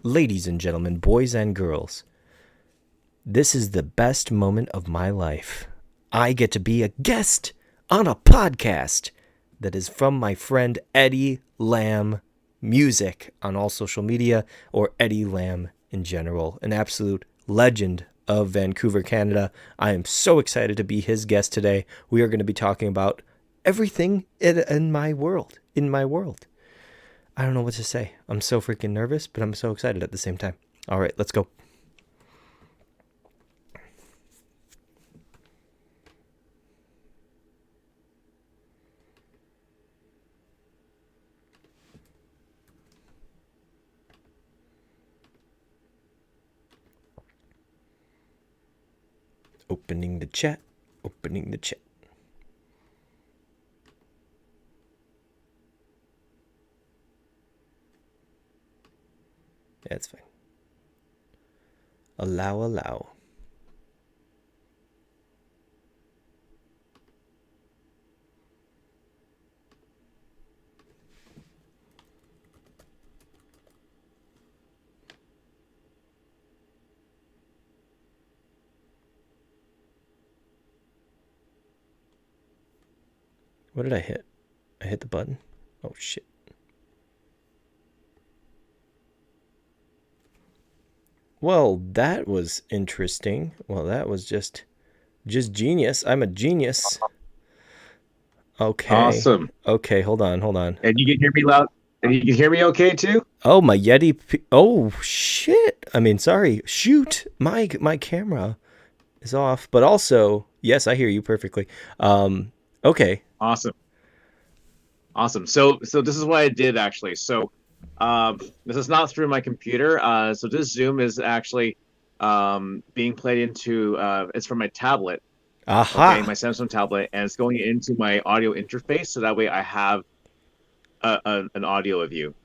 Ladies and gentlemen, boys and girls, this is the best moment of my life. I get to be a guest on a podcast that is from my friend Eddie Lamb Music on all social media, or Eddie Lamb in general, an absolute legend of Vancouver, Canada. I am so excited to be his guest today. We are going to be talking about everything in my world. I don't know what to say. I'm so freaking nervous, but I'm so excited at the same time. All right, let's go. Opening the chat. Opening the chat. Yeah, it's fine. Allow. What did I hit? I hit the button? Oh, shit. Well, that was interesting. Well, that was just genius. I'm a genius. Okay. Awesome. Okay, hold on. And you can hear me loud. And you can hear me okay too? Oh, my Yeti. Oh, shit. I mean, sorry. Shoot. My camera is off. But also, yes, I hear you perfectly. Okay. Awesome. Awesome. So this is what I did actually. This is not through my computer. So this Zoom is actually being played into it's from my tablet. Okay, Aha. my Samsung tablet, and it's going into my audio interface so that way I have an audio of you.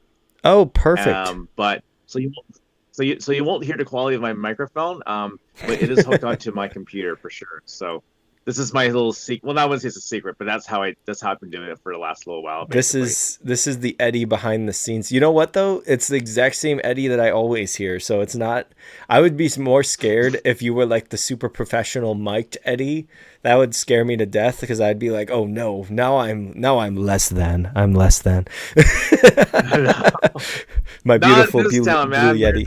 Oh, perfect. But so you won't hear the quality of my microphone. But it is hooked onto my computer for sure. So this is my little secret. Well, not once it's a secret, but that's how I've been doing it for the last little while, This basically. is this is the Eddie behind the scenes. You know what though? It's the exact same Eddie that I always hear. So it's not. I would be more scared if you were like the super professional mic'd Eddie. That would scare me to death because I'd be like, oh no, now I'm less than. I'm less than. My Not beautiful this blue, town, blue man. Yeti.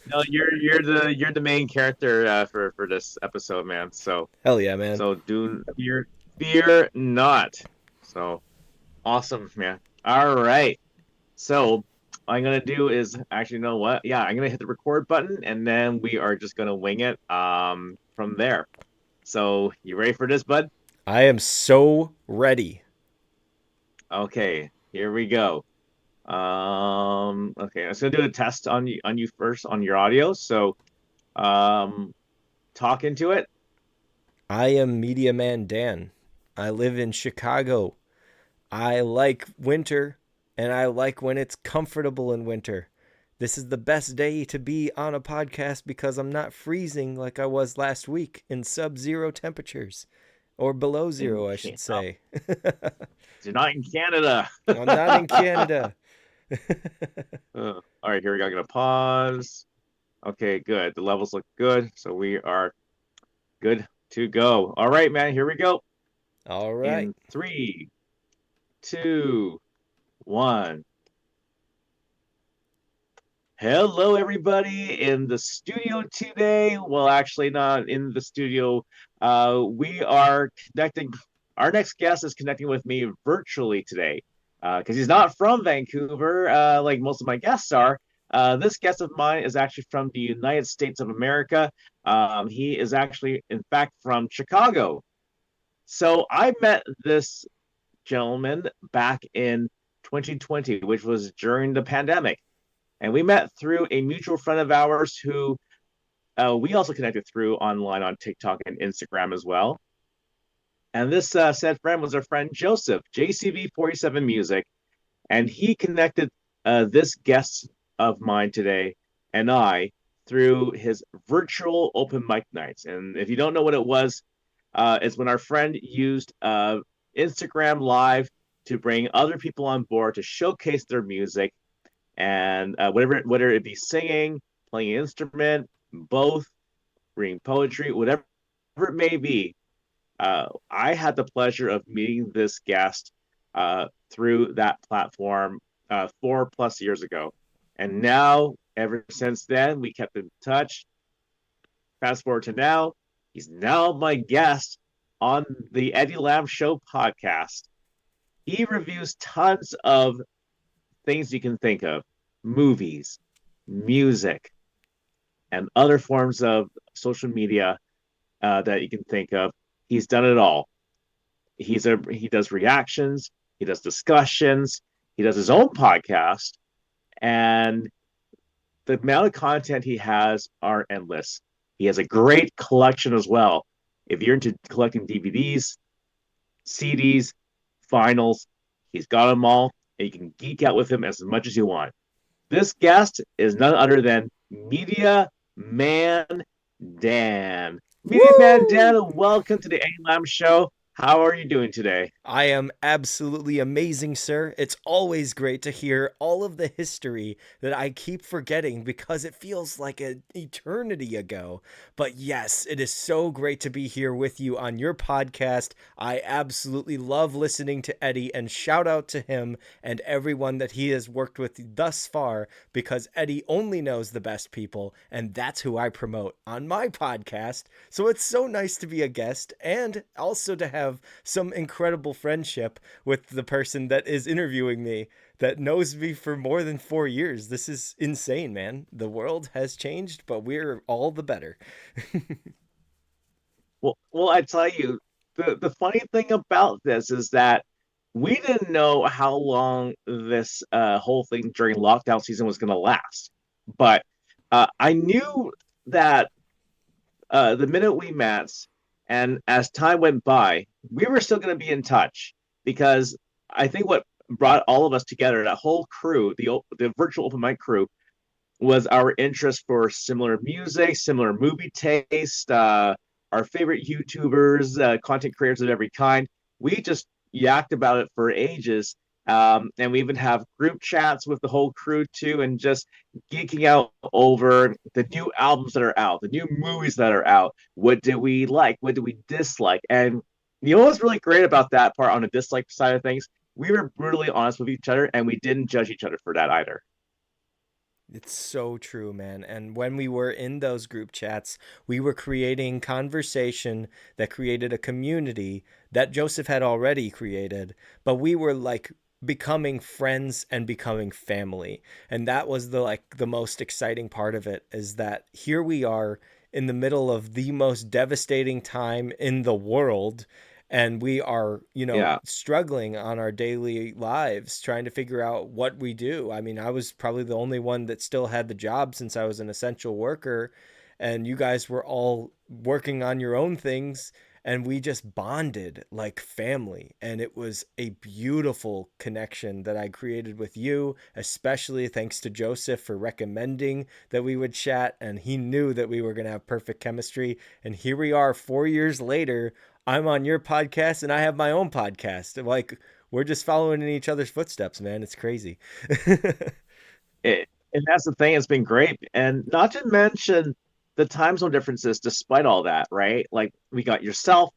No, you're the main character for this episode, man. So Hell yeah, man. so do fear not. So awesome, man. All right. So what I'm gonna do is actually, you know what? Yeah, I'm gonna hit the record button and then we are just gonna wing it from there. So you ready for this, bud? I am so ready. Okay, here we go. Okay, I'm just gonna do a test on you first on your audio. So um talk into it. I am Media Man Dan. I live in Chicago. I like winter, and I like when it's comfortable in winter. This is the best day to be on a podcast because I'm not freezing like I was last week in sub zero temperatures. Or below In zero, I should oh, say. you're not in Canada. I'm not in Canada. All right, here we go. I'm gonna pause. Okay, good. The levels look good, so we are good to go. All right, man. Here we go. All right. In three, two, one. Hello, everybody in the studio today. Well, actually, not in the studio. We are connecting. Our next guest is connecting with me virtually today because he's not from Vancouver like most of my guests are. This guest of mine is actually from the United States of America. He is actually, in fact, from Chicago. So I met this gentleman back in 2020, which was during the pandemic. And we met through a mutual friend of ours who we also connected through online on TikTok and Instagram as well. And this said friend was our friend Joseph, JCV47 Music. And he connected this guest of mine today and I through his virtual open mic nights. And if you don't know what it was, it's when our friend used Instagram Live to bring other people on board to showcase their music and whether it be singing, playing an instrument, both, reading poetry, whatever it may be. I had the pleasure of meeting this guest through that platform 4+ years ago. And now, ever since then, we kept in touch. Fast forward to now, he's now my guest on the Eddie Lamb Show podcast. He reviews tons of things you can think of: movies, music, and other forms of social media that you can think of. He's done it all. He does reactions, he does discussions, he does his own podcast, and the amount of content he has are endless. He has a great collection as well. If you're into collecting DVDs, CDs, vinyls, he's got them all, and you can geek out with him as much as you want. This guest is none other than Media Man Dan. Media Man Woo! Dan, welcome to the A Show. How are you doing today? I am absolutely amazing, sir. It's always great to hear all of the history that I keep forgetting because it feels like an eternity ago. But yes, it is so great to be here with you on your podcast. I absolutely love listening to Eddie, and shout out to him and everyone that he has worked with thus far, because Eddie only knows the best people, and that's who I promote on my podcast. So it's so nice to be a guest and also to have some incredible friendship with the person that is interviewing me that knows me for more than 4 years. This is insane, man. The world has changed, but we're all the better. Well, I tell you, the funny thing about this is that we didn't know how long this whole thing during lockdown season was going to last. But I knew that the minute we met, and as time went by, we were still going to be in touch because I think what brought all of us together, that whole crew, the virtual open mic crew, was our interest for similar music, similar movie taste, our favorite YouTubers, content creators of every kind. We just yacked about it for ages. And we even have group chats with the whole crew too, and just geeking out over the new albums that are out, the new movies that are out. What did we like? What did we dislike? And you know what's really great about that part on the dislike side of things? We were brutally honest with each other, and we didn't judge each other for that either. It's so true, man. And when we were in those group chats, we were creating conversation that created a community that Joseph had already created, but we were like becoming friends and becoming family. And that was the most exciting part of it, is that here we are in the middle of the most devastating time in the world, and we are, Yeah. struggling on our daily lives trying to figure out what we do. I mean, I was probably the only one that still had the job since I was an essential worker, and you guys were all working on your own things, and we just bonded like family, and it was a beautiful connection that I created with you, especially thanks to Joseph for recommending that we would chat, and he knew that we were going to have perfect chemistry. And here we are 4 years later. I'm on your podcast and I have my own podcast. Like, we're just following in each other's footsteps, man. It's crazy. And that's the thing, it's been great. And not to mention the time zone differences, despite all that, right? Like we got yourself,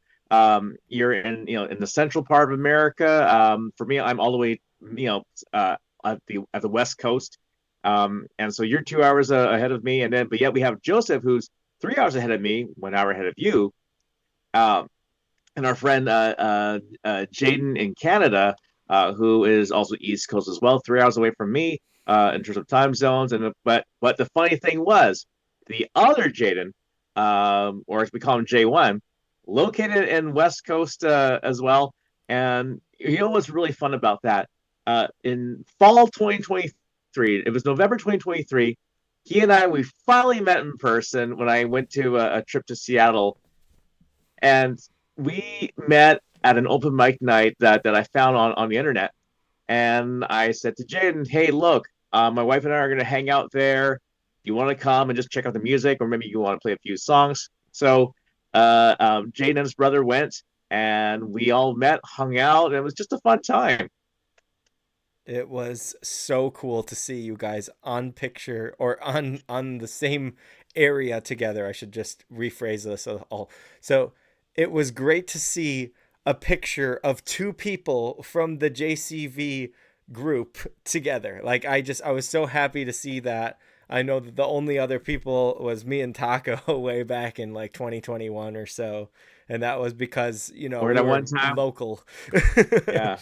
you're in, in the central part of America. For me, I'm all the way, at the West Coast. And so you're 2 hours ahead of me. And then, but yet we have Joseph, who's 3 hours ahead of me, 1 hour ahead of you. Um, and our friend Jaden in Canada, who is also East Coast as well, 3 hours away from me in terms of time zones. And but the funny thing was, the other Jaden, or as we call him J1, located in West Coast as well. And you know what's really fun about that? In fall 2023, it was November 2023. He and I, we finally met in person when I went to a trip to Seattle, and we met at an open mic night that I found on the internet. And I said to Jaden, "Hey, look, my wife and I are going to hang out there. Do you want to come and just check out the music, or maybe you want to play a few songs?" So Jaden and his brother went, and we all met, hung out, and it was just a fun time. It was so cool to see you guys on picture or on the same area together. I should just rephrase this all. So it was great to see a picture of two people from the JCV group together. Like I was so happy to see that. I know that the only other people was me and Taco way back in like 2021 or so, and that was because, Or we that one were time, local. yeah.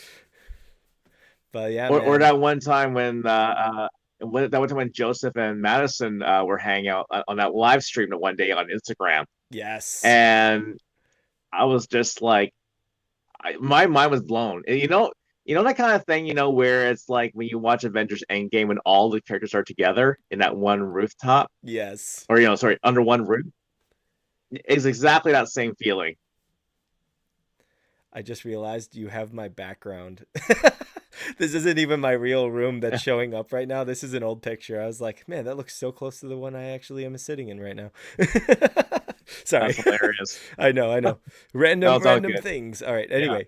But yeah, Or man. that one time that one time when Joseph and Madison were hanging out on that live stream that one day on Instagram, Yes. and I was just like, my mind was blown. And you know that kind of thing, where it's like when you watch Avengers Endgame when all the characters are together in that one rooftop, Yes. or sorry, under one roof. It's exactly that same feeling. I just realized you have my background. This isn't even my real room that's showing up right now. This is an old picture. I was like, man, that looks so close to the one I actually am sitting in right now. That's Sorry. hilarious. I know. No, Random it's all random good. things. All right. Yeah. Anyway.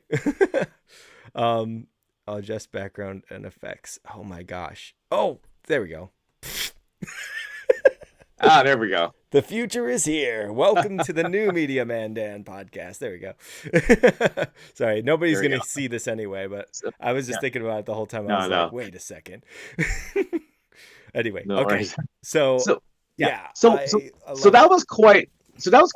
um I'll adjust background and effects. Oh my gosh. Oh, there we go. Ah, there we go. The future is here. Welcome to the new Media Mandan podcast. There we go. Sorry, nobody's There we going go. to see this anyway, but So, I was just yeah. thinking about it the whole time. I No, was like, no, wait a second. Anyway, no okay. worries. So, So yeah. yeah, So so I so love it. that was quite so that was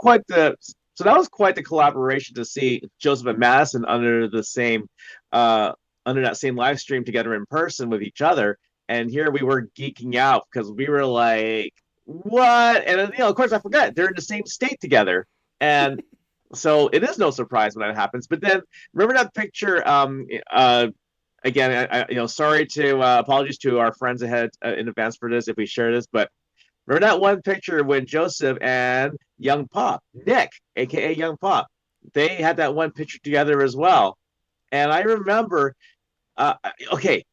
quite the collaboration to see Joseph and Madison uh under that same live stream together in person with each other. And here we were geeking out because we were like, what? And of course I forgot they're in the same state together. And so it is no surprise when that happens. But then remember that picture again, sorry to apologies to our friends ahead in advance for this if we share this, but remember that one picture when Joseph and Young Pop, Nick, aka Young Pop, they had that one picture together as well. And I remember, okay,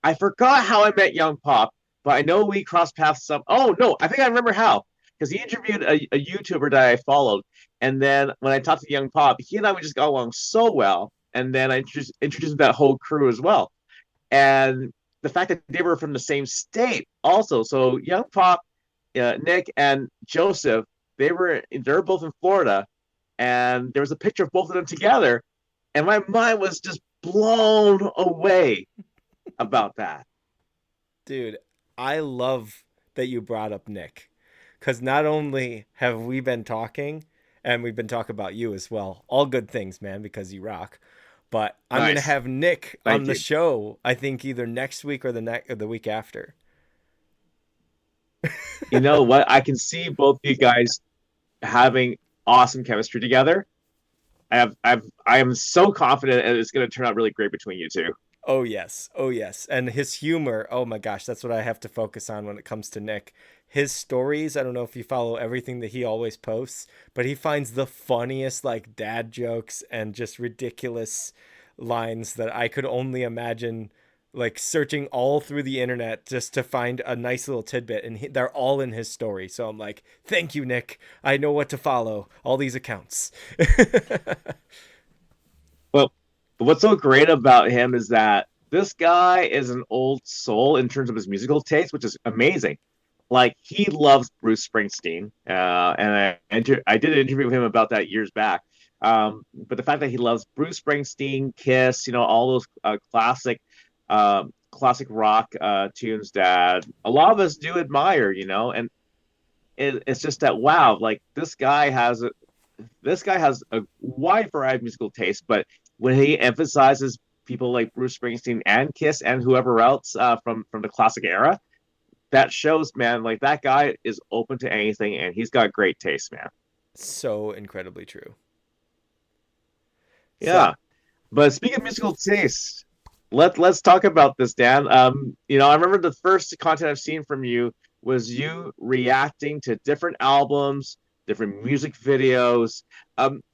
I forgot how I met Young Pop, but I know we crossed paths some. Oh no, I think I remember how because he interviewed a YouTuber that I followed, and then when I talked to Young Pop, he and I would just got along so well. And then I introduced that whole crew as well, and the fact that they were from the same state also. So Young Pop, Nick, and Joseph, they're both in Florida, and there was a picture of both of them together, and my mind was just blown away about that. Dude, I love that you brought up Nick. Because not only have we been talking, and we've been talking about you as well, all good things, man, because you rock. But I'm going to Nice, have Nick on thank the you. show, I think either next week or the week after. You know what? I can see both you guys having awesome chemistry together. I am so confident it's going to turn out really great between you two. Oh yes. Oh yes. And his humor, oh my gosh, that's what I have to focus on when it comes to Nick. His stories, I don't know if you follow everything that he always posts, but he finds the funniest like dad jokes and just ridiculous lines that I could only imagine like searching all through the internet just to find a nice little tidbit and they're all in his story. So I'm like, "Thank you, Nick. I know what to follow. All these accounts." Well, what's so great about him is that this guy is an old soul in terms of his musical taste, which is amazing. Like he loves Bruce Springsteen, and I did an interview with him about that years back. But the fact that he loves Bruce Springsteen, Kiss, all those classic rock tunes that a lot of us do admire, and it's just that wow, like this guy has a wide variety of musical taste, but when he emphasizes people like Bruce Springsteen and Kiss and whoever else from the classic era, that shows, man, like that guy is open to anything and he's got great taste, man. So incredibly true. So, Yeah. But speaking of musical taste, let's talk about this, Dan. I remember the first content I've seen from you was you reacting to different albums, different music videos.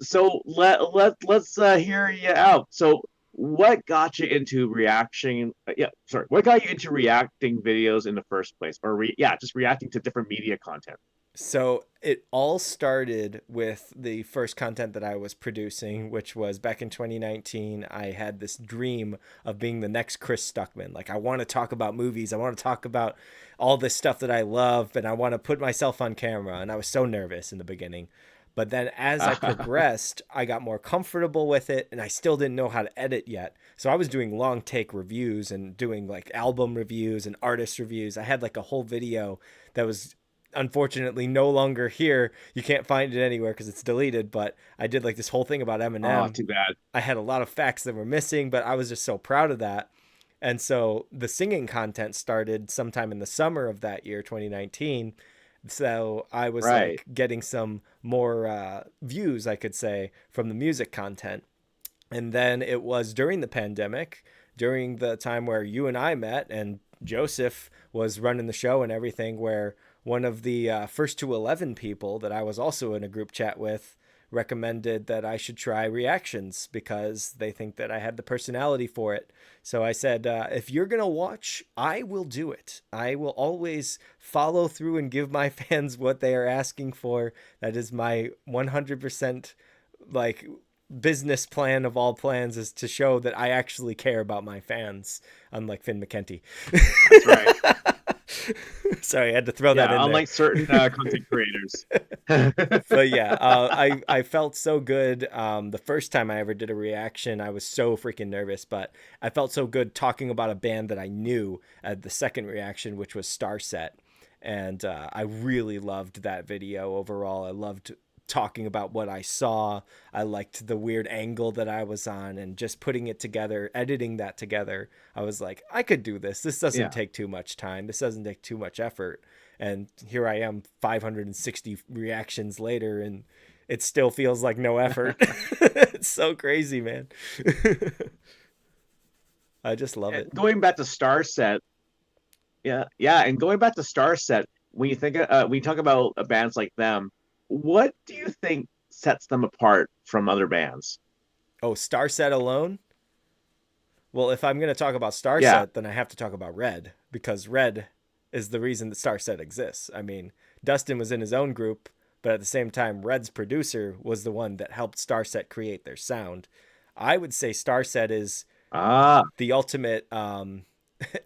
So let's hear you out. So what got you into reaction? Yeah, sorry. What got you into reacting videos in the first place, or just reacting to different media content? So it all started with the first content that I was producing, which was back in 2019. I had this dream of being the next Chris Stuckman. Like, I want to talk about movies. I want to talk about all this stuff that I love, and I want to put myself on camera. And I was so nervous in the beginning. But then as I progressed, I got more comfortable with it, and I still didn't know how to edit yet. So I was doing long take reviews and doing like album reviews and artist reviews. I had like a whole video that was unfortunately no longer here. You can't find it anywhere because it's deleted. But I did like this whole thing about Oh, Eminem. too bad. I had a lot of facts that were missing, but I was just so proud of that. And so the singing content started sometime in the summer of that year, 2019. So I was Right. like getting some more views, I could say, from the music content. And then it was during the pandemic, during the time where you and I met, and Joseph was running the show and everything, where one of the first to 11 people that I was also in a group chat with recommended that I should try reactions because they think that I had the personality for it. So I said, if you're going to watch, I will do it. I will always follow through and give my fans what they are asking for. That is my 100% like business plan of all plans, is to show that I actually care about my fans, unlike Finn McKenty. That's right. Sorry, I had to throw that Yeah, in there. unlike certain content creators. But yeah, I felt so good. The first time I ever did a reaction, I was so freaking nervous, but I felt so good talking about a band that I knew at the second reaction, which was Starset, and I really loved that video overall. I loved talking about what I saw. I liked the weird angle that I was on, and just putting it together, editing that together. I was like, I could do this. This doesn't Yeah. take too much time. This doesn't take too much effort. And here I am 560 reactions later, and it still feels like no effort. It's so crazy, man. I just love And it. going back to Star Set, yeah, yeah, and going back to Star Set, when you talk about bands like them, what do you think sets them apart from other bands? Oh, Starset alone? Well, if I'm going to talk about Yeah. Starset, then I have to talk about Red, because Red is the reason that Starset exists. I mean, Dustin was in his own group, but at the same time, Red's producer was the one that helped Starset create their sound. I would say Starset is Ah, the ultimate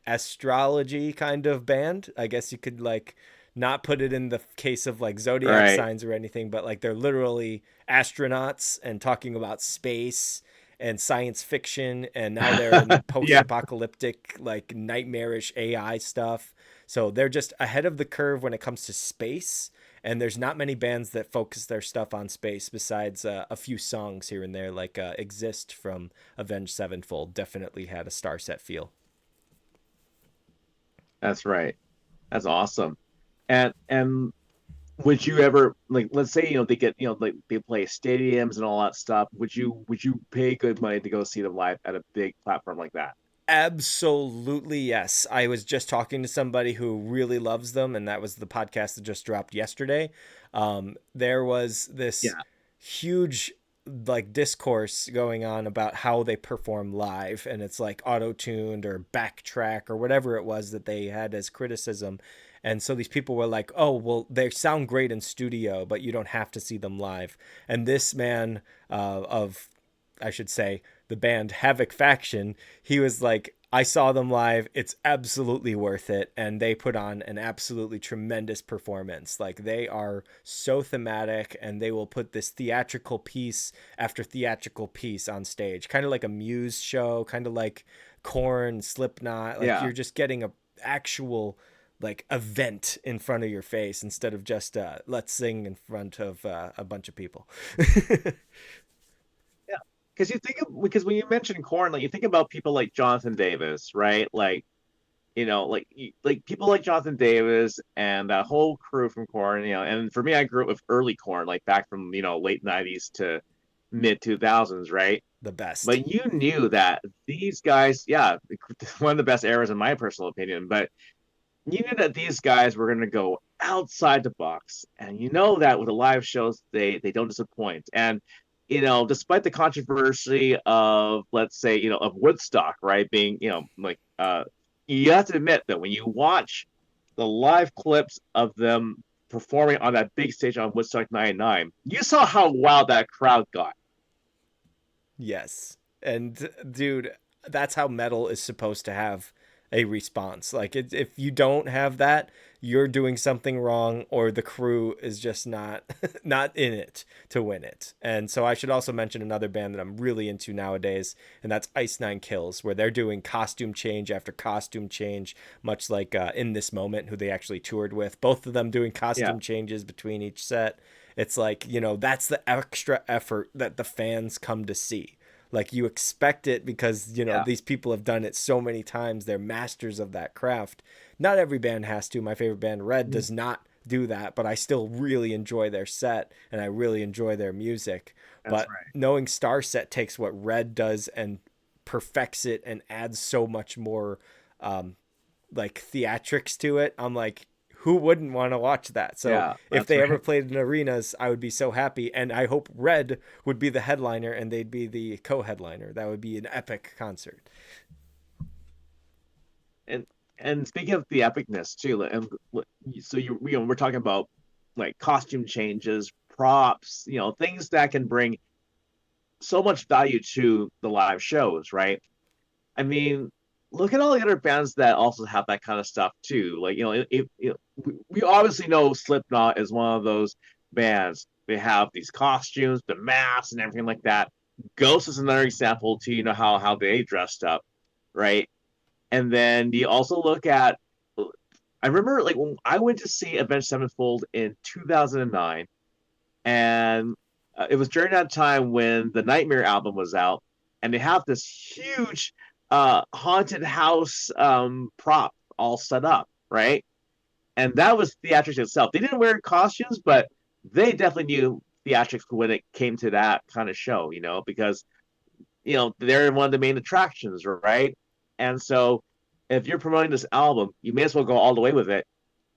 astrology kind of band. I guess you could like not put it in the case of like zodiac right. signs or anything, but like they're literally astronauts and talking about space and science fiction, and now they're in Yeah, post-apocalyptic like nightmarish AI stuff. So they're just ahead of the curve when it comes to space, and there's not many bands that focus their stuff on space besides a few songs here and there, like Exist from Avenged Sevenfold definitely had a Star Set feel. that's right. That's awesome. And would you ever like let's say they get like they play stadiums and all that stuff. Would you pay good money to go see them live at a big platform like that? Absolutely, yes. I was just talking to somebody who really loves them, and that was the podcast that just dropped yesterday. There was this Yeah. huge like discourse going on about how they perform live, and it's like auto-tuned or backtrack or whatever it was that they had as criticism. And so these people were like, oh, well, they sound great in studio, but you don't have to see them live. And this man of, I should say, the band Havoc Faction, he was like, I saw them live. It's absolutely worth it. And they put on an absolutely tremendous performance. Like, they are so thematic, and they will put this theatrical piece after theatrical piece on stage, kind of like a Muse show, kind of like Korn, Slipknot. Like, Yeah. you're just getting a actual like event in front of your face instead of just let's sing in front of a bunch of people. Yeah. Because when you mention corn, like you think about people like Jonathan Davis, right? Like, like people like Jonathan Davis and that whole crew from Corn, and for me, I grew up with early Corn, like back from, late 90s to mid 2000s, right? The best. But you knew that these guys, yeah, one of the best eras in my personal opinion, but you knew that these guys were going to go outside the box, and you know that with the live shows, they don't disappoint. And despite the controversy of, let's say, of Woodstock, right, being, like, you have to admit that when you watch the live clips of them performing on that big stage on Woodstock 99, you saw how wild that crowd got. Yes. And dude, that's how metal is supposed to have a response. Like if you don't have that, you're doing something wrong or the crew is just not not in it to win it. And so I should also mention another band that I'm really into nowadays, and that's Ice Nine Kills, where they're doing costume change after costume change, much like In This Moment, who they actually toured with. Both of them doing Yeah, costume changes between each set. It's like, that's the extra effort that the fans come to see. Like you expect it because, yeah, these people have done it so many times. They're masters of that craft. Not every band has to. My favorite band, Red, does not do that, but I still really enjoy their set and I really enjoy their music. that's But right. knowing Starset takes what Red does and perfects it and adds so much more um, like theatrics to it, I'm like, who wouldn't want to watch that? So Yeah, if that's they ever right. played in arenas, I would be so happy. And I hope Red would be the headliner and they'd be the co-headliner. That would be an epic concert. And speaking of the epicness too, and so we're talking about like costume changes, props, things that can bring so much value to the live shows, right? I mean, look at all the other bands that also have that kind of stuff too. Like, we obviously know Slipknot is one of those bands. They have these costumes, the masks, and everything like that. Ghost is another example too. You know how they dressed up, right? And then you also look at. I remember like when I went to see Avenged Sevenfold in 2009, and it was during that time when the Nightmare album was out, and they have this huge haunted house prop all set up, right? And that was theatrics itself. They didn't wear costumes, but they definitely knew theatrics when it came to that kind of show, because they're one of the main attractions, right? And so if you're promoting this album, you may as well go all the way with it.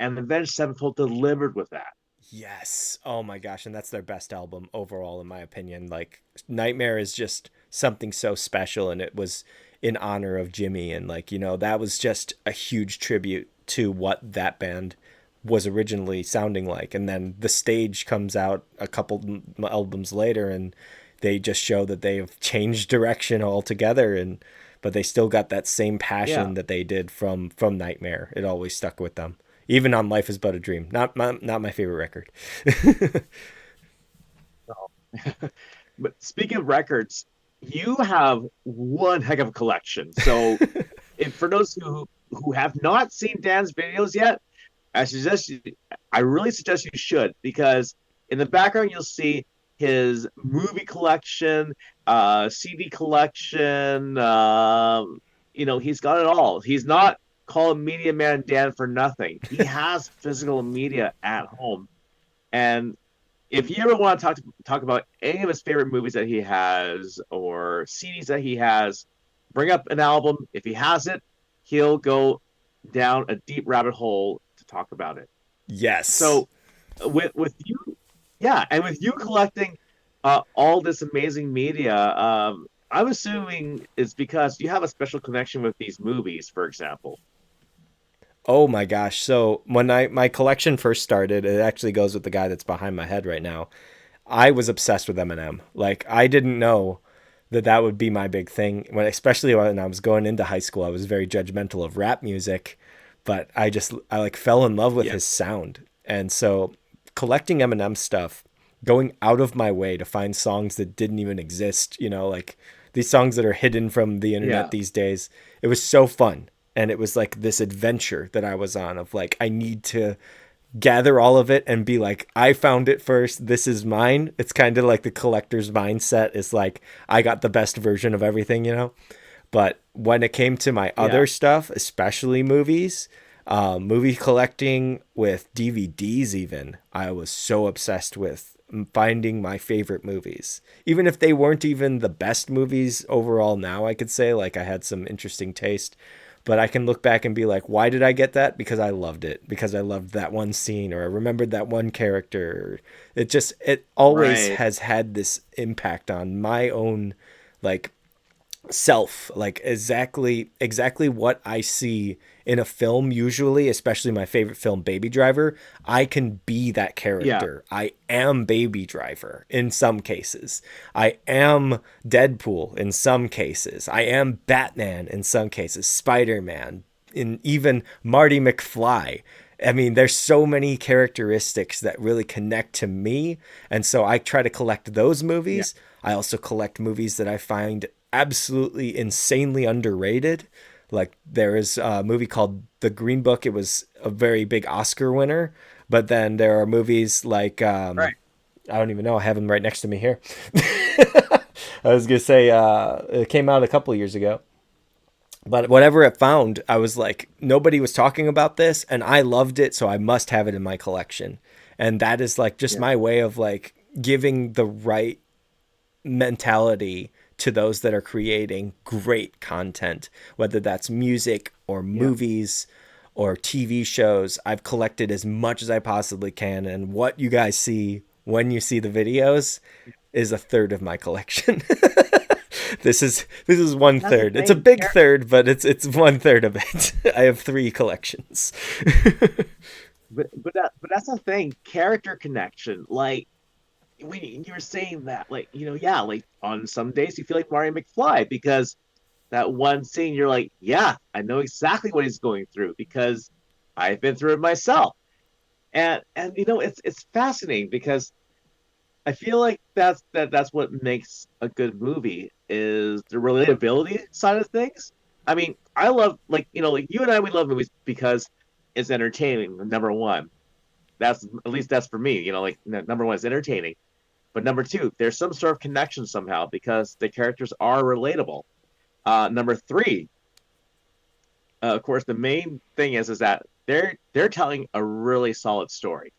And Avenged Sevenfold delivered with that. Yes. Oh my gosh. And that's their best album overall, in my opinion. Like, Nightmare is just something so special. And it was in honor of Jimmy. And, like, that was just a huge tribute to what that band was originally sounding like. And then the stage comes out a couple albums later and they just show that they have changed direction altogether. But they still got that same Yeah. passion that they did from Nightmare. It always stuck with them, even on Life Is But a Dream. Not my favorite record. But speaking of records, you have one heck of a collection. So, if for those who have not seen Dan's videos yet, I suggest you, I really suggest you should because in the background you'll see his movie collection, CD collection. He's got it all. He's not called Media Man Dan for nothing. He has physical media at home, and if you ever want to talk about any of his favorite movies that he has or CDs that he has, bring up an album. If he has it, he'll go down a deep rabbit hole to talk about it. Yes. So with you, yeah, and with you collecting all this amazing media, I'm assuming it's because you have a special connection with these movies, for example. Oh my gosh. So when my collection first started, it actually goes with the guy that's behind my head right now. I was obsessed with Eminem. Like, I didn't know that would be my big thing. Especially when I was going into high school, I was very judgmental of rap music, but I like fell in love with Yeah, his sound. And so collecting Eminem stuff, going out of my way to find songs that didn't even exist, like these songs that are hidden from the internet yeah, these days. It was so fun. And it was like this adventure that I was on of like, I need to gather all of it and be like, I found it first. This is mine. It's kind of like the collector's mindset is like, I got the best version of everything. But when it came to my yeah, other stuff, especially movies, movie collecting with DVDs, even, I was so obsessed with finding my favorite movies. Even if they weren't even the best movies overall now, I could say, like, I had some interesting taste. But I can look back and be like, why did I get that? Because I loved it. Because I loved that one scene or I remembered that one character. It always right. has had this impact on my own, like, self, like exactly what I see in a film usually, especially my favorite film Baby Driver. I can be that Yeah, character. I am Baby Driver in some cases. I am Deadpool in some cases. I am Batman in some cases, Spider-Man, in even Marty McFly. I mean, there's so many characteristics that really connect to me. And so I try to collect those yeah, movies. I also collect movies that I find absolutely insanely underrated. Like there is a movie called The Green Book. It was a very big Oscar winner. But then there are movies like right. I don't even know. I have them right next to me here. I was gonna say it came out a couple years ago. But whatever it found, I was like, nobody was talking about this, and I loved it, so I must have it in my collection. And that is like just Yeah, my way of like giving the right mentality to those that are creating great content, whether that's music or yeah. movies or TV shows. I've collected as much as I possibly can, and what you guys see when you see the videos is a third of my collection. This is one That's the third. It's a thing. big third, but it's one third of it. I have three collections. But that's the thing. Character connection. Like when you were saying that, like yeah, like on some days you feel like Marty McFly because that one scene you're like, yeah, I know exactly what he's going through because I've been through it myself. And it's fascinating because I feel like that's what makes a good movie is the relatability side of things. I mean, I love like you and I we love movies because it's entertaining, number one. That's at least that's for me, like number one is entertaining. But number two, there's some sort of connection somehow because the characters are relatable. Number three, of course, the main thing is that they're telling a really solid story.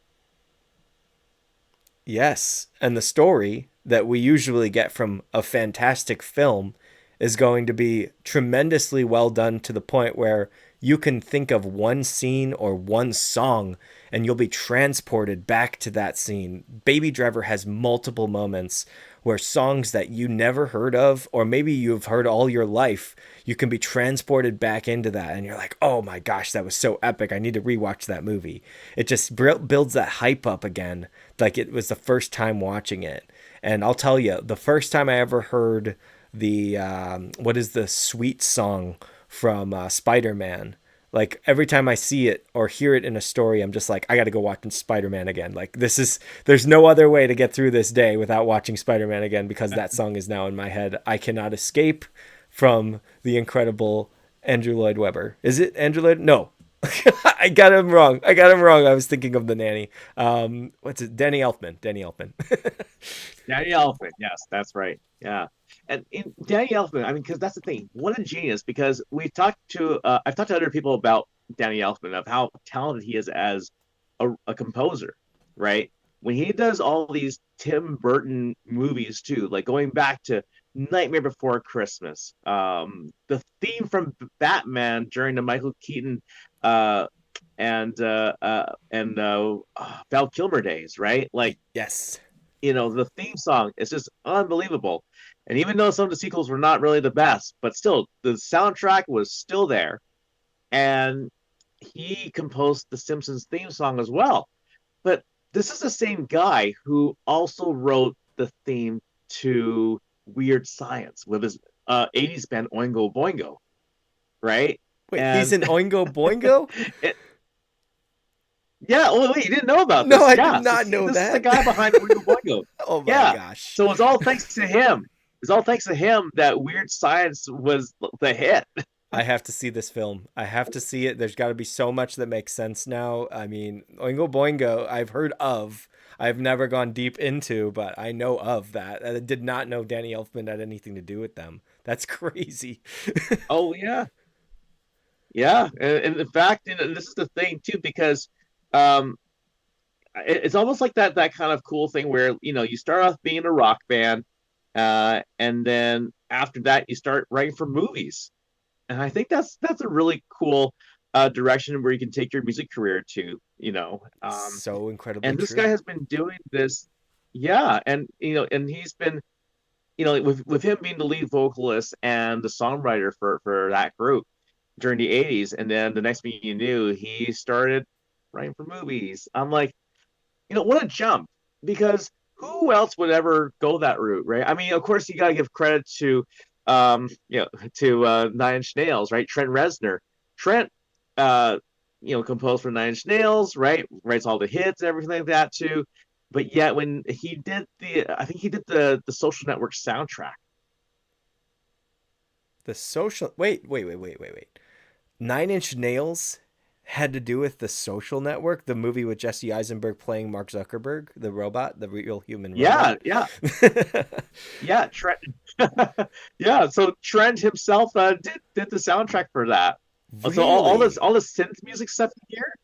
Yes, and the story that we usually get from a fantastic film is going to be tremendously well done to the point where you can think of one scene or one song and you'll be transported back to that scene. Baby Driver has multiple moments where songs that you never heard of, or maybe you've heard all your life, you can be transported back into that. And you're like, oh my gosh, that was so epic. I need to rewatch that movie. It just builds that hype up again, like it was the first time watching it. And I'll tell you, the first time I ever heard the, what is the sweet song from Spider Man? Like every time I see it or hear it in a story, I'm just like, I got to go watch Spider-Man again. Like there's no other way to get through this day without watching Spider-Man again because that song is now in my head. I cannot escape from the incredible Andrew Lloyd Webber. Is it Andrew Lloyd? No. I got him wrong. I was thinking of the nanny. What's it? Danny Elfman. Danny Elfman. Danny Elfman, yes, that's right. Yeah, and in Danny Elfman, I mean, because that's the thing. What a genius! Because I've talked to other people about Danny Elfman of how talented he is as a composer, right? When he does all these Tim Burton movies too, like going back to Nightmare Before Christmas, the theme from Batman during the Michael Keaton uh, and Val Kilmer days, right? Like Yes. the theme song is just unbelievable. And even though some of the sequels were not really the best, but still the soundtrack was still there. And he composed the Simpsons theme song as well. But this is the same guy who also wrote the theme to Weird Science with his 80s band Oingo Boingo, right? Wait, he's And in Oingo Boingo? it, yeah, oh wait, you didn't know about No, this. I did Yeah, so not see, know this is the that. guy behind Oingo Boingo. Oh my Yeah, gosh. so it's all thanks to him. It's all thanks to him that Weird Science was the hit. I have to see this film. I have to see it. There's got to be so much that makes sense now. I mean, Oingo Boingo, I've heard of. I've never gone deep into, but I know of that. I did not know Danny Elfman had anything to do with them. That's crazy. Oh yeah, yeah, and in fact, and this is the thing too, because um, it's almost like that kind of cool thing where you start off being a rock band, and then after that you start writing for movies, and I think that's a really cool direction where you can take your music career to. So incredibly And this guy true. has been doing this, yeah, and and like with him being the lead vocalist and the songwriter for that group during the 80s, and then the next thing you knew, he started writing for movies. I'm like, what a jump! Because who else would ever go that route, right? I mean, of course, you got to give credit to, to Nine Inch Nails, right? Trent Reznor. Trent, uh, composed for Nine Inch Nails, right? Writes all the hits, everything like that too. But yet, when he did I think he did the Social Network soundtrack. The social. Wait. Nine Inch Nails had to do with the Social Network, the movie with Jesse Eisenberg playing Mark Zuckerberg, the robot, the real human robot. Yeah, yeah, yeah. Trent, yeah. So Trent himself did the soundtrack for that. So Really? all this synth music stuff in here,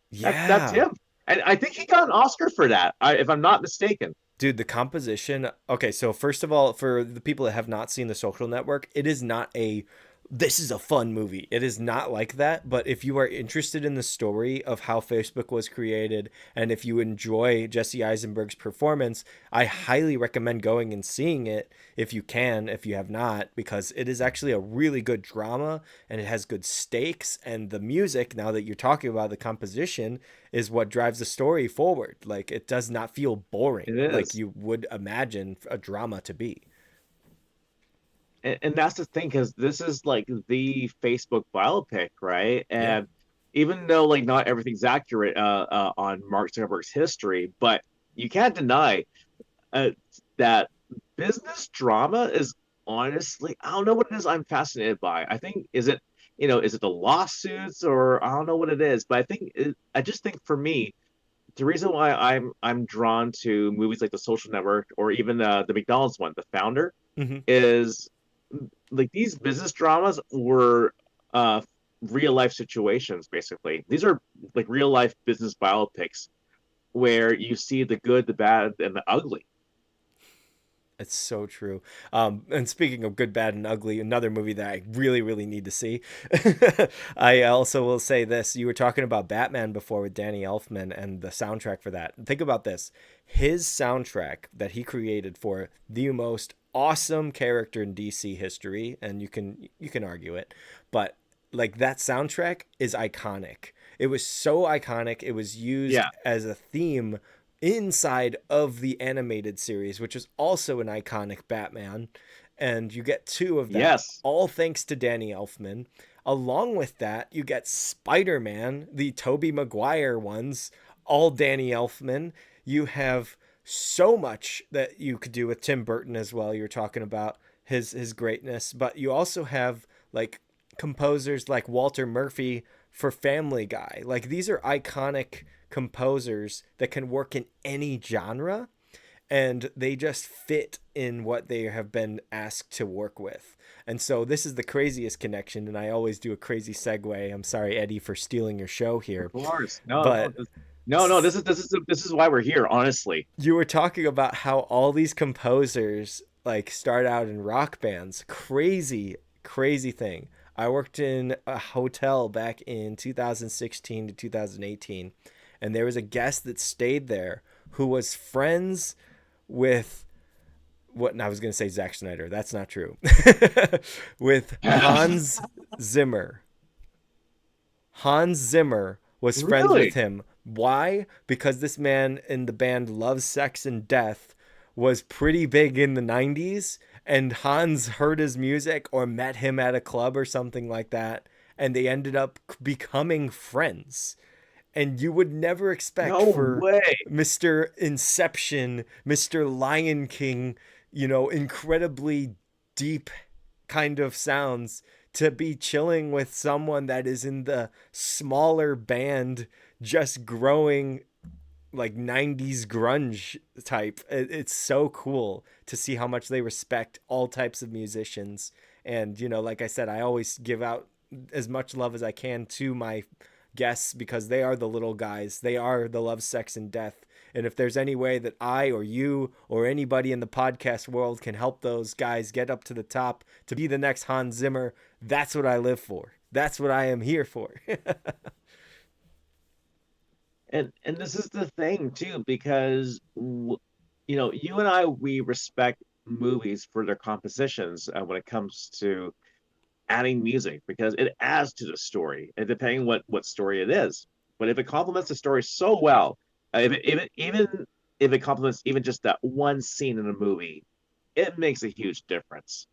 that's Yeah. him. And I think he got an Oscar for that, if I'm not mistaken. Dude, the composition. Okay, so first of all, for the people that have not seen The Social Network, it is not a this is a fun movie. It is not like that, but if you are interested in the story of how Facebook was created and if you enjoy Jesse Eisenberg's performance, I highly recommend going and seeing it if you can, if you have not, because it is actually a really good drama and it has good stakes, and the music, now that you're talking about the composition, is what drives the story forward. Like it does not feel It boring like is. you would imagine a drama to be. And that's the thing, because this is like the Facebook biopic, right? Yeah. And even though like not everything's accurate on Mark Zuckerberg's history, but you can't deny uh, that business drama is, honestly, I don't know what it is I'm fascinated by. I think, is it the lawsuits, or I don't know what it is, but I just think for me, the reason why I'm drawn to movies like The Social Network, or even the McDonald's one, The Founder, Mm-hmm. is like these business dramas were uh real life situations. Basically, these are like real life business biopics where you see the good, the bad, and the ugly. It's so true. And speaking of good, bad, and ugly, another movie that I really, really need to see. I also will say this. You were talking about Batman before with Danny Elfman and the soundtrack for that. Think about this. His soundtrack that he created for the most awesome character in DC history, and you can argue it, but like that soundtrack is iconic. It was so iconic. It was used Yeah. as a theme inside of the animated series, which is also an iconic Batman. And you get two of that, Yes. all thanks to Danny Elfman. Along with that, you get Spider Man, the Tobey Maguire ones, all Danny Elfman. You have so much that you could do with Tim Burton as well. You're talking about his greatness, but you also have like composers like Walter Murphy for Family Guy. Like these are iconic composers that can work in any genre, and they just fit in what they have been asked to work with. And so this is the craziest connection, and I always do a crazy segue. I'm sorry, Eddie, for stealing your show Of here, course. No, no, but no. This is why we're here, honestly. you were talking about how all these composers like start out in rock bands. Crazy, crazy thing. I worked in a hotel back in 2016 to 2018, and there was a guest that stayed there who was friends with what, and I was going to say Zack Snyder. That's not true. With Hans Zimmer. Hans Zimmer was friends with Really? him. Why? Because this man in the band Love, Sex, and Death was pretty big in the 90s, and Hans heard his music or met him at a club or something like that, and they ended up becoming friends. And you would never expect No for way. Mr. Inception, Mr. Lion King, incredibly deep kind of sounds to be chilling with someone that is in the smaller band just growing like 90s grunge type. It's so cool to see how much they respect all types of musicians. And, like I said, I always give out as much love as I can to my guests because they are the little guys. They are the love, sex, and death. And if there's any way that I or you or anybody in the podcast world can help those guys get up to the top to be the next Hans Zimmer, that's what I live for. That's what I am here for. And this is the thing too, because you and I, we respect movies for their compositions when it comes to adding music because it adds to the story, and depending what story it is. But if it complements the story so well, even if it complements even just that one scene in a movie, it makes a huge difference.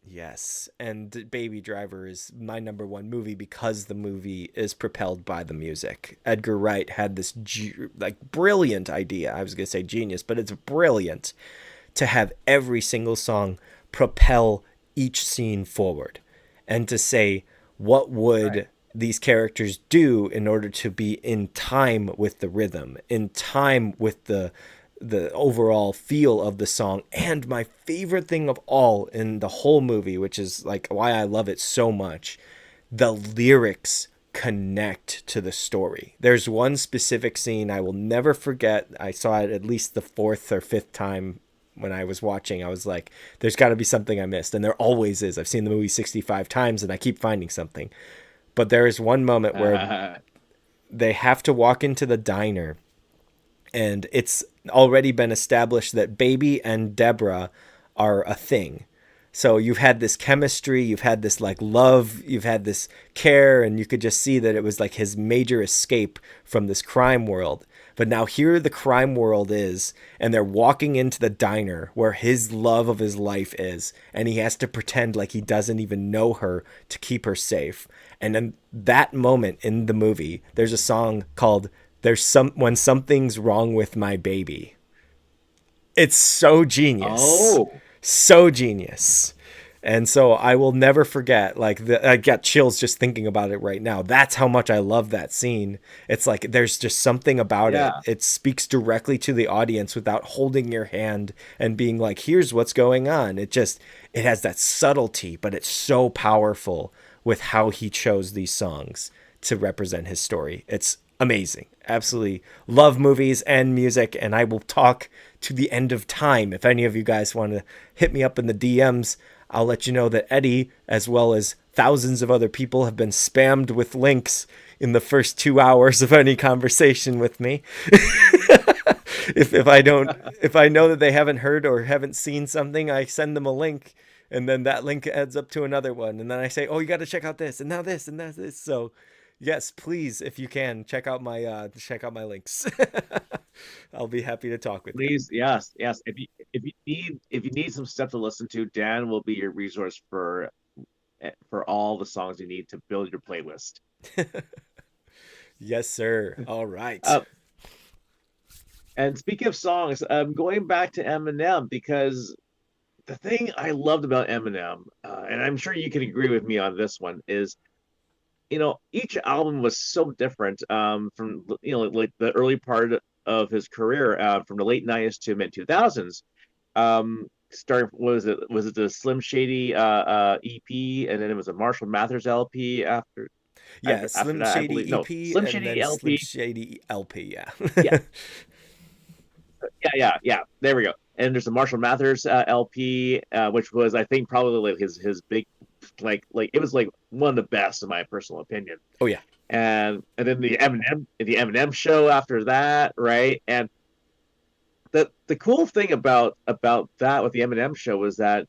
Yes, and Baby Driver is my number one movie because the movie is propelled by the music. Edgar Wright had this like brilliant idea. I was going to say genius, but it's brilliant to have every single song propel each scene forward and to say what Right. would these characters do in order to be in time with the rhythm, in time with the overall feel of the song. And my favorite thing of all in the whole movie, which is like why I love it so much, the lyrics connect to the story. There's one specific scene I will never forget. I saw it at least the fourth or fifth time when I was watching. I was like, there's got to be something I missed. And there always is. I've seen the movie 65 times and I keep finding something. But there is one moment where they have to walk into the diner, and it's already been established that Baby and Deborah are a thing. So you've had this chemistry, you've had this like love, you've had this care, and you could just see that it was like his major escape from this crime world. But now here the crime world is, and they're walking into the diner where his love of his life is, and he has to pretend like he doesn't even know her to keep her safe. And then that moment in the movie, there's a song called "There's Some When Something's Wrong with My Baby." It's so genius. Oh, So genius. And so I will never forget, like, I got chills just thinking about it right now. That's how much I love that scene. It's like there's just something about it. yeah. It speaks directly to the audience without holding your hand and being like, here's what's going on. It has that subtlety, but it's so powerful with how he chose these songs to represent his story. It's amazing. Absolutely love movies and music, and I will talk to the end of time. If any of you guys want to hit me up in the DMs, I'll let you know that Eddie, as well as thousands of other people, have been spammed with links in the first 2 hours of any conversation with me. If I don't, if I know that they haven't heard or haven't seen something, I send them a link, and then that link adds up to another one, and then I say, oh, you got to check out this and now this and that this. So yes, please, if you can, check out my links. I'll be happy to talk with you. Please, yes, yes. If you need some stuff to listen to, Dan will be your resource for all the songs you need to build your playlist. Yes, sir. All right. Uh, and speaking of songs, going back to Eminem because the thing I loved about Eminem, and I'm sure you can agree with me on this one, is each album was so different from like the early part of his career from the late 90s to mid 2000s. Starting was it the Slim Shady EP, and then it was a Marshall Mathers LP Yeah, after Slim that, I believe. Shady No, EP Slim and Shady then Slim LP. Shady LP. Yeah. Yeah, yeah. There we go. And there's the Marshall Mathers LP, which was I think probably like his big, like it was like one of the best in my personal opinion. Oh yeah. And then the Eminem show after that, right? And the cool thing about that with the Eminem show was that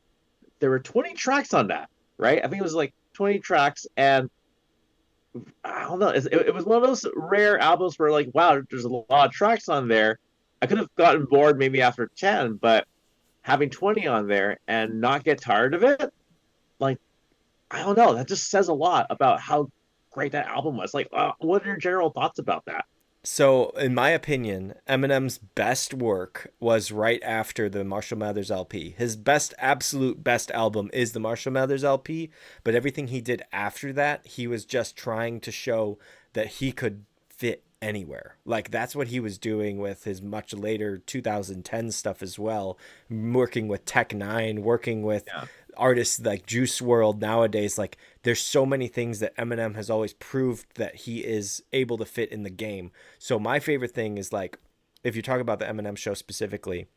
there were 20 tracks on that, right? I think it was like 20 tracks, and I don't know, it was one of those rare albums where like, wow, there's a lot of tracks on there. I could have gotten bored maybe after 10, but having 20 on there and not get tired of it, like I don't know, that just says a lot about how great that album was. Like, what are your general thoughts about that? So, in my opinion, Eminem's best work was right after the Marshall Mathers LP. His absolute best album is the Marshall Mathers LP, but everything he did after that, he was just trying to show that he could fit anywhere. Like, that's what he was doing with his much later 2010 stuff as well, working with Tech Nine, working with Yeah. artists like Juice World nowadays. Like, there's so many things that Eminem has always proved that he is able to fit in the game. So my favorite thing is like, if you talk about the Eminem show specifically,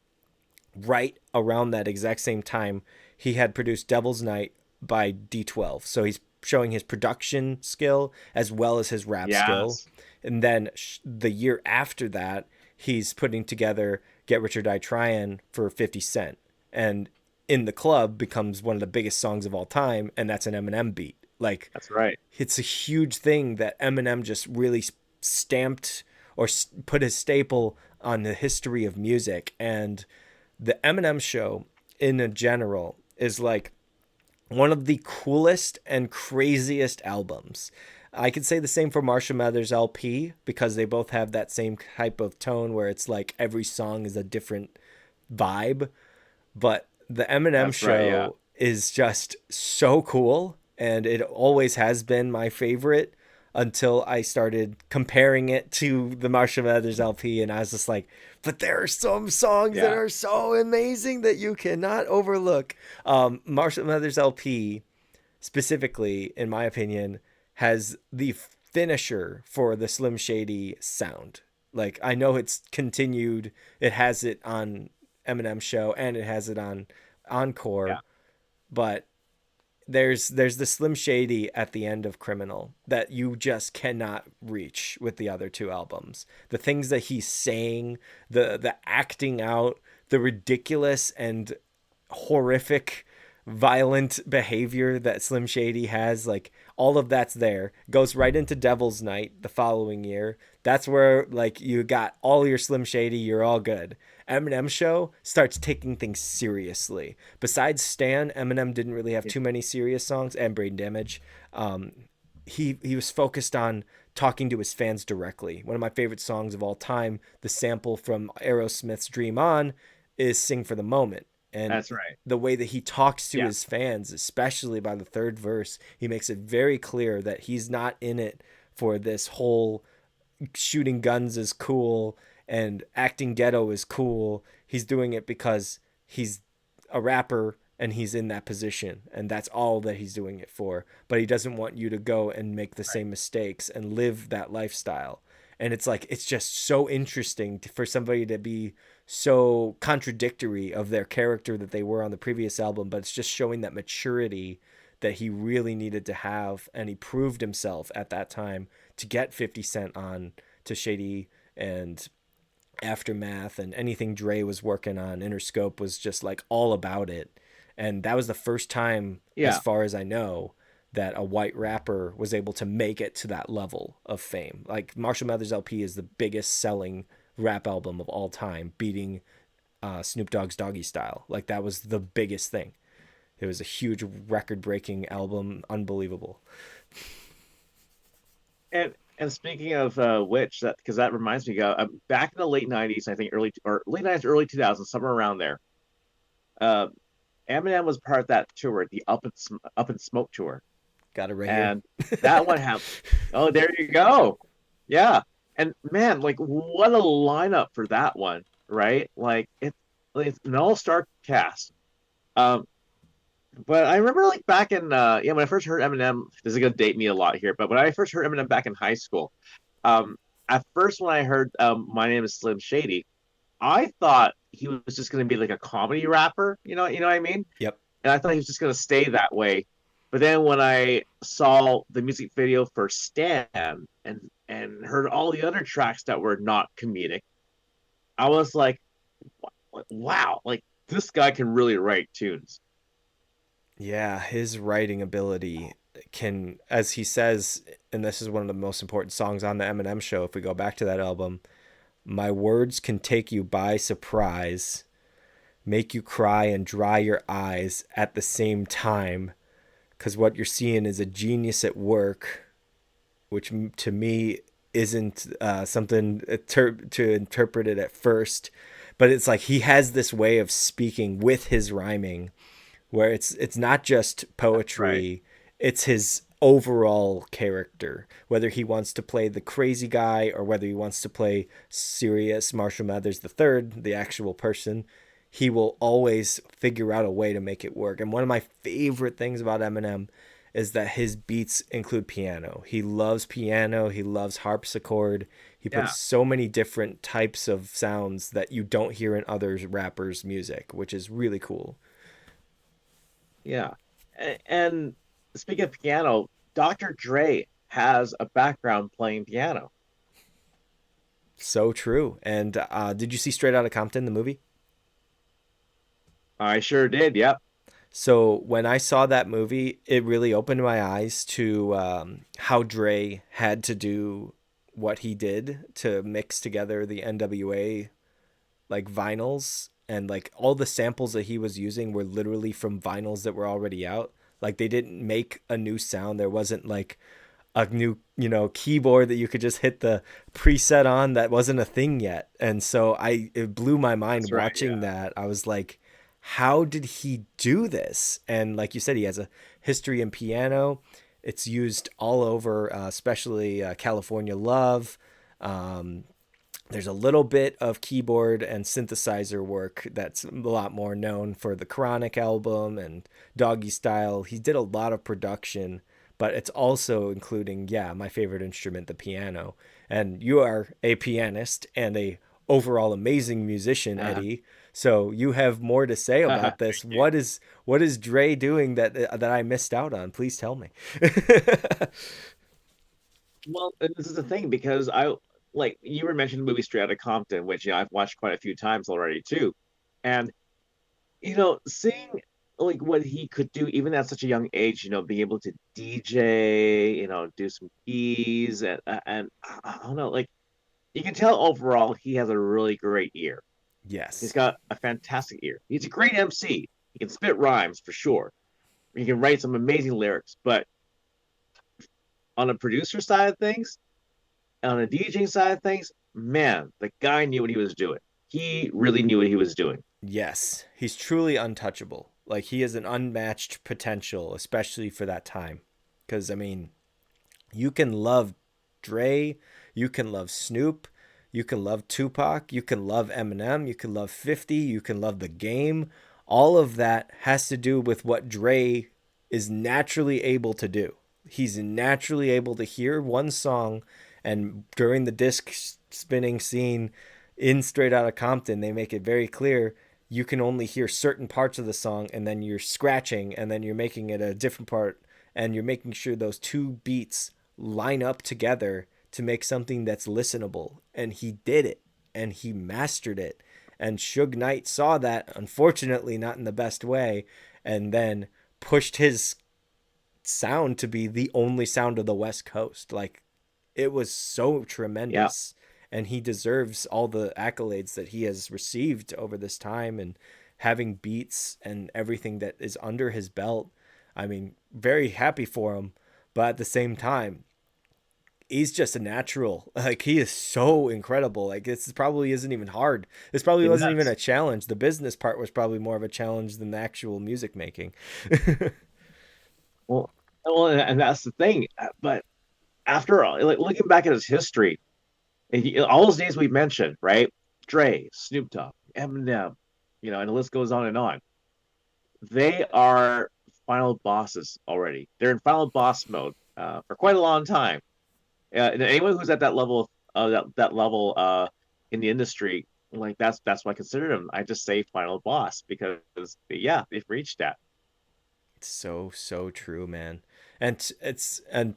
right around that exact same time, he had produced Devil's Night by D12. So he's showing his production skill as well as his rap skill. Yes. And then the year after that, he's putting together Get Rich or Die Tryin' for 50 Cent. and In the Club becomes one of the biggest songs of all time, and that's an Eminem beat. Like, That's right. it's a huge thing that Eminem just really stamped or put his staple on the history of music. And the Eminem show in a general is like one of the coolest and craziest albums. I could say the same for Marshall Mathers LP because they both have that same type of tone where it's like every song is a different vibe. But the Eminem That's right. Yeah. show is just so cool, and it always has been my favorite until I started comparing it to the Marshall Mathers LP, and I was just like, but there are some songs that Yeah. are so amazing that you cannot overlook. Marshall Mathers LP, specifically, in my opinion, has the finisher for the Slim Shady sound. Like, I know it's continued, it has it on Eminem show and it has it on Yeah. Encore, but there's the Slim Shady at the end of Criminal that you just cannot reach with the other two albums. The things that he's saying, the acting out, the ridiculous and horrific violent behavior that Slim Shady has, like all of that's there. Goes right into Devil's Night the following year. That's where like you got all your Slim Shady, you're all good. Eminem show starts taking things seriously. Besides Stan, Eminem didn't really have Yeah. too many serious songs and Brain Damage. Um, he was focused on talking to his fans directly. One of my favorite songs of all time, the sample from Aerosmith's Dream On, is Sing for the Moment. And That's right. the way that he talks to Yeah. his fans, especially by the third verse, he makes it very clear that he's not in it for this whole shooting guns is cool and acting ghetto is cool. He's doing it because he's a rapper and he's in that position and that's all that he's doing it for. But he doesn't want you to go and make the Right. same mistakes and live that lifestyle. And it's like it's just so interesting for somebody to be so contradictory of their character that they were on the previous album, but it's just showing that maturity that he really needed to have, and he proved himself at that time to get 50 Cent on to Shady and Aftermath, and anything Dre was working on. Interscope was just like all about it. And that was the first time, as Yeah. far as I know, that a white rapper was able to make it to that level of fame. Like Marshall Mathers LP is the biggest selling rap album of all time, beating Snoop Dogg's Doggy Style. Like that was the biggest thing. It was a huge record breaking album, unbelievable. And speaking of which, that because that reminds me, back in the late '90s, I think late '90s, early 2000s, somewhere around there. Uh, Eminem was part of that tour, the Up and Smoke tour, Got it right here. and that one happened. Oh, there you go. Yeah, and man, like what a lineup for that one, right? It's an all-star cast. Um, but I remember like back in yeah, when I first heard Eminem, this is gonna date me a lot here, but when I first heard Eminem back in high school, um, at first when I heard My Name is Slim Shady, I thought he was just gonna be like a comedy rapper, you know what I mean? Yep. And I thought he was just gonna stay that way. But then when I saw the music video for Stan and heard all the other tracks that were not comedic, I was like, wow, like this guy can really write tunes. Yeah, his writing ability can, as he says, and this is one of the most important songs on the Eminem show, if we go back to that album, my words can take you by surprise, make you cry and dry your eyes at the same time. Because what you're seeing is a genius at work, which to me isn't something to interpret it at first. But it's like he has this way of speaking with his rhyming where it's not just Right. poetry, it's his overall character. Whether he wants to play the crazy guy or whether he wants to play serious Marshall Mathers the third, the actual person, he will always figure out a way to make it work. And one of my favorite things about Eminem is that his beats include piano. He loves piano, he loves harpsichord. He Yeah. puts so many different types of sounds that you don't hear in other rappers' music, which is really cool. Yeah. And speaking of piano, Dr. Dre has a background playing piano. So true. And did you see Straight Outta Compton, the movie? I sure did. Yep. So when I saw that movie, it really opened my eyes to how Dre had to do what he did to mix together the NWA like vinyls, and like all the samples that he was using were literally from vinyls that were already out. Like they didn't make a new sound. There wasn't like a new, keyboard that you could just hit the preset on. That wasn't a thing yet. And so it blew my mind That's right. watching that. I was like, how did he do this? And like you said, he has a history in piano. It's used all over, especially California Love. Um, there's a little bit of keyboard and synthesizer work that's a lot more known for the Chronic album and Doggy Style. He did a lot of production, but it's also including, yeah, my favorite instrument, the piano. And you are a pianist and a overall amazing musician, Yeah. Eddie. So you have more to say about this. Thank you. What is Dre doing that I missed out on? Please tell me. Well, and this is the thing because like you were mentioning the movie Straight Outta Compton, which I've watched quite a few times already too. And seeing like what he could do even at such a young age, being able to DJ, do some keys and I don't know, like you can tell overall he has a really great ear. He's Yes. got a fantastic ear. He's a great MC. He can spit rhymes for sure. He can write some amazing lyrics, but on a producer side of things, on a DJing side of things, man, the guy knew what he was doing. He really knew what he was doing. Yes, he's truly untouchable. Like he has an unmatched potential, especially for that time. Because I mean, you can love Dre, you can love Snoop, you can love Tupac, you can love Eminem, you can love 50, you can love the game. All of that has to do with what Dre is naturally able to do. He's naturally able to hear one song, and during the disc spinning scene in Straight Outta Compton, they make it very clear you can only hear certain parts of the song, and then you're scratching, and then you're making it a different part, and you're making sure those two beats line up together to make something that's listenable. And he did it, and he mastered it. And Suge Knight saw that, unfortunately, not in the best way, and then pushed his sound to be the only sound of the West Coast. Like, it was so Yeah, tremendous. And he deserves all the accolades that he has received over this time, and having beats and everything that is under his belt. I mean, very happy for him. But at the same time, he's just a natural. Like he is so incredible. Like this probably isn't even hard. This probably it wasn't even is. a challenge. The business part was probably more of a challenge than the actual music making. Well, and that's the thing. But after all, like looking back at his history, all those names we mentioned, right? Dre, Snoop Dogg, Eminem, and the list goes on and on. They are final bosses already. They're in final boss mode for quite a long time. And anyone who's at that level, that level in the industry, like that's why I consider them. I just say final boss because yeah, they've reached that. It's so true, man. And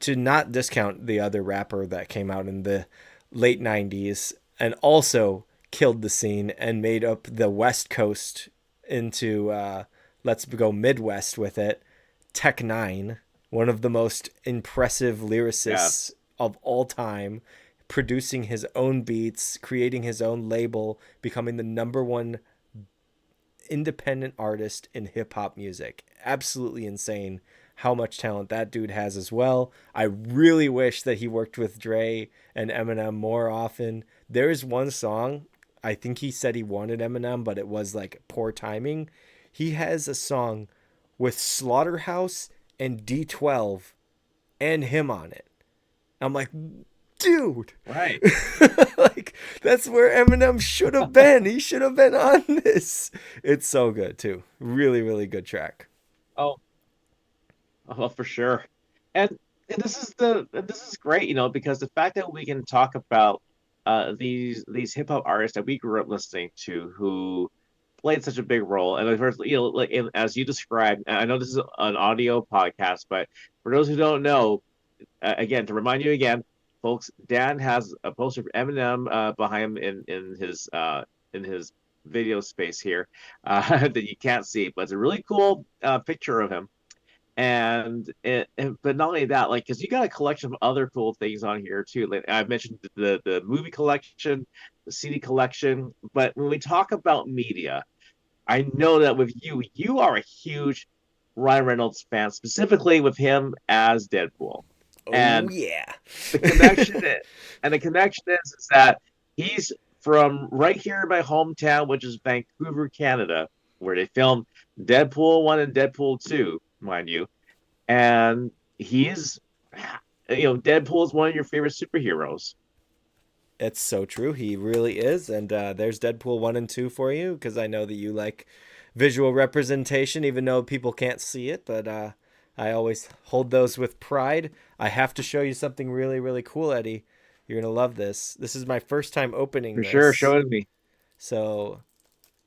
to not discount the other rapper that came out in the late 90s and also killed the scene and made up the West Coast into let's go Midwest with it. Tech 9, one of the most impressive lyricists Yes, of all time, producing his own beats, creating his own label, becoming the number one independent artist in hip hop music. Absolutely insane how much talent that dude has as well. I really wish that he worked with Dre and Eminem more often. There is one song, I think he said he wanted Eminem, but it was like poor timing. He has a song with Slaughterhouse and D12 and him on it. I'm like, dude, right. like that's where Eminem should have been. He should have been on this. It's so good too. Really, really good track. Oh, oh, for sure. And this is great, because the fact that we can talk about these hip hop artists that we grew up listening to who played such a big role. And of course, like as you described, and I know this is an audio podcast, but for those who don't know, again, to remind you again, folks, Dan has a poster of Eminem behind him in his video space here that you can't see, but it's a really cool picture of him. But not only that, like, because you got a collection of other cool things on here too. Like I mentioned the movie collection, the CD collection. But when we talk about media, I know that with you, you are a huge Ryan Reynolds fan, specifically with him as Deadpool. Oh And yeah. the connection and the connection is that he's from right here in my hometown, which is Vancouver, Canada, where they filmed Deadpool 1 and Deadpool 2, mind you. And he is, Deadpool is one of your favorite superheroes. It's so true. He really is. And there's Deadpool 1 and 2 for you because I know that you like visual representation, even though people can't see it. But I always hold those with pride. I have to show you something really, really cool, Eddie. You're going to love this. This is my first time opening For sure, this. showing me. So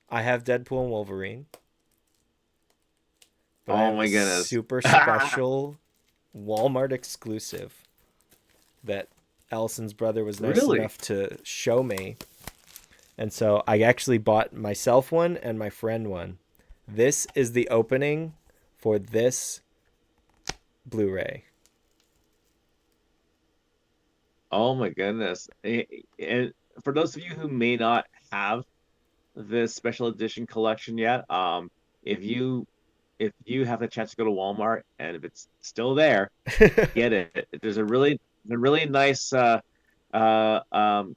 I have Deadpool and Wolverine, but I Oh have a my goodness. super special Walmart exclusive that Allison's brother was nice Really? enough to show me. And so I actually bought myself one and my friend one. This is the opening for this Blu-ray. Oh my goodness. And for those of you who may not have this special edition collection yet, if you if you have the chance to go to Walmart and if it's still there, get it. There's a really nice uh um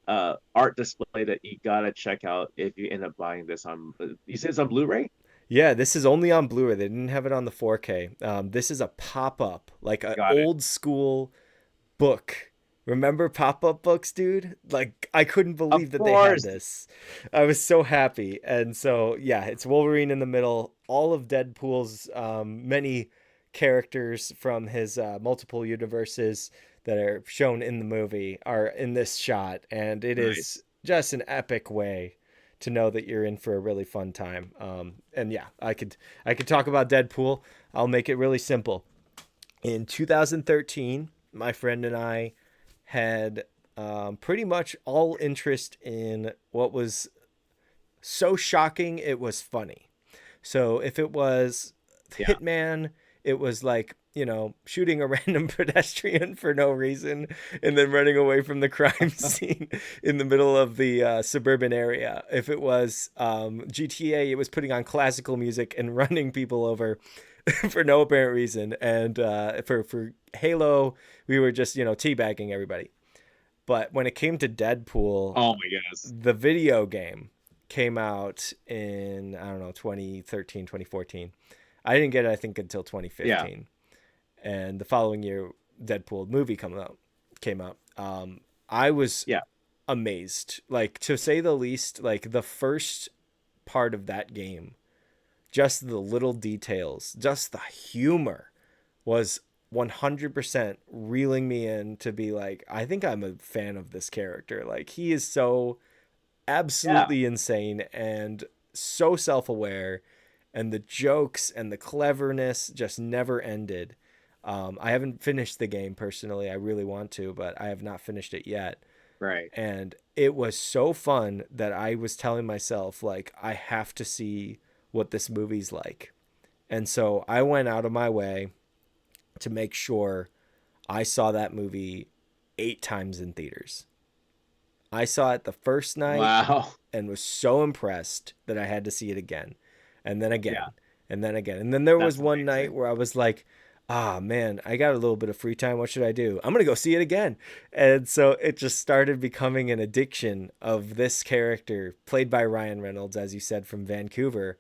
art display that you gotta check out if you end up buying this on. You said it's on Blu-ray? Yeah, this is only on Blu-ray. They didn't have it on the 4K. This is a pop-up, like an Got it. old school book. Remember pop-up books, dude? Like I couldn't Of believe that they had course. this. I was so happy. And so yeah, it's Wolverine in the middle. All of Deadpool's many characters from his multiple universes that are shown in the movie are in this shot, and it is Nice. just an epic way to know that you're in for a really fun time. And yeah, I could talk about Deadpool. I'll make it really simple. In 2013, my friend and I had pretty much all interest in what was so shocking it was funny. So if it was Yeah. Hitman, it was like, shooting a random pedestrian for no reason and then running away from the crime scene in the middle of the suburban area. If it was GTA, it was putting on classical music and running people over for no apparent reason. And for Halo, we were just, teabagging everybody. But when it came to Deadpool, Oh my goodness. the video game came out in, I don't know, 2013, 2014. I didn't get it, I think, until Yeah. 2015. And the following year, Deadpool movie came out. I was Yeah. amazed, like, to say the least. Like, the first part of that game, just the little details, just the humor was 100% reeling me in to be like, I think I'm a fan of this character. Like, he is so Yeah. absolutely insane and so self-aware, and the jokes and the cleverness just never ended. I haven't finished the game personally. I really want to, but I have not finished it yet. Right. And it was so fun that I was telling myself, like, I have to see what this movie's like. And so I went out of my way to make sure I saw that movie 8 times in theaters. I saw it the first night Wow. and was so impressed that I had to see it again, and then Yeah. again, and then again. And then there was That's one night amazing. where I was like, ah, man, I got a little bit of free time. What should I do? I'm going to go see it again. And so it just started becoming an addiction of this character played by Ryan Reynolds, as you said, from Vancouver.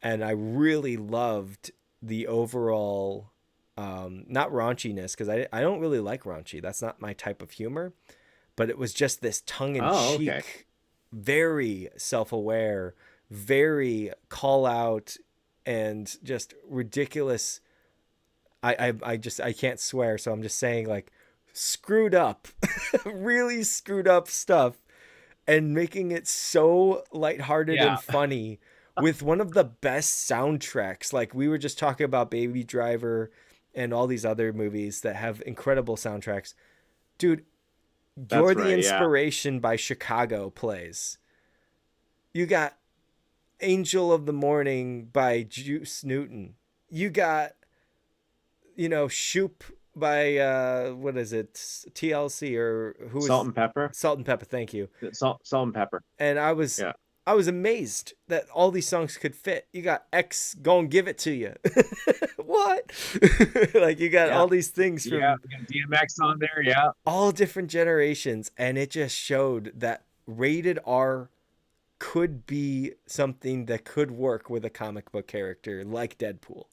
And I really loved the overall, not raunchiness, because I don't really like raunchy. That's not my type of humor, but it was just this tongue in Oh, okay. cheek, very self aware, very call out, and just ridiculous. I can't swear, so I'm just saying, like, screwed up, really screwed up stuff, and making it so lighthearted Yeah. and funny with one of the best soundtracks. Like, we were just talking about Baby Driver and all these other movies that have incredible soundtracks. Dude, You're That's the right. Yeah. Inspiration by Chicago plays. You got Angel of the Morning by Juice Newton. You got, Shoop by what is it? TLC or who Salt is and pepper. Salt and Pepper, thank you. Salt and pepper. And I was Yeah. I was amazed that all these songs could fit. You got X Go and Give It to You. What? Like you got Yeah. all these things Yeah. from We got DMX on there. Yeah. all different generations, and it just showed that rated R could be something that could work with a comic book character like Deadpool.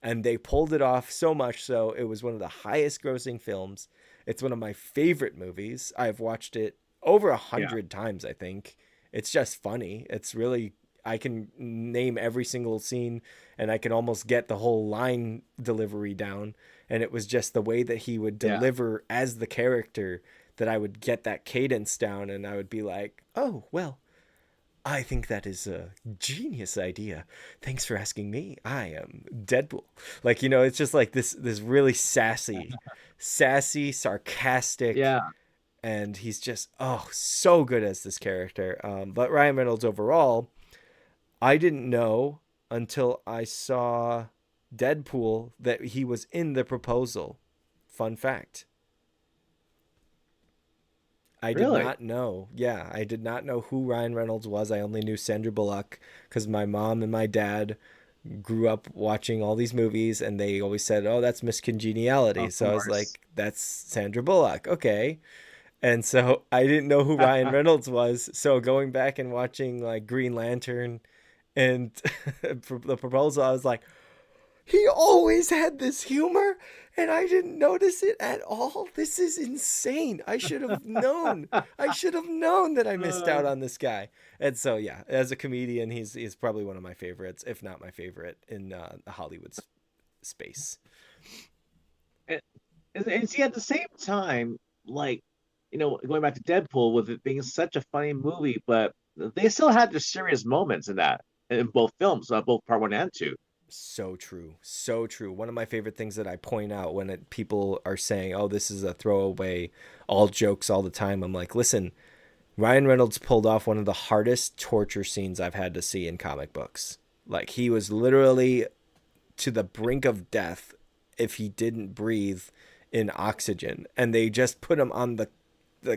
And they pulled it off so much so it was one of the highest grossing films. It's one of my favorite movies. I've watched it over a Yeah. hundred times, I think. It's just funny. It's really, I can name every single scene and I can almost get the whole line delivery down. And it was just the way that he would Yeah. deliver as the character that I would get that cadence down and I would be like, oh, well, I think that is a genius idea. Thanks for asking me. I am Deadpool. Like, it's just like this really sassy, sarcastic, Yeah. and he's just so good as this character. But Ryan Reynolds overall, I didn't know until I saw Deadpool that he was in The Proposal. Fun fact. I did Really? not know. Yeah, I did not know who Ryan Reynolds was. I only knew Sandra Bullock because my mom and my dad grew up watching all these movies and they always said, "Oh, that's Miss Congeniality." Of So I was course. like, "That's Sandra Bullock." Okay. And so I didn't know who Ryan Reynolds was. So going back and watching like Green Lantern and The Proposal, I was like, he always had this humor, and I didn't notice it at all. This is insane. I should have known. I should have known that I missed Uh, out on this guy. And so, yeah, as a comedian, he's probably one of my favorites, if not my favorite, in the Hollywood space. and, and see, at the same time, like, going back to Deadpool, with it being such a funny movie, but they still had their serious moments in that, in both films, both part one and two. So true. So true. One of my favorite things that I point out when people are saying, oh, this is a throwaway, all jokes all the time, I'm like, listen, Ryan Reynolds pulled off one of the hardest torture scenes I've had to see in comic books. Like he was literally to the brink of death if he didn't breathe in oxygen, and they just put him on the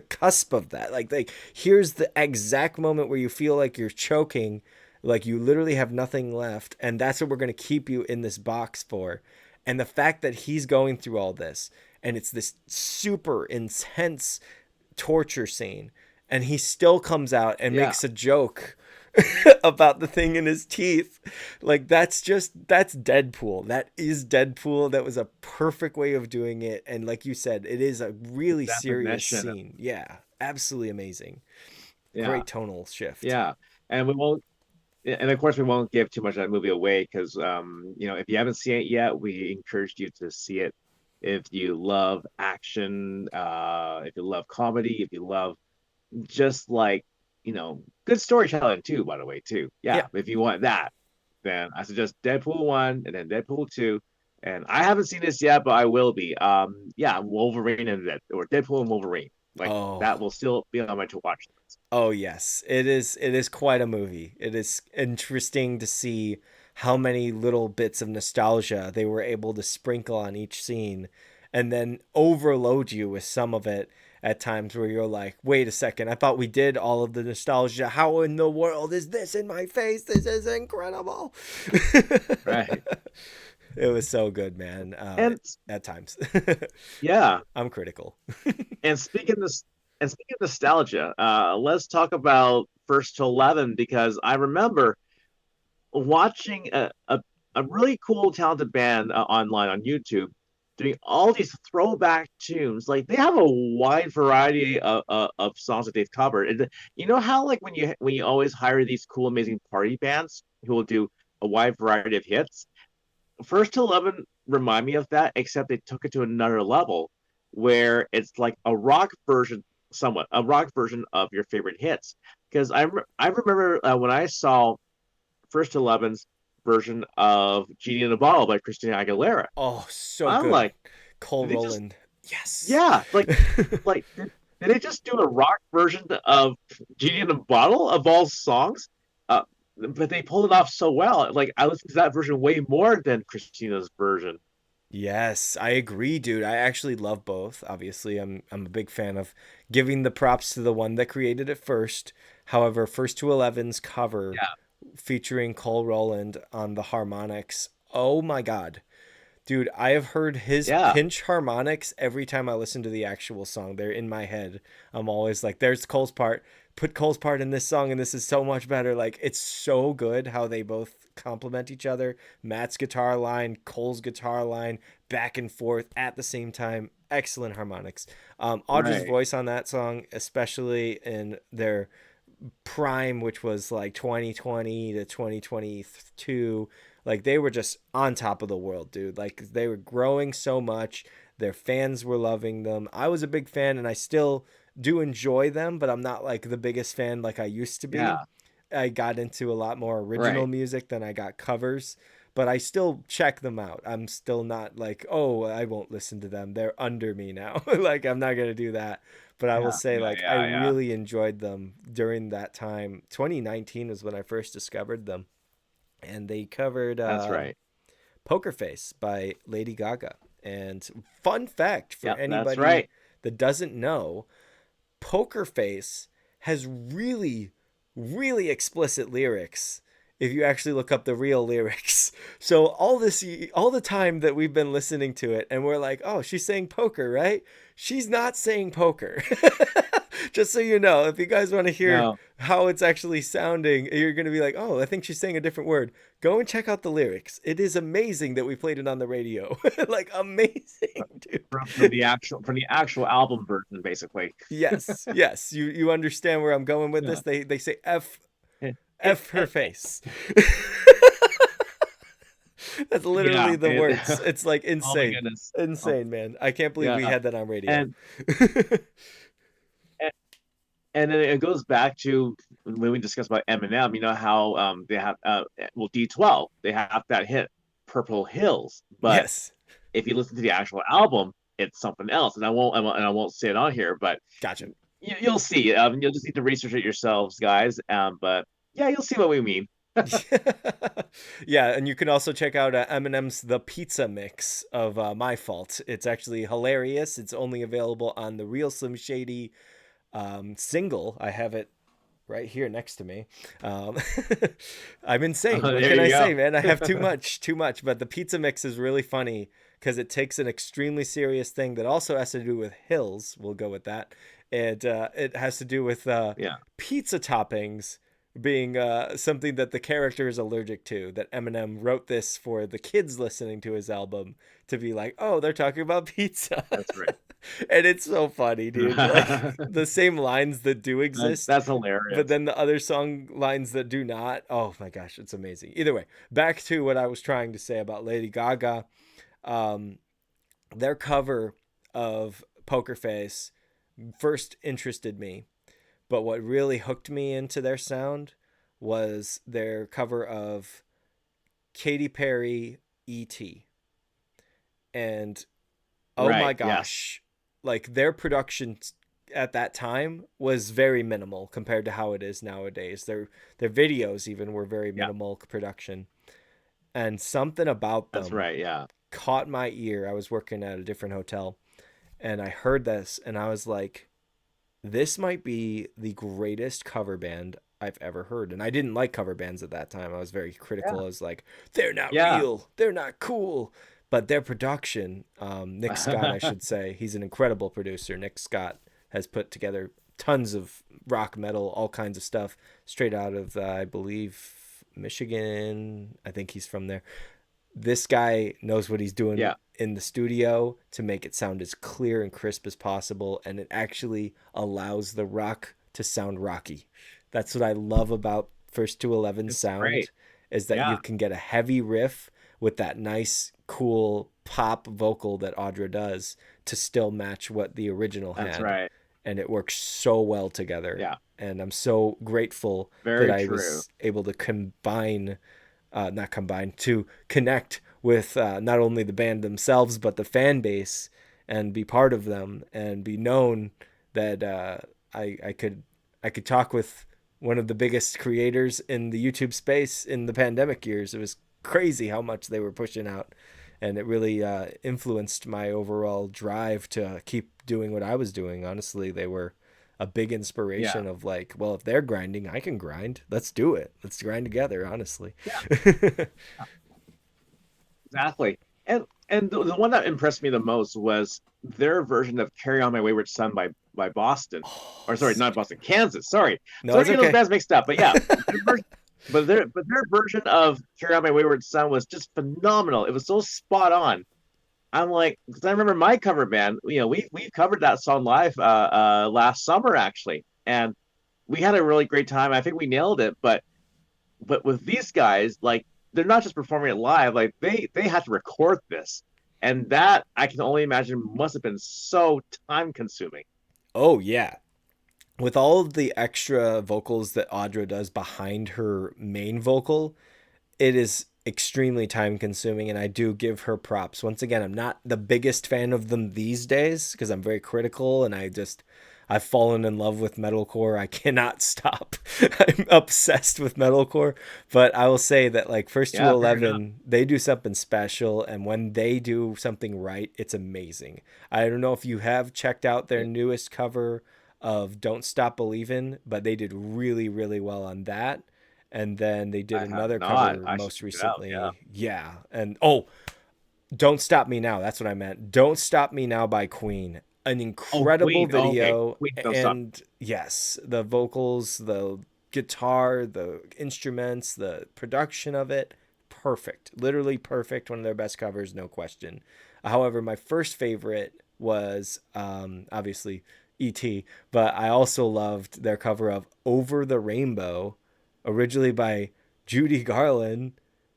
cusp of that. Like here's the exact moment where you feel like you're choking, like you literally have nothing left, and that's what we're going to keep you in this box for. And the fact that he's going through all this and it's this super intense torture scene and he still comes out and Yeah, makes a joke about the thing in his teeth. Like that's Deadpool. That is Deadpool. That was a perfect way of doing it. And like you said, it is a really serious definition. scene. Yeah, absolutely amazing. Yeah, Great tonal shift. yeah, and we won't, and of course we won't give too much of that movie away because, if you haven't seen it yet, we encourage you to see it. If you love action, if you love comedy, if you love just like good storytelling too, by the way, too. Yeah. Yeah, if you want that, then I suggest Deadpool 1 and then Deadpool 2. And I haven't seen this yet, but I will be. Yeah, Wolverine and or Deadpool and Wolverine. Like Oh, that will still be on my to watch list. oh yes. It is quite a movie. It is interesting to see how many little bits of nostalgia they were able to sprinkle on each scene and then overload you with some of it at times where you're like, wait a second, I thought we did all of the nostalgia. How in the world is this in my face? This is incredible. Right. It was so good, man. And At times. yeah, I'm critical. and speaking of nostalgia, let's talk about First to 11 because I remember watching a really cool, talented band online on YouTube doing all these throwback tunes. Like they have a wide variety of songs that they've covered. And you know how like when you always hire these cool, amazing party bands who will do a wide variety of hits. First to 11 remind me of that, except they took it to another level where it's like a rock version, somewhat a rock version of your favorite hits. Because I remember when I saw First Eleven's version of Genie in a Bottle by Christina Aguilera. Oh, so I'm good. like, Cole did they just, Roland. Yes. yeah, like did they just do a rock version of Genie in a Bottle of all songs? uh, but they pulled it off so well. Like I listened to that version way more than Christina's version. Yes, I agree, dude. I actually love both. Obviously, I'm a big fan of giving the props to the one that created it first. However, First to Eleven's cover Yeah, featuring Cole Roland on the harmonics. Oh my God. Dude, I have heard his yeah, pinch harmonics every time I listen to the actual song. They're in my head. I'm always like, there's Cole's part. Put Cole's part in this song, and this is so much better. Like, it's so good how they both complement each other. Matt's guitar line, Cole's guitar line, back and forth at the same time. Excellent harmonics. Audra's right. voice on that song, especially in their prime, which was like 2020 to 2022, like they were just on top of the world, dude. Like they were growing so much. Their fans were loving them. I was a big fan and I still do enjoy them, but I'm not like the biggest fan like I used to be. Yeah, I got into a lot more original right. music than I got covers, but I still check them out. I'm still not like, oh, I won't listen to them. They're under me now. Like, I'm not going to do that. But I will Yeah, say, yeah, like, I yeah, yeah. really enjoyed them during that time. 2019 was when I first discovered them. And they covered That's right. Poker Face by Lady Gaga. And fun fact for Yep, that's anybody right. that doesn't know, Poker Face has really, really explicit lyrics if you actually look up the real lyrics. So all the time that we've been listening to it and we're like, "Oh, she's saying poker, right?" She's not saying poker. Just so you know, if you guys want to hear No, how it's actually sounding, you're going to be like, "Oh, I think she's saying a different word." Go and check out the lyrics. It is amazing that we played it on the radio. Like amazing, dude. from the actual album version, basically. Yes, yes. You understand where I'm going with Yeah. this? They say F her face. That's Yeah. literally the words. It's like Oh my insane. goodness. Oh, Insane, man. I can't believe we yeah. had that on radio. And and then it goes back to when we discussed about Eminem. You know how they have well D12 they have that hit Purple Hills, but Yes. if you listen to the actual album, it's something else. And I won't say it on here, but Gotcha. you'll see. You'll just need to research it yourselves, guys. But yeah, you'll see what we mean. Yeah, and you can also check out Eminem's The Pizza Mix of My Fault. It's actually hilarious. It's only available on the Real Slim Shady single. I have it right here next to me. Um, I'm insane. What There can I you say, go. man? I have too much, too much. But the pizza mix is really funny because it takes an extremely serious thing that also has to do with hills. We'll go with that. And it has to do with Yeah, pizza toppings being something that the character is allergic to. That Eminem wrote this for the kids listening to his album to be like, oh, they're talking about pizza. that's right. And it's so funny, dude. Like the same lines that do exist, That's but hilarious. then the other song lines that do not. Oh my gosh, it's amazing. Either way, back to what I was trying to say about Lady Gaga. Um, their cover of Poker Face first interested me, but what really hooked me into their sound was their cover of Katy Perry E.T. And oh my Right. Yes. gosh, like their production at that time was very minimal compared to how it is nowadays. Their videos even were very Yeah. minimal production, and something about That's them right. Yeah. caught my ear. I was working at a different hotel and I heard this and I was like, this might be the greatest cover band I've ever heard. And I didn't like cover bands at that time. I was very critical. Yeah. I was like, they're not Yeah. real. They're not cool. But their production, Nick Scott, I should say, he's an incredible producer. Nick Scott has put together tons of rock, metal, all kinds of stuff straight out of, I believe, Michigan. I think he's from there. This guy knows what he's doing Yeah. in the studio to make it sound as clear and crisp as possible, and it actually allows the rock to sound rocky. That's what I love about First to 11 It's sound great. is that you Yeah. can get a heavy riff with that nice cool pop vocal that Audra does to still match what the original That's had, right. and it works so well together. Yeah. And I'm so grateful that Very I true. was able to not combine, to connect with not only the band themselves but the fan base and be part of them and be known that I could talk with one of the biggest creators in the YouTube space in the pandemic years. It was crazy how much they were pushing out, and it really influenced my overall drive to keep doing what I was doing. Honestly, they were a big Yeah, inspiration of like, well, if they're grinding, I can grind. Let's do it. Let's grind together, honestly. yeah, exactly. And the one that impressed me the most was their version of "Carry On My Wayward Son" by Boston, Oh, or sorry, so not Boston, Kansas. Sorry, no, so it's many of those okay. bands mixed up. But yeah, their version, but their version of "Carry On My Wayward Son" was just phenomenal. It was so spot on. I'm like, because I remember my cover band. We covered that song live last summer actually, and we had a really great time. I think we nailed it. But with these guys, like they're not just performing it live, like they had to record this. And that I can only imagine must have been so time consuming. Oh yeah, with all of the extra vocals that Audra does behind her main vocal, it is extremely time consuming, and I do give her props. Once again, I'm not the biggest fan of them these days because I'm very critical and I've fallen in love with metalcore. I cannot stop. I'm obsessed with metalcore, but I will say that like First to Yeah, fair enough. 11, they do something special, and when they do something right, it's amazing. I don't know if you have checked out their newest cover of Don't Stop Believin', but they did really really well on that, and then they did I have another not. cover I should most check it out. Yeah. recently. Yeah. And oh, Don't Stop Me Now. That's what I meant. Don't Stop Me Now by Queen. An Oh, incredible Queen. Oh, okay. video. Queen, don't stop. And yes, the vocals, the guitar, the instruments, the production of it, perfect. Literally perfect. One of their best covers, no question. However, my first favorite was obviously E.T., but I also loved their cover of Over the Rainbow, originally by Judy Garland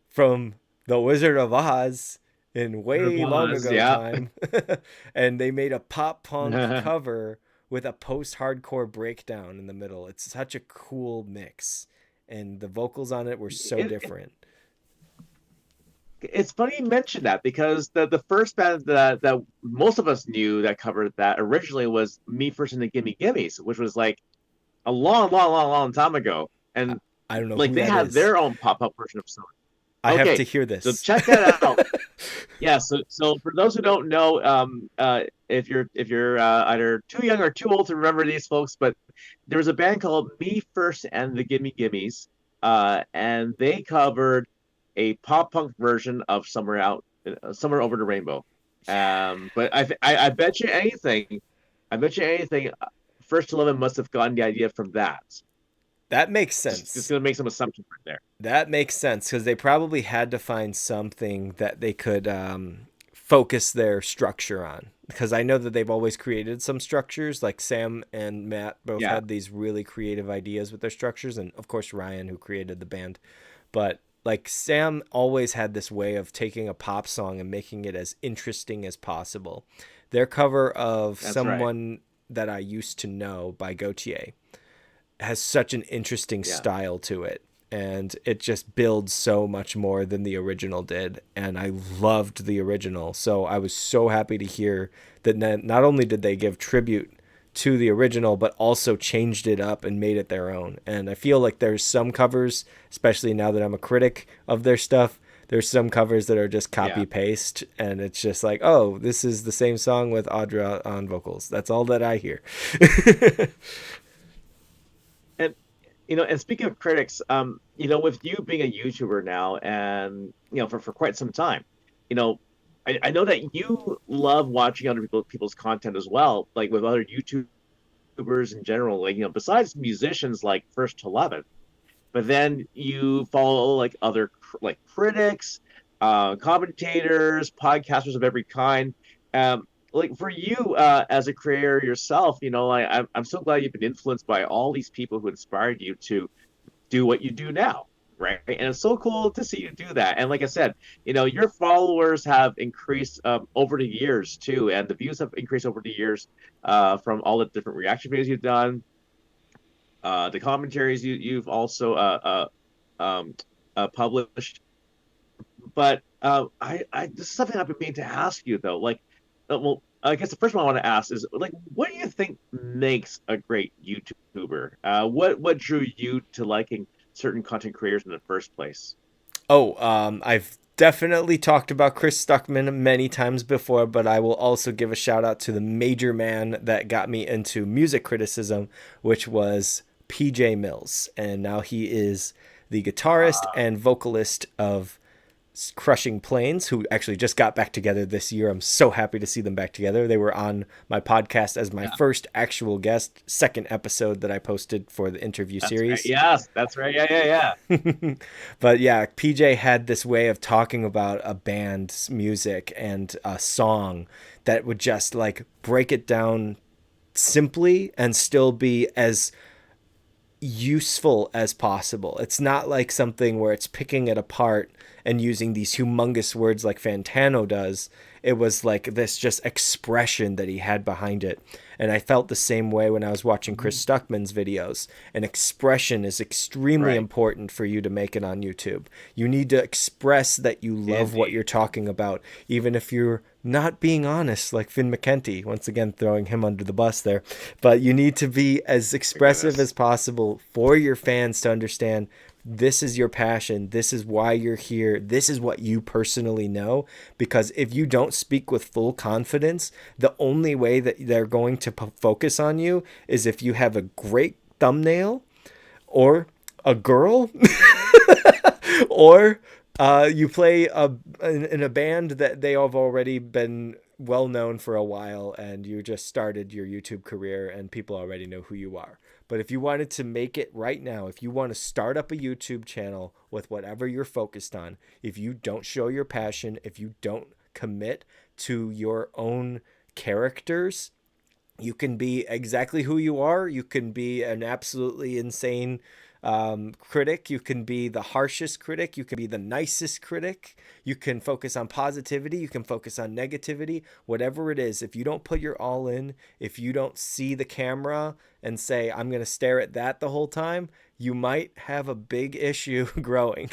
from The Wizard of Oz in There it way long was. ago Yeah. time. And they made a pop punk cover with a post hardcore breakdown in the middle. It's such a cool mix. And the vocals on it were so it, different. it's funny you mentioned that because the first band that most of us knew that covered that originally was Me First and the Gimme Gimmes, which was like a long, long, long, long time ago. And I don't know like who they that had is. their own pop-up version of Summer. I have to Okay, hear so this. check that out. Yeah, so for those who don't know, if you're either too young or too old to remember these folks, but there was a band called Me First and the Gimme Gimmes, and they covered a pop punk version of Somewhere Over the Rainbow. But I bet you anything, First to 11 must have gotten the idea from that. That makes Just sense. gonna make some assumptions right there. That makes sense because they probably had to find something that they could focus their structure on. Because I know that they've always created some structures, like Sam and Matt both Yeah, had these really creative ideas with their structures, and of course Ryan, who created the band. But like Sam always had this way of taking a pop song and making it as interesting as possible. Their cover of that's right. Someone That I Used to Know by Gautier has such an interesting Yeah. style to it, and it just builds so much more than the original did, and I loved the original, so I was so happy to hear that not only did they give tribute to the original but also changed it up and made it their own. And I feel like there's some covers, especially now that I'm a critic of their stuff, there's some covers that are just Yeah. copy paste, and it's just like, oh, this is the same song with Audra on vocals. That's all that I hear. And and speaking of critics, with you being a YouTuber now and for quite some time, you know, I know that you love watching other people's content as well, like with other YouTubers in general, like besides musicians like First to 11, but then you follow like other like critics, commentators, podcasters of every kind. Like for you as a creator yourself, I'm so glad you've been influenced by all these people who inspired you to do what you do now, right? And it's so cool to see you do that. And like I said, your followers have increased over the years too, and the views have increased over the years from all the different reaction videos you've done, the commentaries you've also published. But this is something I've been meaning to ask you though. Like, well, I guess the first one I want to ask is like, what do you think makes a great YouTuber? What drew you to liking certain content creators in the first place? Oh, I've definitely talked about Chris Stuckman many times before, but I will also give a shout out to the major man that got me into music criticism, which was PJ Mills. And now he is the guitarist Uh, and vocalist of Crushing Plains, who actually just got back together this year. I'm so happy to see them back together. They were on my podcast as my yeah, first actual guest, second episode that I posted for the interview that's right. series. Yes, that's right. Yeah, yeah, yeah. But yeah, PJ had this way of talking about a band's music and a song that would just like break it down simply and still be as useful as possible. It's not like something where it's picking it apart and using these humongous words like Fantano does. It was like this just expression that he had behind it. And I felt the same way when I was watching Mhm. Chris Stuckman's videos. An expression is extremely Right. important for you to make it on YouTube. You need to express that you love what Indeed. you're talking about, even if you're not being honest, like Finn McKenty, once again throwing him under the bus there. But you need to be as My expressive goodness. as possible for your fans to understand this is your passion. This is why you're here. This is what you personally know. Because if you don't speak with full confidence, the only way that they're going to focus on you is if you have a great thumbnail or a girl or you play in a band that they have already been well known for a while and you just started your YouTube career and people already know who you are. But if you wanted to make it right now, if you want to start up a YouTube channel with whatever you're focused on, if you don't show your passion, if you don't commit to your own characters, you can be exactly who you are. You can be an absolutely insane critic. You can be the harshest critic. You can be the nicest critic. You can focus on positivity. You can focus on negativity. Whatever it is, if you don't put your all in, if you don't see the camera and say, I'm going to stare at that the whole time, you might have a big issue growing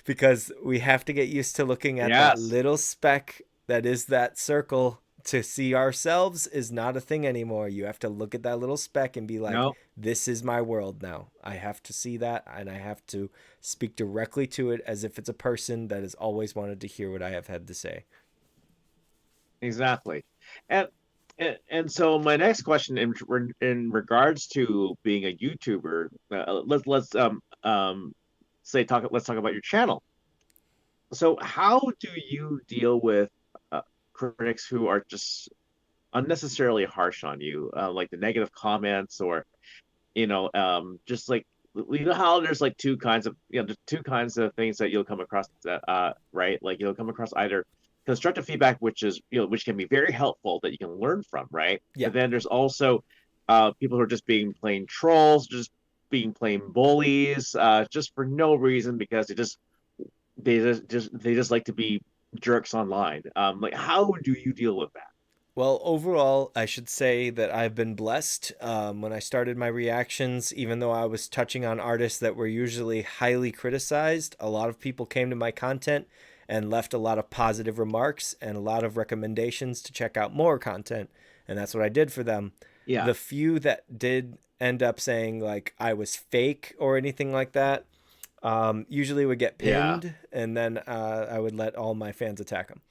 because we have to get used to looking at that Yes, little speck that is that circle. To see ourselves is not a thing anymore. You have to look at that little speck and be like, no, this is my world now. I have to see that and I have to speak directly to it as if it's a person that has always wanted to hear what I have had to say. exactly. And and so my next question in regards to being a YouTuber, let's say talk let's talk about your channel. So how do you deal with critics who are just unnecessarily harsh on you, like the negative comments or just like how there's like two kinds of there's two kinds of things that you'll come across that right, like you'll come across either constructive feedback, which is which can be very helpful that you can learn from, right? Yeah. But then there's also people who are just being plain trolls, just being plain bullies, just for no reason because they just like to be jerks online. Like how do you deal with that? Well, overall, I should say that I've been blessed. When I started my reactions, even though I was touching on artists that were usually highly criticized, a lot of people came to my content and left a lot of positive remarks and a lot of recommendations to check out more content. And that's what I did for them. Yeah, The few that did end up saying like I was fake or anything like that, usually would get yeah. pinned, and then I would let all my fans attack them.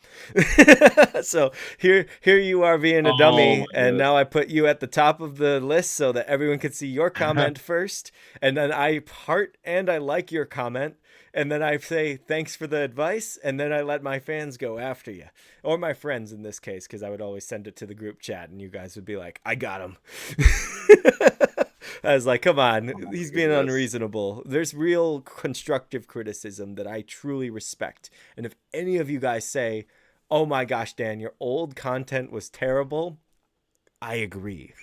So here you are being a Oh dummy, my and goodness. now I put you at the top of the list so that everyone can see your comment first, and then I heart and I like your comment, and then I say thanks for the advice, and then I let my fans go after you, or my friends in this case, because I would always send it to the group chat, and you guys would be like, "I got him." I was like, come on, Oh my he's being goodness. unreasonable. There's real constructive criticism that I truly respect. And if any of you guys say, oh my gosh, Dan, your old content was terrible, I agree.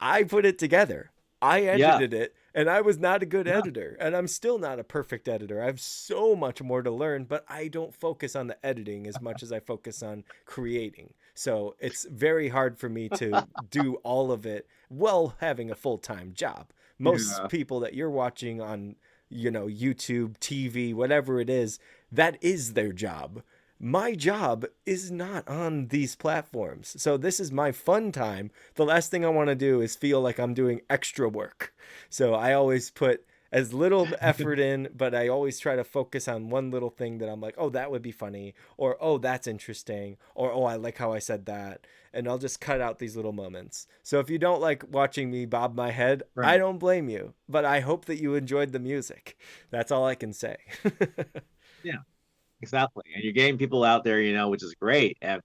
I put it together. I Yeah, edited it, and I was not a good yeah. editor, and I'm still not a perfect editor. I have so much more to learn, but I don't focus on the editing as much as I focus on creating. So it's very hard for me to do all of it while having a full-time job. Most Yeah. people that you're watching on, YouTube, TV, whatever it is, that is their job. my job is not on these platforms. So this is my fun time. The last thing I want to do is feel like I'm doing extra work. So I always put as little effort in, but I always try to focus on one little thing that I'm like, oh, that would be funny, or oh, that's interesting, or oh, I like how I said that. And I'll just cut out these little moments. So if you don't like watching me bob my head, I Right. don't blame you, but I hope that you enjoyed the music. That's all I can say. Yeah, exactly. And you're getting people out there, which is great. Um,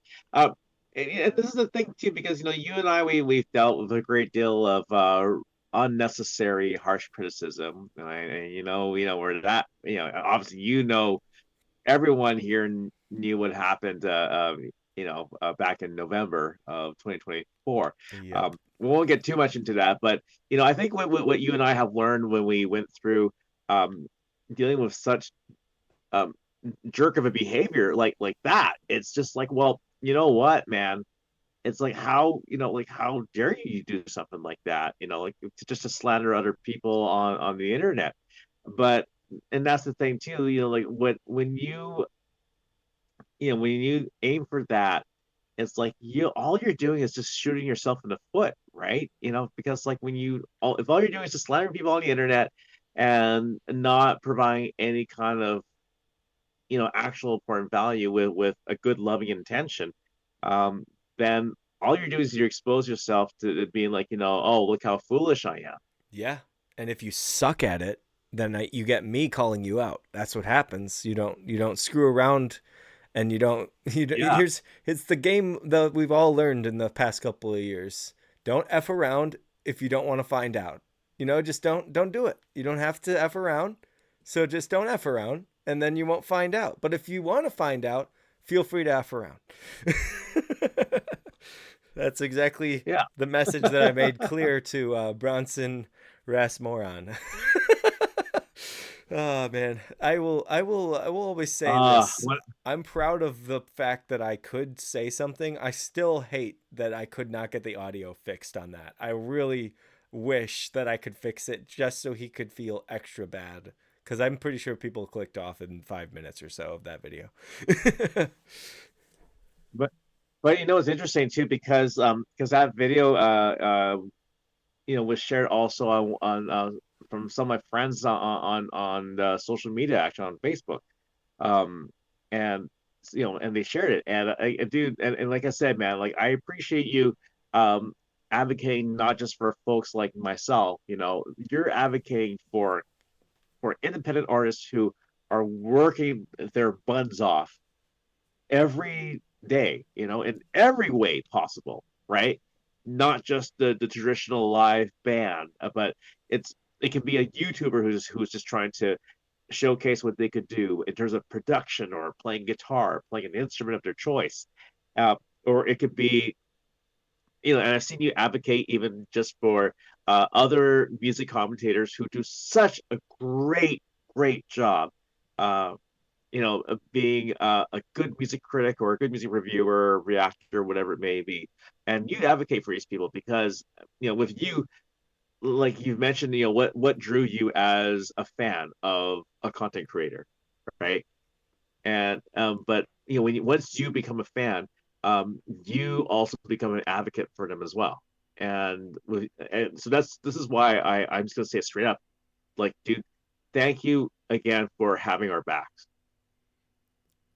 and this is the thing too, because you and I we've dealt with a great deal of unnecessary harsh criticism, and where that obviously everyone here knew what happened, back in November of 2024. Yep. We won't get too much into that, but I think what you and I have learned when we went through um, dealing with such um, jerk of a behavior like that, it's just like, well, you know what, man? It's like how dare you do something like that? Like just to slander other people on the internet. But and that's the thing too, like when you aim for that, it's like all you're doing is just shooting yourself in the foot, right? Because like if all you're doing is just slandering people on the internet and not providing any kind of actual important value with a good loving intention, um, then all you're doing is you expose yourself to being like, oh, look how foolish I am. Yeah. And if you suck at it, then you get me calling you out. That's what happens. You don't screw around, and you don't Yeah, here's it's the game that we've all learned in the past couple of years. Don't F around if you don't want to find out. Just don't do it. You don't have to F around. So just don't F around, and then you won't find out. But if you want to find out, feel free to F around. That's exactly yeah. the message that I made clear to Bronson Rasmoran. Oh man, I will always say this. What? I'm proud of the fact that I could say something. I still hate that I could not get the audio fixed on that. I really wish that I could fix it just so he could feel extra bad. Because I'm pretty sure people clicked off in 5 minutes or so of that video. But it's interesting too, because that video was shared also on from some of my friends on social media, actually on Facebook, um, and and they shared it, and dude, and like I said, man, like I appreciate you um advocating not just for folks like myself. You're advocating for independent artists who are working their buns off every day, in every way possible, right? Not just the traditional live band, but it can be a YouTuber who's just trying to showcase what they could do in terms of production or playing guitar, playing an instrument of their choice. Uh, or it could be, and I've seen you advocate even just for other music commentators who do such a great job. Uh, of being a good music critic or a good music reviewer, reactor, whatever it may be. And you advocate for these people because, with you, like you've mentioned, what drew you as a fan of a content creator, right? And but once you become a fan, you also become an advocate for them as well. And so this is why I'm just gonna say it straight up, like, dude, thank you again for having our backs.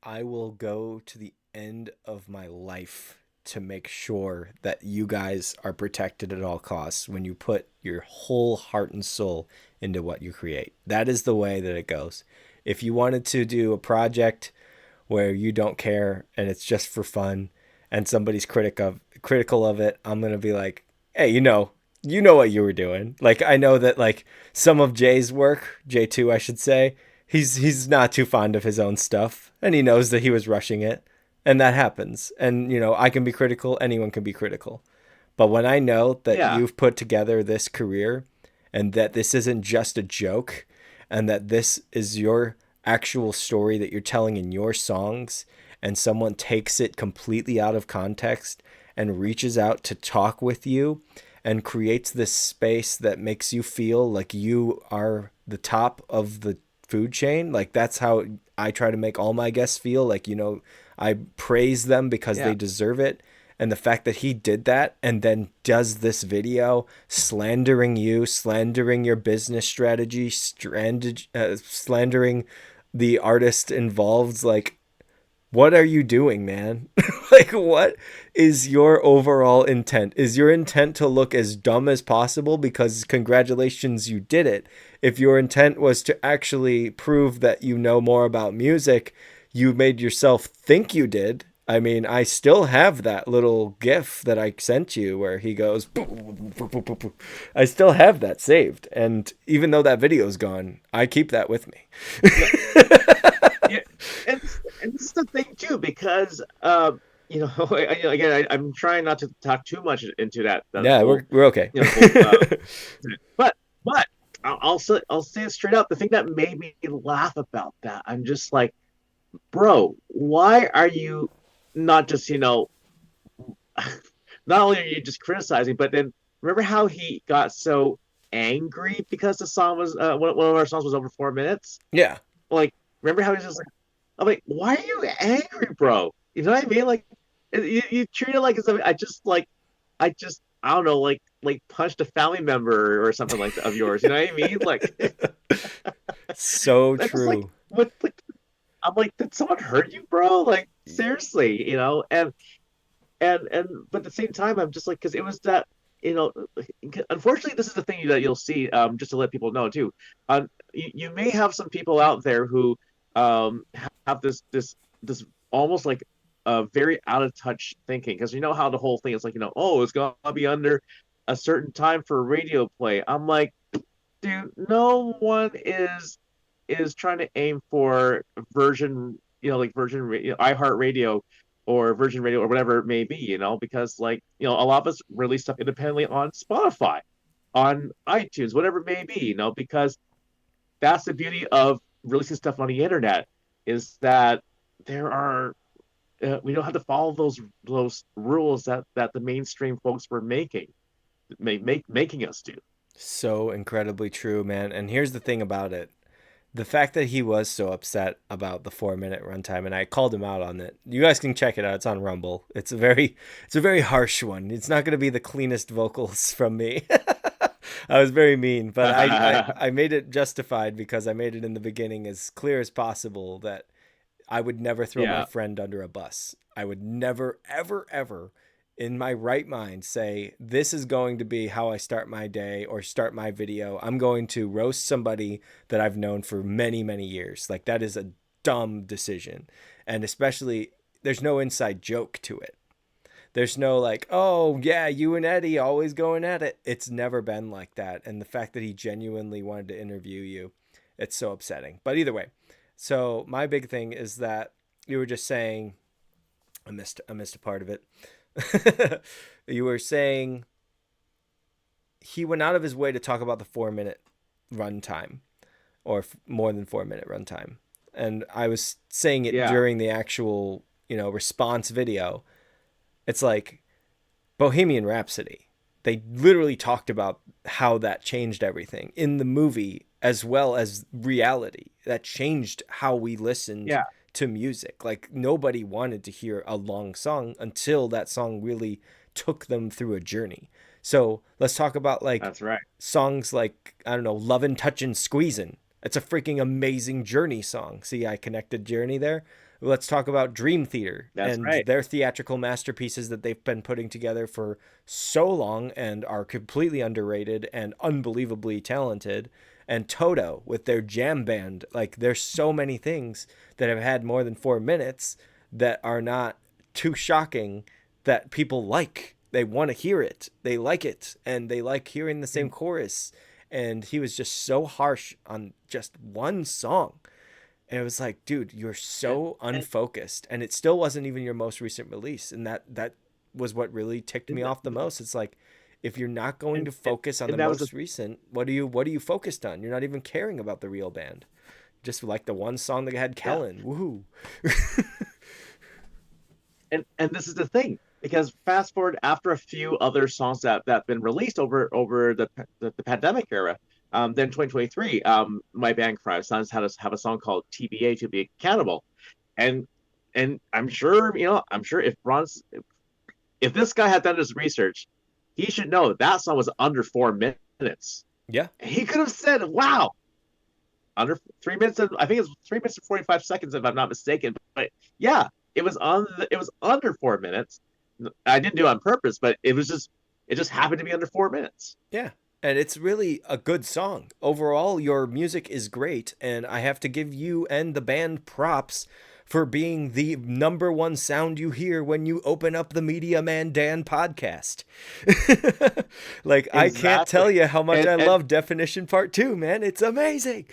I will go to the end of my life to make sure that you guys are protected at all costs when you put your whole heart and soul into what you create. That is the way that it goes. If you wanted to do a project where you don't care and it's just for fun and somebody's critical of it, I'm going to be like, "Hey, you know what you were doing." Like I know that like some of Jay's work, J2 I should say, he's not too fond of his own stuff and he knows that he was rushing it, and that happens. And I can be critical, anyone can be critical. But when I know that Yeah, you've put together this career and that this isn't just a joke and that this is your actual story that you're telling in your songs, and someone takes it completely out of context and reaches out to talk with you and creates this space that makes you feel like you are the top of the food chain, like that's how I try to make all my guests feel, like I praise them because they Yeah. deserve it. And the fact that he did that and then does this video slandering you, slandering your business strategy, slandering the artist involved, like, what are you doing, man? Like, what is your overall intent? Is your intent to look as dumb as possible? Because congratulations, you did it. If your intent was to actually prove that you know more about music, you made yourself think you did. I mean, I still have that little gif that I sent you where he goes, I still have that saved. And even though that video's gone, I keep that with me. Yeah. Yeah. And this is the thing too, because I'm trying not to talk too much into that Yeah, whole, we're okay. the whole but I'll say it straight up. The thing that made me laugh about that, I'm just like, bro, why are you not just, not only are you just criticizing, but then remember how he got so angry because the song was one of our songs was over 4 minutes? Yeah. Like, remember how he's just like, I'm like, why are you angry, bro? You know what I mean? Like, you treat it like it's I don't know, like punched a family member or something like that of yours. You know what I mean? Like, So that's just like true. what. Like, I'm like, did someone hurt you, bro? Like, seriously, and but at the same time, I'm just like, because it was that, you know unfortunately, this is the thing that you'll see, just to let people know too. You may have some people out there who have this almost like very out of touch thinking, because you know how the whole thing is like, oh, it's gonna be under a certain time for radio play. I'm like, dude, no one is trying to aim for Virgin, like iHeart Radio or Virgin Radio or whatever it may be, because, like, a lot of us release stuff independently on Spotify, on iTunes, whatever it may be, because that's the beauty of releasing stuff on the internet, is that there are we don't have to follow those rules that the mainstream folks were making us do. So incredibly true, man. And here's the thing about it. The fact that he was so upset about the 4 minute runtime, and I called him out on it. You guys can check it out. It's on Rumble. It's a very harsh one. It's not going to be the cleanest vocals from me. I was very mean, but I made it justified because I made it in the beginning as clear as possible that I would never throw my Yeah, friend under a bus. I would never, ever, ever in my right mind say, this is going to be how I start my day or start my video. I'm going to roast somebody that I've known for many, many years. Like, that is a dumb decision. And especially, there's no inside joke to it. There's no like, oh, yeah, you and Eddie always going at it. It's never been like that. And the fact that he genuinely wanted to interview you, it's so upsetting. But either way, so my big thing is that you were just saying, I missed a part of it. You were saying he went out of his way to talk about the 4 minute runtime or more than 4 minute runtime. And I was saying it yeah, during the actual, response video. It's like Bohemian Rhapsody. They literally talked about how that changed everything in the movie as well as reality. That changed how we listened yeah. to music. Like, nobody wanted to hear a long song until that song really took them through a journey. So let's talk about like That's right. songs like, I don't know, Lovin', Touchin', Squeezin'. It's a freaking amazing Journey song. See, I connected Journey there. Let's talk about Dream Theater That's and right. their theatrical masterpieces that they've been putting together for so long and are completely underrated and unbelievably talented. And Toto with their jam band. Like, there's so many things that have had more than 4 minutes that are not too shocking that people like. They want to hear it. They like it. And they like hearing the same chorus. And he was just so harsh on just one song. And it was like, dude, you're And, so and, unfocused. And it still wasn't even your most recent release. And that was what really ticked me and, off the most. It's like, if you're not going and, to focus on the and that was the most recent, what are you focused on? You're not even caring about the real band. Just like the one song that had yeah. Kellen. Woohoo. And this is the thing, because fast forward after a few other songs that been released over the pandemic era. Then 2023, my band Cry Sons have a song called TBA, To Be Accountable, and and I'm sure, I'm sure if this guy had done his research, he should know that song was under 4 minutes. Yeah. He could have said, "Wow, under 3 minutes." I think it's 3 minutes and 45 seconds, if I'm not mistaken. But yeah, it was under 4 minutes. I didn't do it on purpose, but it just happened to be under 4 minutes. Yeah. And it's really a good song. Overall, your music is great, and I have to give you and the band props for being the number one sound you hear when you open up the Media Man Dan podcast. Like, I can't tell Exactly. you how much I And love Definition Part 2, man. It's amazing.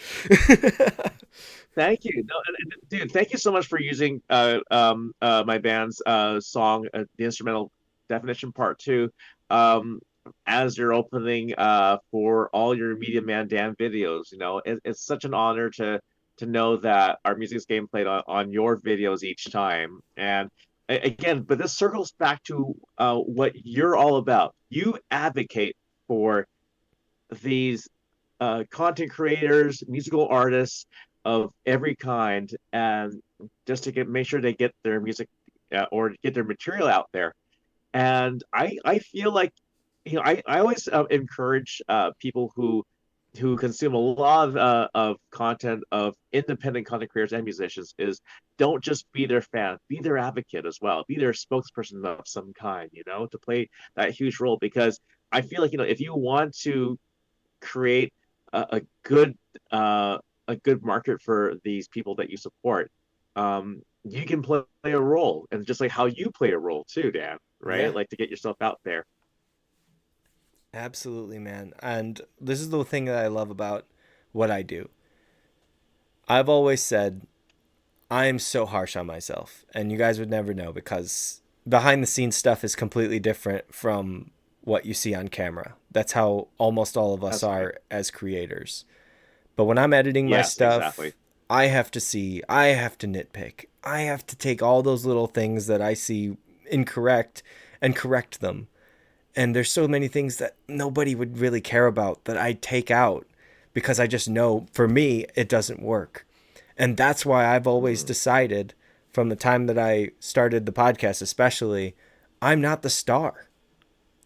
thank you. No, dude, thank you so much for using my band's song, the instrumental definition part two, um as your opening for all your Media Man Dan videos. It's such an honor to know that our music is getting played on your videos each time. And again, but this circles back to what you're all about. You advocate for these content creators, musical artists of every kind, and just to make sure they get their music or get their material out there. And I feel like, I always encourage people who consume a lot of content of independent content creators and musicians is don't just be their fan, be their advocate as well, be their spokesperson of some kind, to play that huge role. Because I feel like, if you want to create a good a good market for these people that you support, you can play a role, and just like how you play a role too, Dan, right? Yeah. Like to get yourself out there. Absolutely, man. And this is the thing that I love about what I do. I've always said I am so harsh on myself, and you guys would never know because behind the scenes stuff is completely different from what you see on camera. That's how almost all of us That's right. are as creators. But when I'm editing my Yes, stuff, exactly. I have to nitpick. I have to take all those little things that I see incorrect and correct them. And there's so many things that nobody would really care about that I take out because I just know for me it doesn't work. And that's why I've always Hmm. decided from the time that I started the podcast, especially, I'm not the star.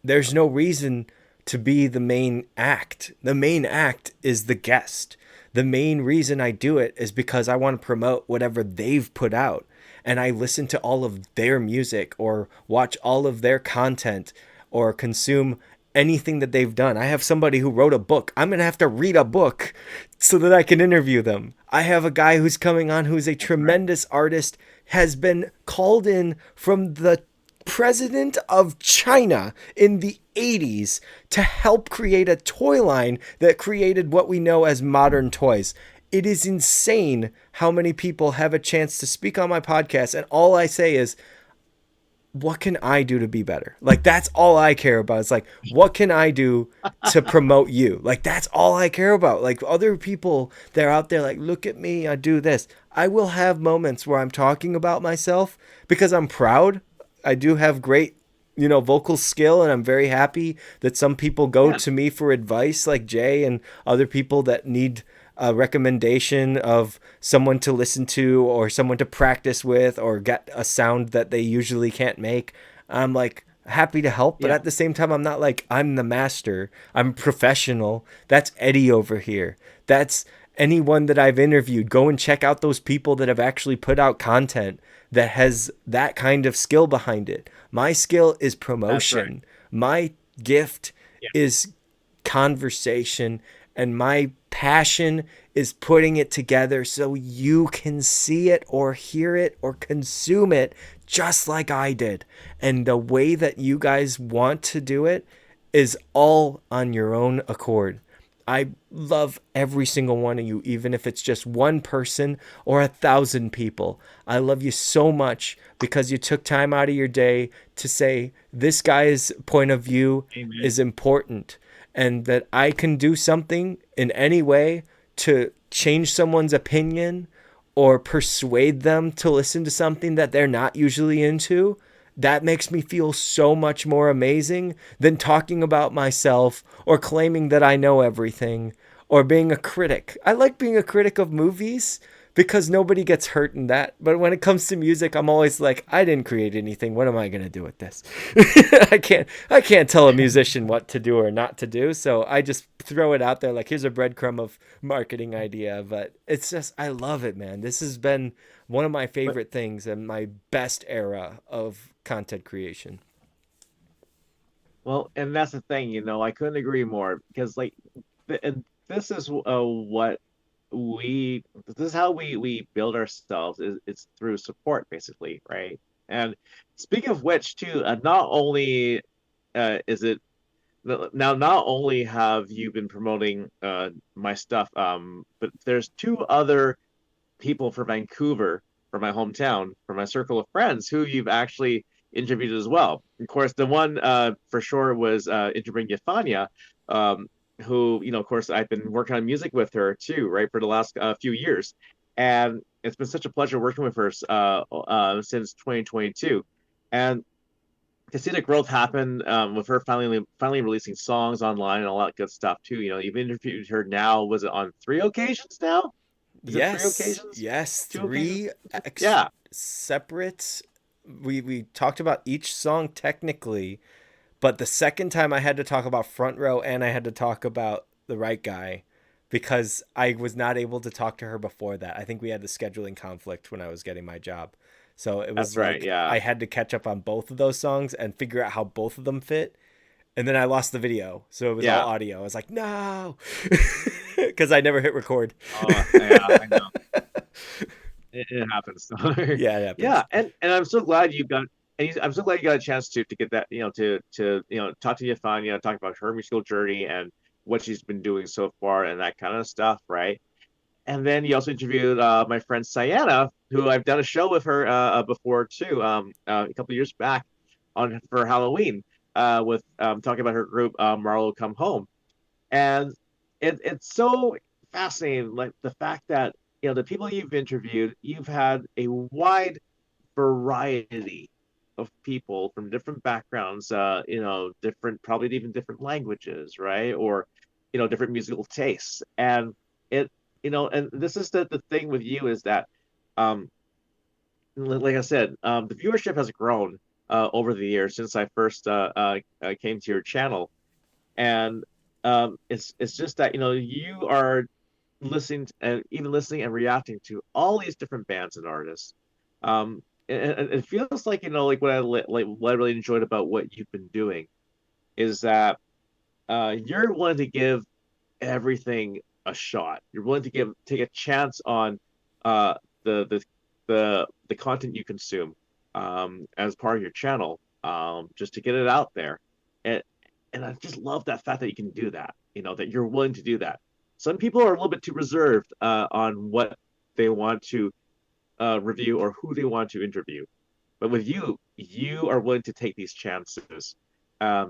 There's no reason to be the main act. The main act is the guest. The main reason I do it is because I want to promote whatever they've put out. And I listen to all of their music or watch all of their content or consume anything that they've done. I have somebody who wrote a book. I'm going to have to read a book so that I can interview them. I have a guy who's coming on who's a That's right. tremendous artist, has been called in from the president of China in the 80s to help create a toy line that created what we know as modern toys. It is insane how many people have a chance to speak on my podcast, and all I say is, what can I do to be better? Like, that's all I care about. It's like, what can I do to promote you? Like, that's all I care about. Like, other people, they're out there like, look at me, I do this. I will have moments where I'm talking about myself because I'm proud. I do have great, vocal skill, and I'm very happy that some people go Yeah. to me for advice, like Jay and other people that need a recommendation of someone to listen to or someone to practice with or get a sound that they usually can't make. I'm like happy to help, but Yeah. at the same time, I'm not like I'm the master. I'm professional. That's Eddie over here. That's anyone that I've interviewed. Go and check out those people that have actually put out content that has that kind of skill behind it. My skill is That's right. promotion. My gift Yeah. is conversation, and my passion is putting it together so you can see it or hear it or consume it just like I did. And the way that you guys want to do it is all on your own accord. I love every single one of you, even if it's just one person or 1,000 people. I love you so much because you took time out of your day to say this guy's point of view Amen. is important, and that I can do something in any way to change someone's opinion or persuade them to listen to something that they're not usually into. That makes me feel so much more amazing than talking about myself or claiming that I know everything or being a critic. I like being a critic of movies, because nobody gets hurt in that. But when it comes to music, I'm always like, I didn't create anything. What am I gonna do with this? I can't tell a musician what to do or not to do. So I just throw it out there like, here's a breadcrumb of marketing idea. But it's just, I love it, man. This has been one of my But favorite things and my best era of content creation. well, and that's the thing, I couldn't agree more because and this is what we this is how we build ourselves is it's through support basically, right? And speaking of which, too, not only is it now not only have you been promoting my stuff, but there's two other people from Vancouver, from my hometown, from my circle of friends, who you've actually interviewed as well. Of course, the one for sure was interviewing Yefania, who, of course, I've been working on music with her too, right, for the last few years. And it's been such a pleasure working with her since 2022. And to see the growth happen with her finally releasing songs online and all that good stuff too. You've interviewed her now. Was it on three occasions now? Is it three Yes, occasions? yes, Two occasions? three Yeah, separate. We talked about each song technically, but the second time I had to talk about Front Row and I had to talk about The Right Guy because I was not able to talk to her before that. I think we had the scheduling conflict when I was getting my job. So it was that's right. like Yeah. I had to catch up on both of those songs and figure out how both of them fit. And then I lost the video. So it was all Yeah. audio. I was like, no, because I never hit record. Oh, yeah, I know. It happens. Yeah, it Yeah, happens. and I'm so glad you got I'm so glad you got a chance to get that, to talk to Yefania, talk about her musical journey and what she's been doing so far and that kind of stuff, right? And then you also interviewed my friend Sayana, who I've done a show with her before too, a couple of years back on for Halloween, with talking about her group Marlo Come Home, and it's so fascinating, like the fact that the people you've interviewed, you've had a wide variety of people from different backgrounds, different, probably even different languages, right? Or, different musical tastes. And it, and this is the thing with you is that, um, like I said, the viewership has grown over the years since I first came to your channel. And it's just that, you are listening and even listening and reacting to all these different bands and artists. And it feels like like what I really enjoyed about what you've been doing is that you're willing to give everything a shot. You're willing to take a chance on uh, the the the content you consume as part of your channel, just to get it out there. And and I just love that fact that you can do that. That you're willing to do that. Some people are a little bit too reserved on what they want to review or who they want to interview. But with you, you are willing to take these chances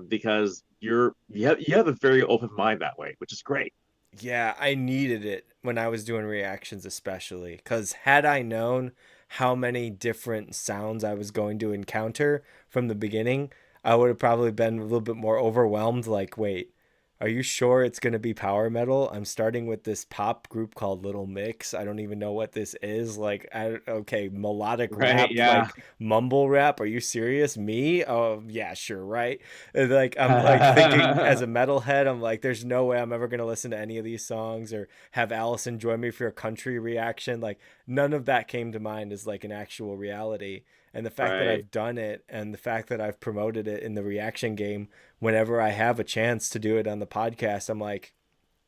because you have a very open mind that way, which is great. Yeah, I needed it when I was doing reactions, especially because had I known how many different sounds I was going to encounter from the beginning, I would have probably been a little bit more overwhelmed. Like, wait, are you sure it's going to be power metal? I'm starting with this pop group called Little Mix. I don't even know what this is. Like, okay, melodic Right? rap, Yeah. like mumble rap. Are you serious? Me? Oh, yeah, sure, right? And like, I'm like thinking as a metalhead, I'm like, there's no way I'm ever going to listen to any of these songs or have Allison join me for a country reaction. Like, none of that came to mind as like an actual reality. And the fact that Right. I've done it and the fact that I've promoted it in the reaction game whenever I have a chance to do it on the podcast, I'm like,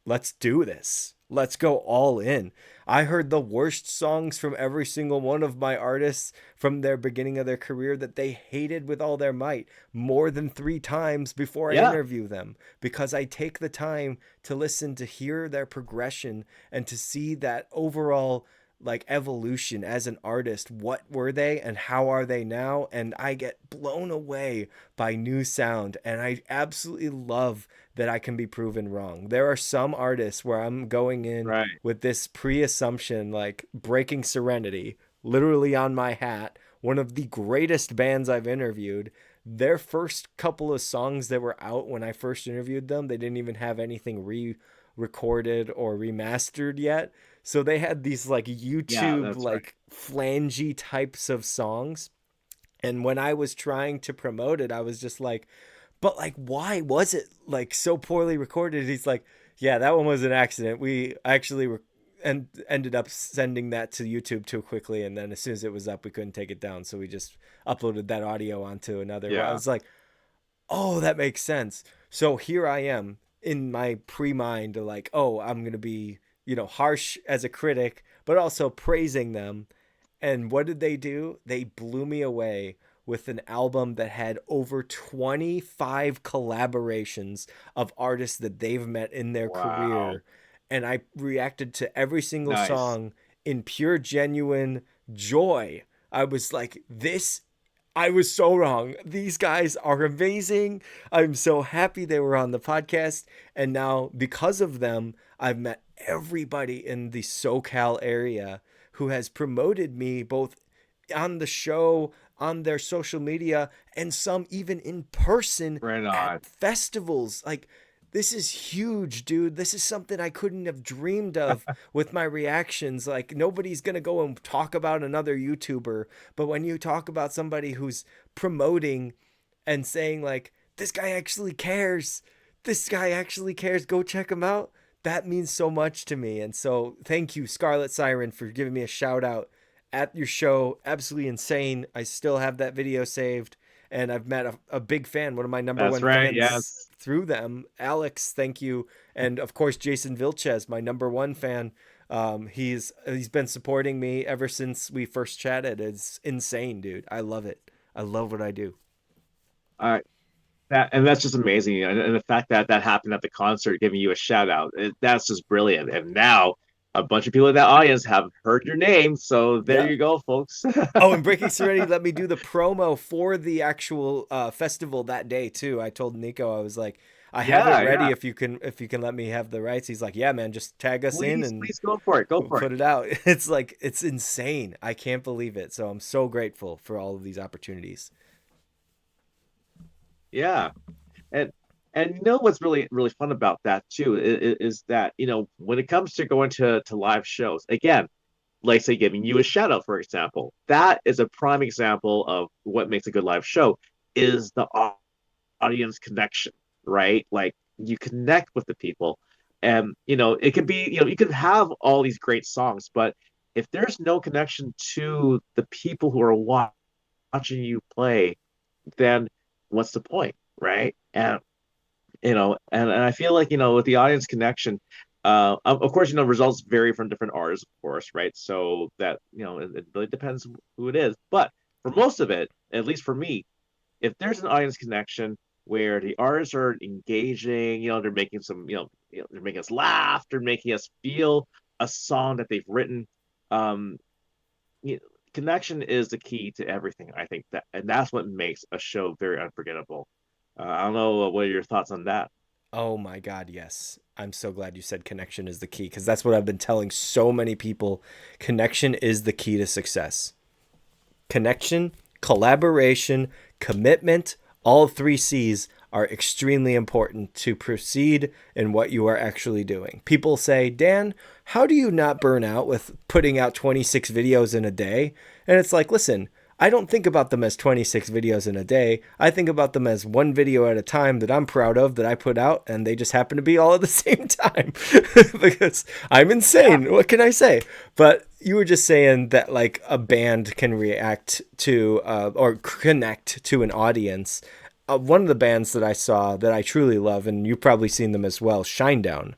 let's do this. Let's go all in. I heard the worst songs from every single one of my artists from their beginning of their career that they hated with all their might more than 3 times before I Yeah. interview them because I take the time to listen, to hear their progression, and to see that overall like evolution as an artist. What were they and how are they now? And I get blown away by new sound, and I absolutely love that I can be proven wrong. There are some artists where I'm going in Right. with this pre-assumption, like Breaking Serenity, literally on my hat, one of the greatest bands I've interviewed. their first couple of songs that were out when I first interviewed them, they didn't even have anything recorded or remastered yet. So they had these like Yeah, YouTube that's right. like flangey types of songs. And when I was trying to promote it, I was just like, but like, why was it like so poorly recorded? He's like, yeah, that one was an accident. We actually were and ended up sending that to YouTube too quickly, and then as soon as it was up, we couldn't take it down, so we just uploaded that audio onto another. Well, I Yeah. was like, oh, that makes sense. So here I am in my pre-mind, like, oh, I'm gonna be, harsh as a critic, but also praising them. And what did they do? They blew me away with an album that had over 25 collaborations of artists that they've met in their Wow. career. And I reacted to every single Nice. song in pure, genuine joy. I was like, I was so wrong. These guys are amazing. I'm so happy they were on the podcast. And now, because of them, I've met everybody in the SoCal area who has promoted me both on the show, on their social media, and some even in person Right at on. festivals. Like, this is huge, dude. This is something I couldn't have dreamed of with my reactions. Like, nobody's going to go and talk about another YouTuber. But when you talk about somebody who's promoting and saying, like, this guy actually cares, go check him out, that means so much to me. And so, thank you, Scarlet Siren, for giving me a shout out at your show. Absolutely insane. I still have that video saved, and I've met a big fan, one of my number That's one right. fans Yes. through them. Alex, thank you. And of course, Jason Vilches, my number one fan. He's been supporting me ever since we first chatted. It's insane, dude. I love it. I love what I do. Uh, that's just amazing, and the fact that that happened at the concert, giving you a shout out, that's just brilliant. And now a bunch of people in that audience have heard your name, so there Yep. you go, folks. Oh, and Breaking Serenity let me do the promo for the actual festival that day too. I told Nico, I was like, I have it Yeah, ready yeah. if you can let me have the rights. He's like, yeah, man, just tag us in Please, and please go for it. Go we'll for it. put it out. It's like it's insane. I can't believe it. So I'm so grateful for all of these opportunities. Yeah. And what's really fun about that too is that when it comes to going to live shows, again, like say giving you a shout out, for example, that is a prime example of what makes a good live show is the audience connection, right? Like you connect with the people, and it could be you could have all these great songs, but if there's no connection to the people who are watching you play, then what's the point, right? And and I feel like with the audience connection, of course results vary from different artists, of course, right? So that it really depends who it is, but for most of it, at least for me, if there's an audience connection where the artists are engaging, they're making some, they're making us laugh, they're making us feel a song that they've written. Um, you know, Connection is the key to everything. I think that, and that's what makes a show very unforgettable. I don't know, what are your thoughts on that? Oh my God, yes. I'm so glad you said connection is the key because that's what I've been telling so many people. Connection is the key to success. Connection, collaboration, commitment, all three C's are extremely important to proceed in what you are actually doing. People say, Dan, how do you not burn out with putting out 26 videos in a day? And it's like, listen, I don't think about them as 26 videos in a day. I think about them as one video at a time that I'm proud of that I put out, and they just happen to be all at the same time because I'm Yeah, insane. What can I say? But you were just saying that like a band can react to or connect to an audience. One of the bands that I saw that I truly love, and you've probably seen them as well, Shinedown,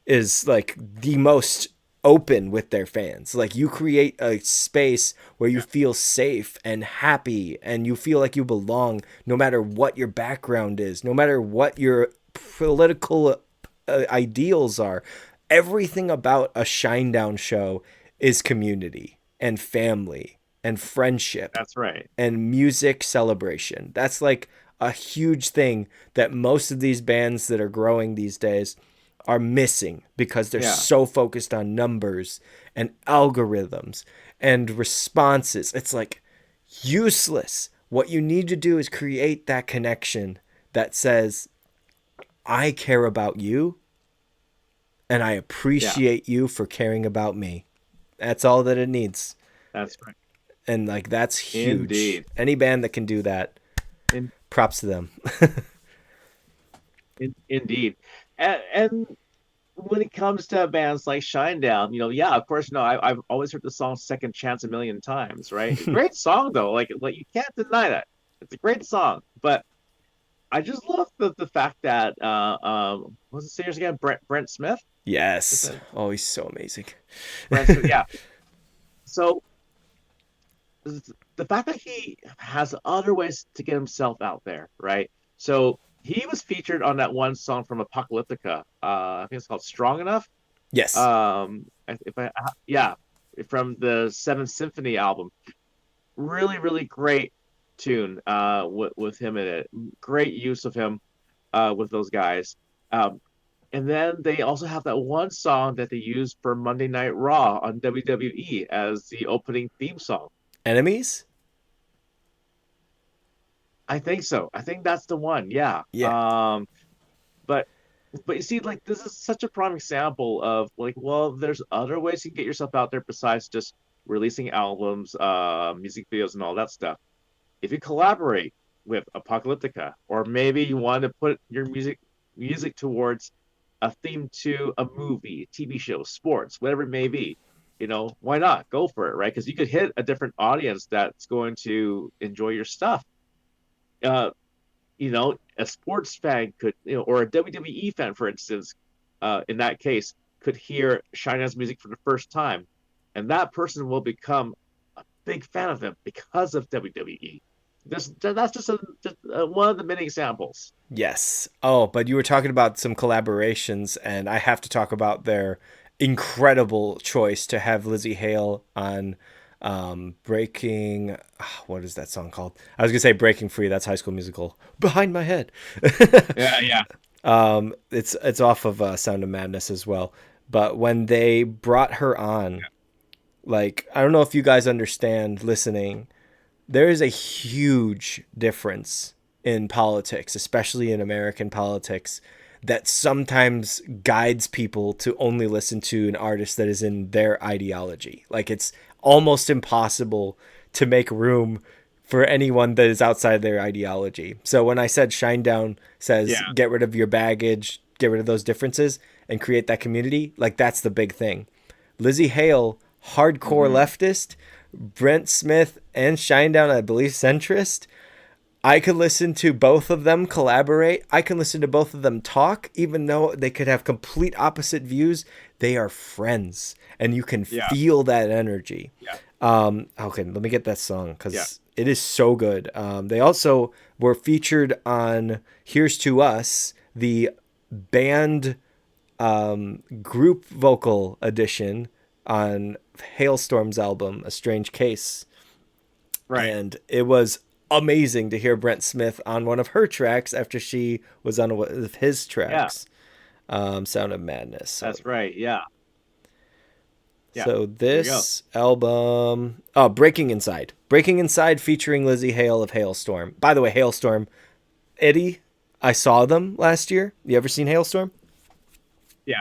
is like the most open with their fans. Like you create a space where you yeah, feel safe and happy and you feel like you belong no matter what your background is, no matter what your political ideals are. Everything about a Shinedown show is community and family and friendship that's right. and music celebration. That's like a huge thing that most of these bands that are growing these days are missing because they're Yeah, so focused on numbers and algorithms and responses. It's like useless. What you need to do is create that connection that says, I care about you and I Yeah, appreciate you for caring about me. That's all that it needs. that's right. And like that's huge. Indeed. Any band that can do that, In, props to them. indeed. And when it comes to bands like Shinedown, yeah, of course, no, I've always heard the song Second Chance a million times, right? Great song though. Like you can't deny that. It's a great song. But I just love the fact that what's the singer's again? Brent Smith? Is Yes. that Oh, he's so amazing. Brent Smith? Yeah. So the fact that he has other ways to get himself out there, right? So he was featured on that one song from Apocalyptica. I think it's called Strong Enough. Yes. If I yeah, from the Seventh Symphony album. Really, really great tune with him in it. Great use of him with those guys. And then they also have that one song that they used for Monday Night Raw on WWE as the opening theme song. Enemies? I think so. I think that's the one. Yeah. Yeah. But but you see, like this is such a prime example of like, well, there's other ways you can get yourself out there besides just releasing albums, music videos, and all that stuff. If you collaborate with Apocalyptica, or maybe you want to put your music towards a theme to a movie, TV show, sports, whatever it may be, why not go for it, right? Because you could hit a different audience that's going to enjoy your stuff. Uh, a sports fan could, or a WWE fan, for instance, in that case, could hear Shinedown's music for the first time, and that person will become a big fan of them because of WWE. That's just one of the many examples. Yes. Oh, but you were talking about some collaborations, and I have to talk about their incredible choice to have Lizzie Hale on Breaking. What is that song called? I was going to say Breaking Free. That's High School Musical. Behind my head. Yeah, yeah, It's off of Sound of Madness as well. But when they brought her on, like, I don't know if you guys understand listening, there is a huge difference in politics, especially in American politics, that sometimes guides people to only listen to an artist that is in their ideology. Like it's almost impossible to make room for anyone that is outside their ideology. So when I said Shinedown says yeah. get rid of your baggage, get rid of those differences and create that community, like that's the big thing. Lizzie Hale, hardcore Hmm. leftist, Brent Smith and Shinedown, I believe centrist. I could listen to both of them collaborate. I can listen to both of them talk, even though they could have complete opposite views. They are friends, and you can Yeah, feel that energy. yeah, Okay, let me get that song yeah. because it is so good. They also were featured on "Here's to Us," the band group vocal edition on Hailstorm's album, "A Strange Case." Right. And it was amazing to hear Brent Smith on one of her tracks after she was on one of his Yeah, tracks, Sound of Madness. that's right. Yeah, yeah. So There you go. this album, oh, Breaking Inside featuring Lizzie Hale of Hailstorm. By the way, Hailstorm, Eddie, I saw them last year. You ever seen Hailstorm? Yeah,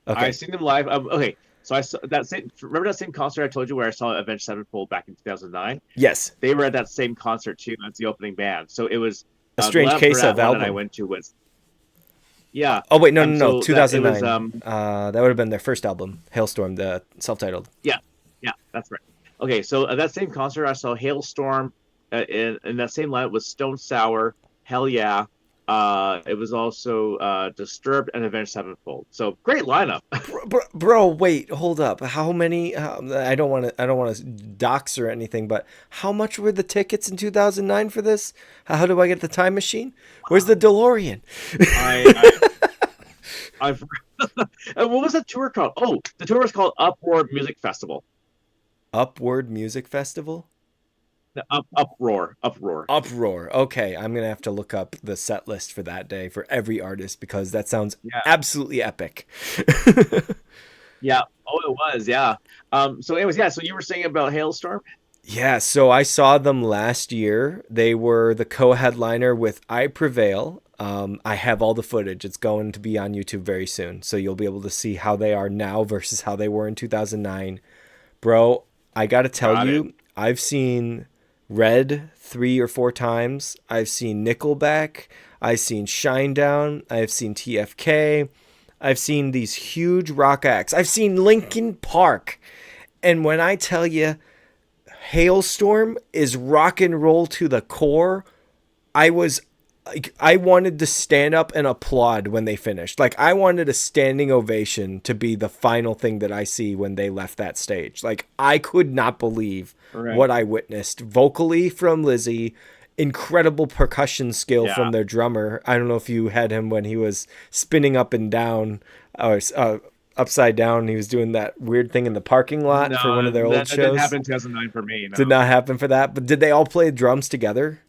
I Okay. seen them live. Okay, so I saw that same. Remember that same concert I told you where I saw Avenged Sevenfold back in 2009? Yes. They were at that same concert too. That's the opening band. So it was A the Strange lineup for Case of that one that I album. went to was yeah. Oh wait, no, no, no, So that it was 2009. That would have been their first album, Hailstorm, the self-titled. yeah, yeah, that's right. Okay, so at that same concert, I saw Hailstorm, in that same lineup was Stone Sour, Hell Yeah. It was also Disturbed and Avenged Sevenfold. So great lineup. Bro, wait, hold up. How many? I don't want to. I don't want to dox or anything, but how much were the tickets in 2009 for this? How do I get the time machine? Where's the DeLorean? I I and what was that tour called? Oh, the tour was called Upward Music Festival. Upward Music Festival. Uproar. Uproar. Okay, I'm gonna have to look up the set list for that day for every artist because that sounds Yeah, absolutely epic. yeah. Oh, it was. Yeah. So, anyways, yeah. So you were saying about Hailstorm? Yeah, so I saw them last year. They were the co-headliner with I Prevail. I have all the footage. It's going to be on YouTube very soon, so you'll be able to see how they are now versus how they were in 2009. Bro, I gotta tell Got it. you, I've seen Red 3 or 4 times. I've seen Nickelback. I've seen Shinedown. I've seen TFK. I've seen these huge rock acts. I've seen Linkin Park. And when I tell you Hailstorm is rock and roll to the core, I was like, I wanted to stand up and applaud when they finished. Like, I wanted a standing ovation to be the final thing that I see when they left that stage. Like, I could not believe Right. what I witnessed vocally from Lizzie, incredible percussion skill from Yeah. their drummer. I don't know if you had him when he was spinning up and down or upside down. He was doing that weird thing in the parking lot for one No, of their old that didn't shows. happen in 2009 for me. Did No. not happen for that. But did they all play drums together?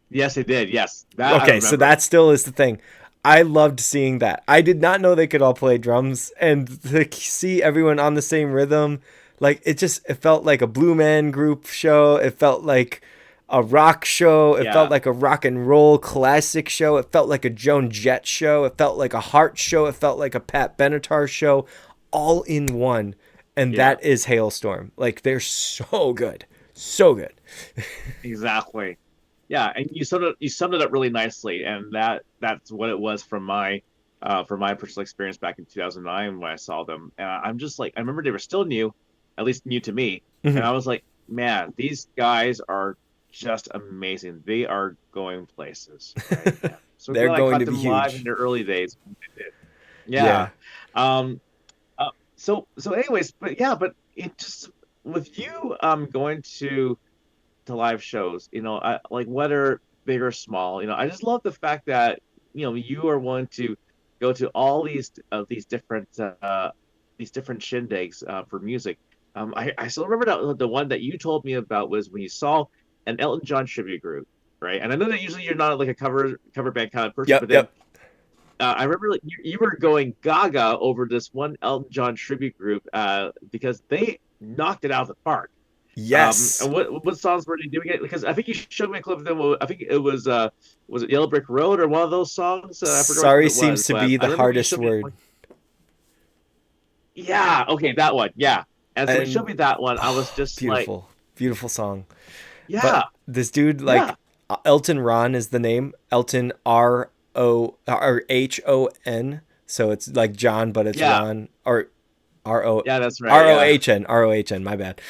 Yes, it did. Yes, that I Okay, so remember. that still is the thing. I loved seeing that. I did not know they could all play drums, and to see everyone on the same rhythm, like it felt like a Blue Man Group show. It felt like a rock show. It felt Yeah. like a rock and roll classic show. It felt like a Joan Jett show. It felt like a Heart show. It felt like a Pat Benatar show, all in one. And Yeah. that is Hailstorm. Like they're so good, so good. Exactly. Yeah, and you summed it up really nicely, and that's what it was from my personal experience back in 2009 when I saw them. And I'm just like, I remember they were still new, at least new to me, and Mhm. I was like, man, these guys are just amazing. They are going places, right? And so They're glad I going caught to be them live in huge. their early days when they did. Yeah. Yeah. Um. Anyways, but yeah, but it just with you going to live shows, like whether big or small, I just love the fact that you are willing to go to all these different shindigs for music. I still remember that the one that you told me about was when you saw an Elton John tribute group, right? And I know that usually you're not like a cover band kind of person, Yep. but then Yep. I remember like you were going gaga over this one Elton John tribute group because they knocked it out of the park. Yes. And what songs were they doing it? Because I think you showed me a clip of them. I think it was it Yellow Brick Road or one of those songs? I forget which one Sorry it was, seems to but be I the remember when you hardest showed me word. like, yeah, okay, that one, yeah. And so when you showed And me that one, I was just like, beautiful. Beautiful song. But yeah, this dude, yeah, like, Elton Ron is the name. Elton Ron. So it's like John, but it's yeah, Ron. Or R O yeah, that's right, yeah, R O H N. My bad.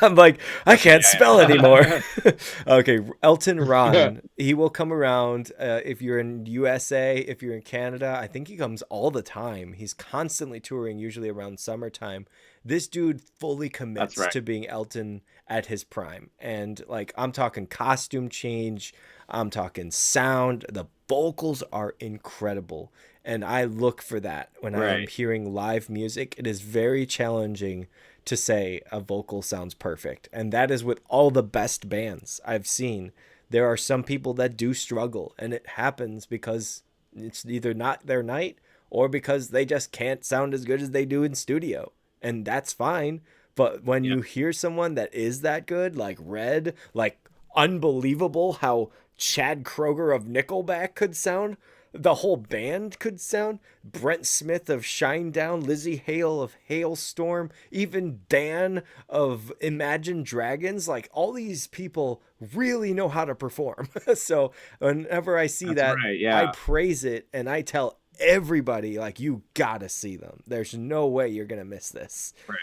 I'm like, I that's right, can't spell anymore. yeah, Okay, Elton yeah. Ron. He will come around if you're in USA, if you're in Canada. I think he comes all the time. He's constantly touring, usually around summertime. This dude fully That's commits right, to being Elton at his prime, and like I'm talking costume change. I'm talking sound. The vocals are incredible. And I look for that when I am right, hearing live music. It is very challenging to say a vocal sounds perfect. And that is with all the best bands I've seen. There are some people that do struggle, and it happens because it's either not their night or because they just can't sound as good as they do in studio. And that's fine. But when yeah, you hear someone that is that good, like Red, like unbelievable how Chad Kroger of Nickelback could sound, the whole band could sound. Brent Smith of Shinedown, Lizzie Hale of Hailstorm, even Dan of Imagine Dragons. Like all these people really know how to perform. So whenever I see that's that, right, I yeah, praise it and I tell everybody, like, you gotta see them. There's no way you're gonna miss this. right.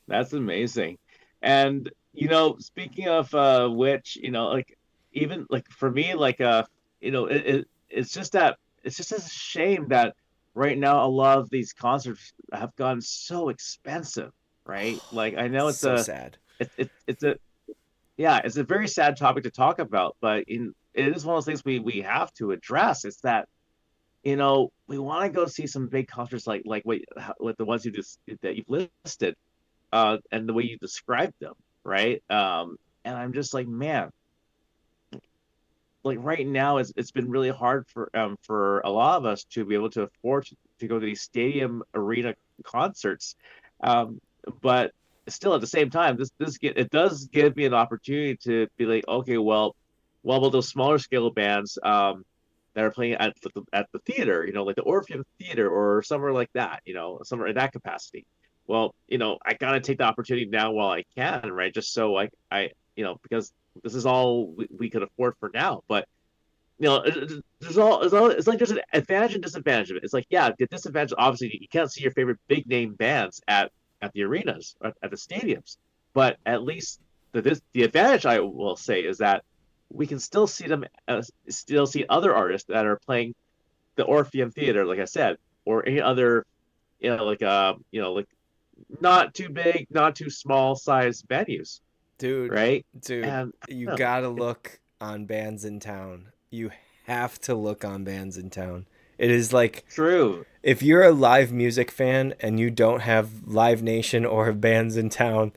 That's amazing. And speaking of which, like even like for me, like it's just a shame that right now a lot of these concerts have gotten so expensive, right? Like I know So sad. it's a yeah, it's a very sad topic to talk about, but it is one of those things we have to address. It's that we want to go see some big concerts like what the ones that you've listed and the way you described them, right? And I'm just like, man, like right now it's been really hard for a lot of us to be able to afford to go to these stadium arena concerts. Um, but still at the same time, it does give me an opportunity to be like, okay, well, what about those smaller scale bands that are playing at the theater, like the Orpheum Theater or somewhere like that, somewhere in that capacity. Well, I gotta take the opportunity now while I can, right? Just so because this is all we could afford for now. But it's like there's an advantage and disadvantage of it. It's like, yeah, the disadvantage, obviously you can't see your favorite big name bands at the arenas, at the stadiums, but at least the advantage, I will say, is that we can still see them, still see other artists that are playing the Orpheum Theater, like I said, or any other, like not too big, not too small size venues, Dude, right? dude, And you I don't know, gotta look on bands in town. You have to look on bands in town. It is like true. if you're a live music fan and you don't have Live Nation or bands in town,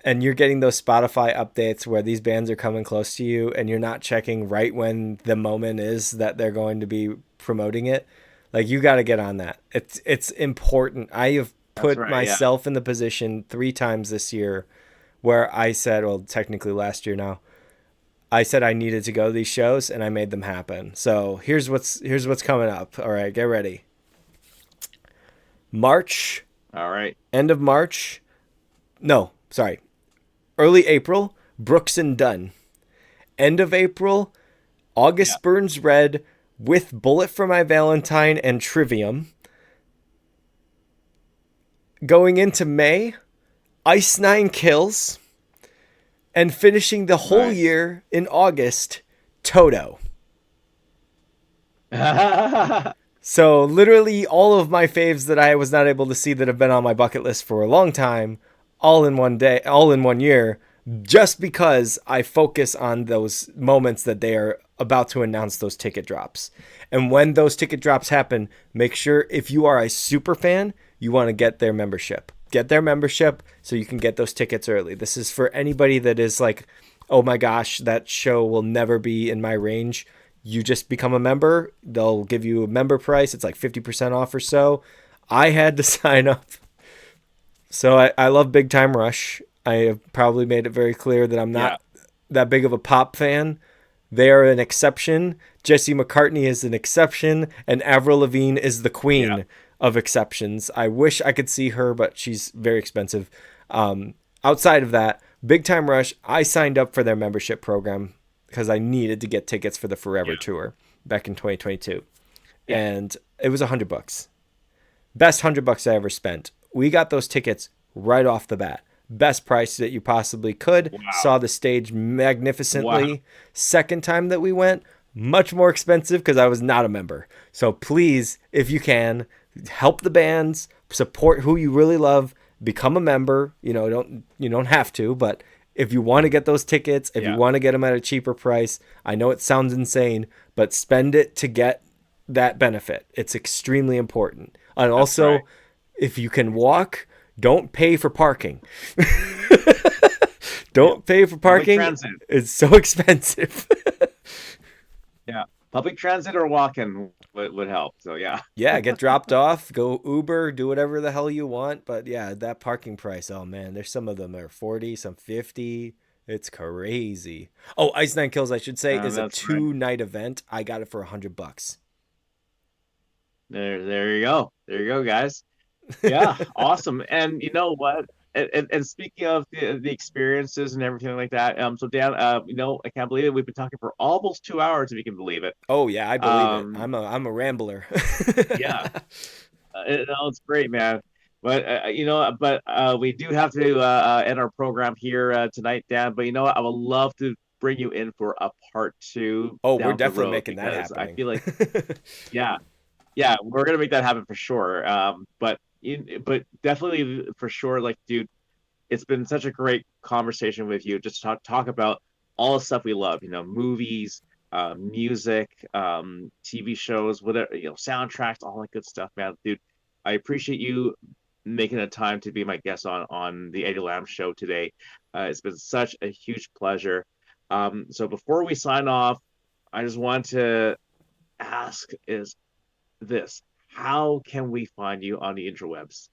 and you're getting those Spotify updates where these bands are coming close to you and you're not checking right when the moment is that they're going to be promoting it, like you got to get on that. It's important. I have That's put right. Yeah. myself in the position 3 times this year where I said, well, technically last year now, I said I needed to go to these shows and I made them happen. So here's what's coming up. All right, get ready. March, All right. end of March. No, sorry. Early April, Brooks and Dunn. End of April, Yeah. August Burns Red with Bullet for My Valentine and Trivium. Going into May, Ice Nine Kills. And finishing the whole Nice. year in August, Toto. So literally all of my faves that I was not able to see that have been on my bucket list for a long time, all in one day, all in one year, just because I focus on those moments that they are about to announce those ticket drops. And when those ticket drops happen, make sure if you are a super fan, you want to get their membership. Get their membership so you can get those tickets early. This is for anybody that is like, oh my gosh, that show will never be in my range. You just become a member. They'll give you a member price. It's like 50% off or so. I had to sign up. So I love Big Time Rush. I have probably made it very clear that I'm Yeah. not that big of a pop fan. They are an exception. Jesse McCartney is an exception, and Avril Lavigne is the Yeah. queen of exceptions. I wish I could see her, but she's very expensive. Outside of that, Big Time Rush, I signed up for their membership program because I needed to get tickets for the Forever Yeah. tour back in 2022, Yeah. and it was $100. Best $100 I ever spent. We got those tickets right off the bat. Best price that you possibly could. Wow. Saw the stage Wow. magnificently. Second time that we went, much more expensive because I was not a member. So please, if you can, help the bands, support who you really love, become a member. You don't have to, but if you want to get those tickets, if you Yeah. want to get them at a cheaper price, I know it sounds insane, but spend it to get that benefit. It's extremely important. And That's right. also, if you can walk, don't pay for parking. Yeah. Don't pay for Public parking. transit. It's so expensive. Yeah. Public transit or walking would help. So yeah. Yeah, get dropped off, go Uber, do whatever the hell you want. But yeah, that parking price, oh man, there's some of them are 40, some 50. It's crazy. Oh, Ice Nine Kills, I should say, is a That's right. 2 night event. I got it for $100. There you go. There you go, guys. Yeah, awesome. And you know what? And speaking of the experiences and everything like that, so Dan, I can't believe it. We've been talking for almost 2 hours, if you can believe it. Oh yeah, I believe it. Um, I'm a rambler. yeah, it's great, man. But we do have to end our program here tonight, Dan. But you know what? I would love to bring you in for a part two Oh, we're down the definitely road making that because I happening. feel like, yeah, yeah, we're gonna make that happen for sure. But definitely for sure, like, dude, it's been such a great conversation with you. Just talk about all the stuff we love. Movies, music, TV shows, whatever. Soundtracks, all that good stuff, man. Dude, I appreciate you making the time to be my guest on the Eddie Lamb show today. It's been such a huge pleasure. So before we sign off, I just want to ask is this: how can we find you on the interwebs?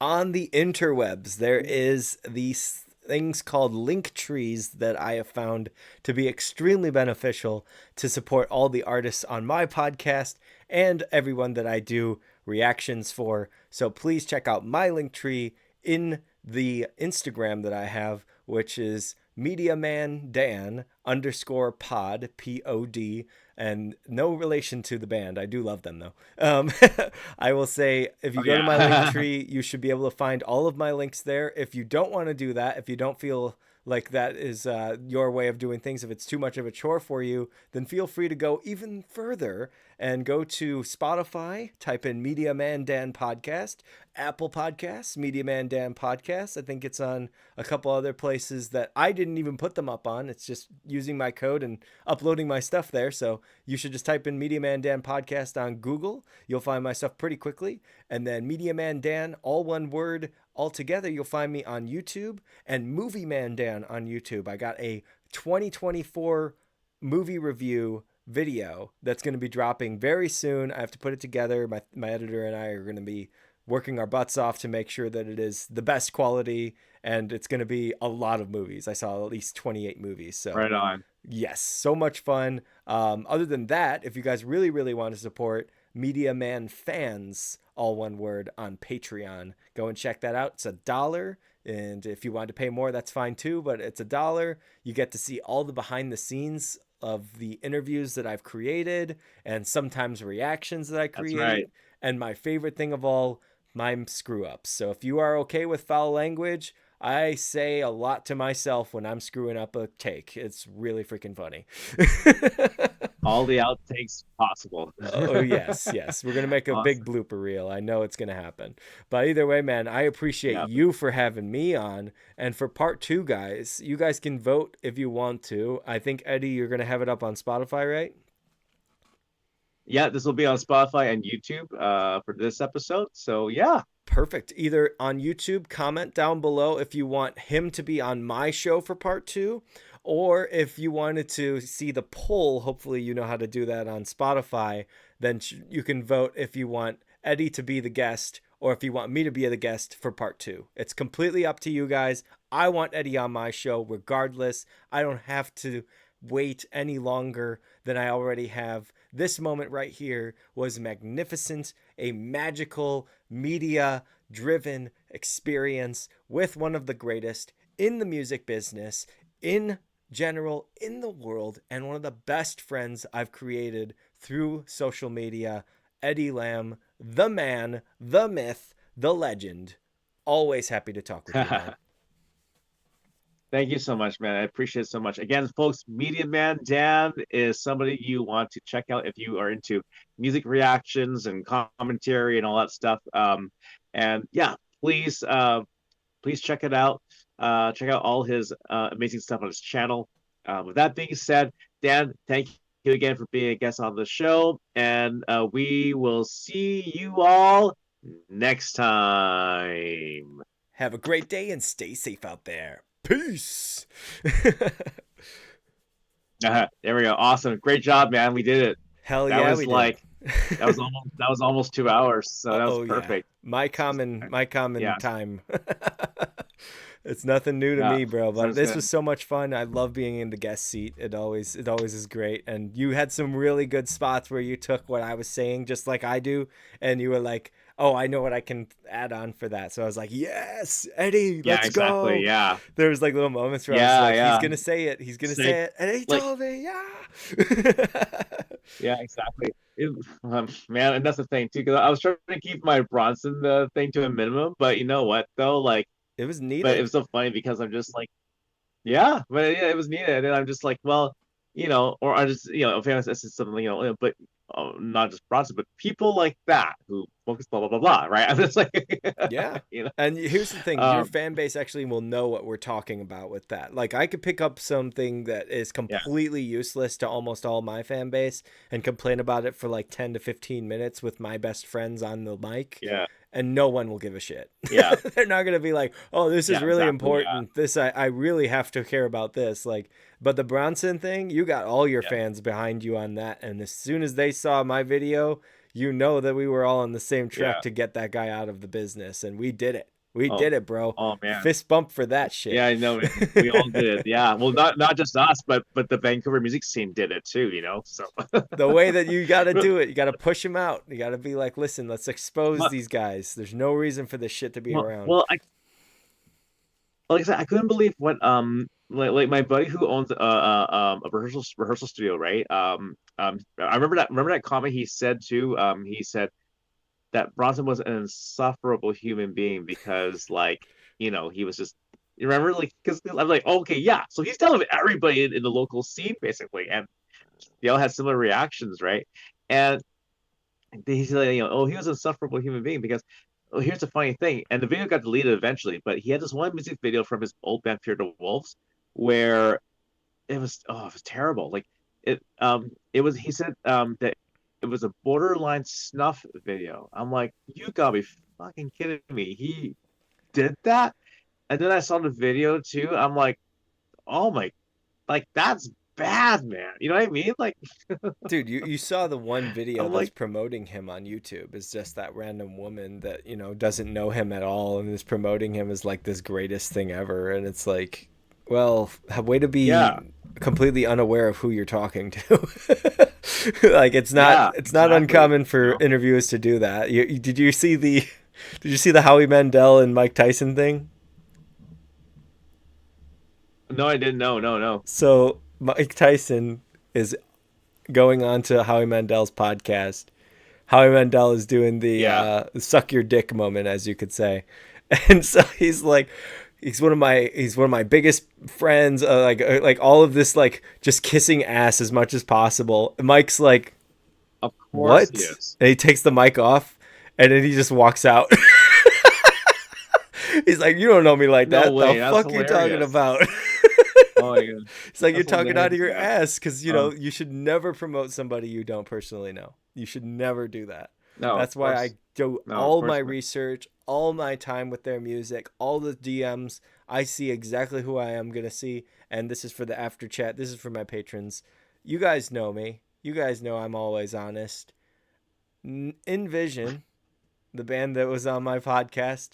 on the interwebs, there is these things called link trees that I have found to be extremely beneficial to support all the artists on my podcast and everyone that I do reactions for. So please check out my link tree in the Instagram that I have, which is MediaManDan underscore pod, POD, and no relation to the band. I do love them though. I will say if Oh you go to my link yeah. tree, you should be able to find all of my links there. If you don't want to do that, if you don't feel like that is your way of doing things, if it's too much of a chore for you, then feel free to go even further and go to Spotify, type in Media Man Dan Podcast, Apple Podcasts, Media Man Dan Podcast. I think it's on a couple other places that I didn't even put them up on. It's just using my code and uploading my stuff there. So you should just type in Media Man Dan Podcast on Google. You'll find my stuff pretty quickly. And then Media Man Dan, all one word, all together. You'll find me on YouTube, and Movie Man Dan on YouTube. I got a 2024 movie review video that's going to be dropping very soon. I have to put it together. My editor and I are going to be working our butts off to make sure that it is the best quality, and it's going to be a lot of movies. I saw at least 28 movies. So Right on. yes, so much fun. Other than that, if you guys really, really want to support Media Man Fans, all one word, on Patreon, go and check that out. It's $1. And if you want to pay more, that's fine too, but it's $1. You get to see all the behind the scenes of the interviews that I've created and sometimes reactions that I That's right. create. And my favorite thing of all, my screw ups. So if you are okay with foul language, I say a lot to myself when I'm screwing up a take. It's really freaking funny. All the outtakes possible. Oh yes, yes. We're gonna make a big Awesome. blooper reel. I know it's gonna happen. But either way, man, I appreciate Yeah. you for having me on. And for part two, guys, you guys can vote if you want to. I think Eddie, you're gonna have it up on Spotify, right? Yeah, this will be on Spotify and YouTube for this episode. So yeah. Perfect. Either on YouTube, comment down below if you want him to be on my show for part two, or if you wanted to see the poll, hopefully you know how to do that on Spotify, then you can vote if you want Eddie to be the guest or if you want me to be the guest for part two. It's completely up to you guys. I want Eddie on my show regardless. I don't have to wait any longer than I already have. This moment right here was magnificent, a magical media driven experience with one of the greatest in the music business, in general, in the world, and one of the best friends I've created through social media, Eddie Lamb, the man, the myth, the legend. Always happy to talk with you, man. Thank you so much, man. I appreciate it so much. Again, folks, Media Man Dan is somebody you want to check out if you are into music reactions and commentary and all that stuff. And yeah, please check it out. Check out all his amazing stuff on his channel. With that being said, Dan, thank you again for being a guest on the show, and we will see you all next time. Have a great day and stay safe out there. Peace. There we go. Awesome. Great job, man. We did it. Hell That yeah, was we did. like that was almost 2 hours. So that was Oh yeah, perfect. my common Yeah. time. It's nothing new to Yeah. me, bro. So But it's this good. was so much fun. I love being in the guest seat. It always is great. And you had some really good spots where you took what I was saying, just like I do, and you were like, "Oh, I know what I can add on for that." So I was like, "Yes, Eddie, Yeah, let's exactly. go." Yeah. There was like little moments where I was Yeah, like, "He's yeah. gonna say it. He's gonna Say say it," and he like told me, "Yeah." yeah, exactly. Man, and that's the thing too, because I was trying to keep my Bronson thing to a minimum, but you know what though? Like, It was but it needed. was so funny because I'm just like, yeah, but yeah, it was needed, and I'm just like, well, or I just, if this is something, but not just Bronson, but people like that who focus blah blah blah blah, right? I'm just like, Yeah. you know, And here's the thing, your um, fan base actually will know what we're talking about with that. Like I could pick up something that is yeah, completely useless to almost all my fan base and complain about it for like 10 to 15 minutes with my best friends on the mic, yeah, and no one will give a shit. yeah, They're not going to be like, "Oh, this is yeah, really exactly, yeah, important. This I really have to care about this." Like, but the Bronson thing, you got all your yeah, fans behind you on that, and as soon as they saw my video, you know that we were all on the same track yeah. to get that guy out of the business, and we did it. We Oh, did it, bro. oh man. Fist bump for that shit. Yeah, I know, man. We all did it. Yeah. Well, not just us, but the Vancouver music scene did it too, you know? So The way that you got to do it, you got to push them out. You got to be like, listen, let's expose well, these guys. There's no reason for this shit to be well, around. well, I like I said, I couldn't believe what like my buddy who owns a rehearsal studio, right? I remember that comment he said too. He said that Bronson was an insufferable human being because he was just, you remember, like, because I'm like, okay, yeah, so he's telling everybody in the local scene basically, and they all had similar reactions, right? And he's like, oh, he was an insufferable human being because, oh, here's the funny thing, and the video got deleted eventually, but he had this one music video from his old band Fear the Wolves where it was terrible. Like it was, he said that it was a borderline snuff video. I'm like, you gotta be fucking kidding me. He did that? And then I saw the video too. I'm like, oh my, like that's bad, man. You know what I mean? Like Dude, you saw the one video I'm that's like, promoting him on YouTube is just that random woman that, doesn't know him at all and is promoting him as like this greatest thing ever. And it's like, well, way to be yeah, completely unaware of who you're talking to. Like yeah, it's not exactly. uncommon You for know? interviewers to do that. Did you see the Howie Mandel and Mike Tyson thing? No, I didn't know. No, no. So Mike Tyson is going on to Howie Mandel's podcast. Howie Mandel is doing the Yeah, suck your dick moment, as you could say, and so he's like, he's one of my biggest friends. Like all of this, like just kissing ass as much as possible. Mike's like, of course he what? is. And he takes the mic off, and then he just walks out. He's like, you don't know me like No that. The way. That's fuck you talking hilarious. about? Oh my god, It's like you're that's talking out of hilarious, your man. ass because Um, you should never promote somebody you don't personally know. You should never do that. no, of That's why I course. do No, of all my course not. research, all my time with their music, all the DMs. I see exactly who I am gonna see, and this is for the after chat. This is for my patrons. You guys know me. You guys know I'm always honest. Envision, the band that was on my podcast,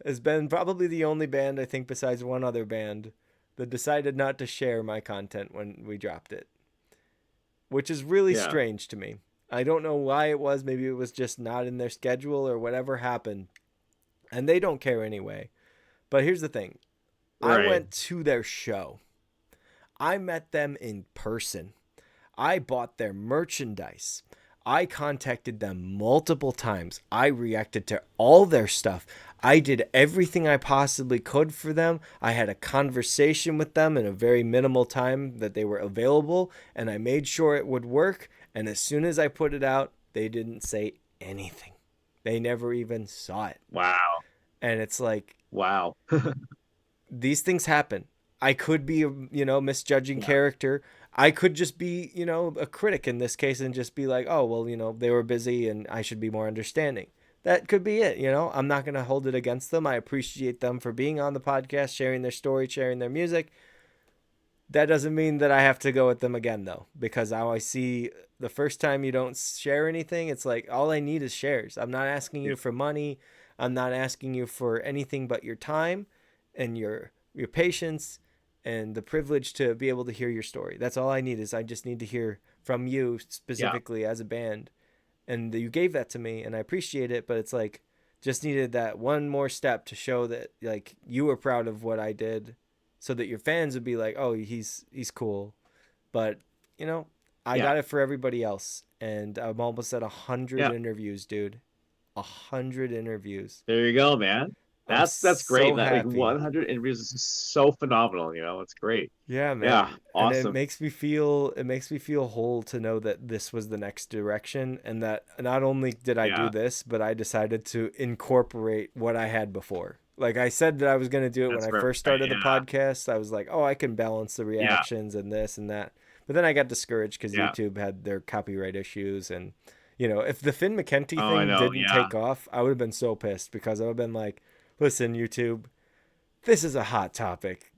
has been probably the only band I think besides one other band that decided not to share my content when we dropped it, which is really Yeah. strange to me. I don't know why it was. Maybe it was just not in their schedule or whatever happened. And they don't care anyway. But here's the thing, I Right. went to their show, I met them in person. I bought their merchandise. I contacted them multiple times. I reacted to all their stuff. I did everything I possibly could for them. I had a conversation with them in a very minimal time that they were available, and I made sure it would work. And as soon as I put it out, they didn't say anything. They never even saw it. Wow. And it's like, Wow. these things happen. I could be, misjudging Yeah. character. I could just be, a critic in this case and just be like, oh, well, they were busy and I should be more understanding. That could be it. I'm not going to hold it against them. I appreciate them for being on the podcast, sharing their story, sharing their music. That doesn't mean that I have to go with them again, though, because how I see the first time you don't share anything, it's like all I need is shares. I'm not asking Yeah. you for money. I'm not asking you for anything but your time and your patience and the privilege to be able to hear your story. That's all I need is I just need to hear from you Yeah. specifically as a band. And you gave that to me and I appreciate it, but it's like just needed that one more step to show that like you were proud of what I did so that your fans would be like, "Oh, he's cool." But, you know, I Yeah. got it for everybody else and I'm almost at 100 Yeah. interviews, dude. 100 interviews. There you go, man. I'm That's great. so That like happy. 100 interviews is so phenomenal. It's great. Yeah, Yeah. man. And Awesome. it makes me feel whole to know that this was the next direction and that not only did I do Yeah. this, but I decided to incorporate what I had before. Like I said that I was going to do it when That's I right. first started the Yeah. podcast. I was like, "Oh, I can balance the Yeah. reactions and this and that." But then I got discouraged cuz Yeah. YouTube had their copyright issues and if the Finn McKenty Oh, I thing know. didn't Yeah. take off, I would have been so pissed because I would have been like, "Listen, YouTube, this is a hot topic.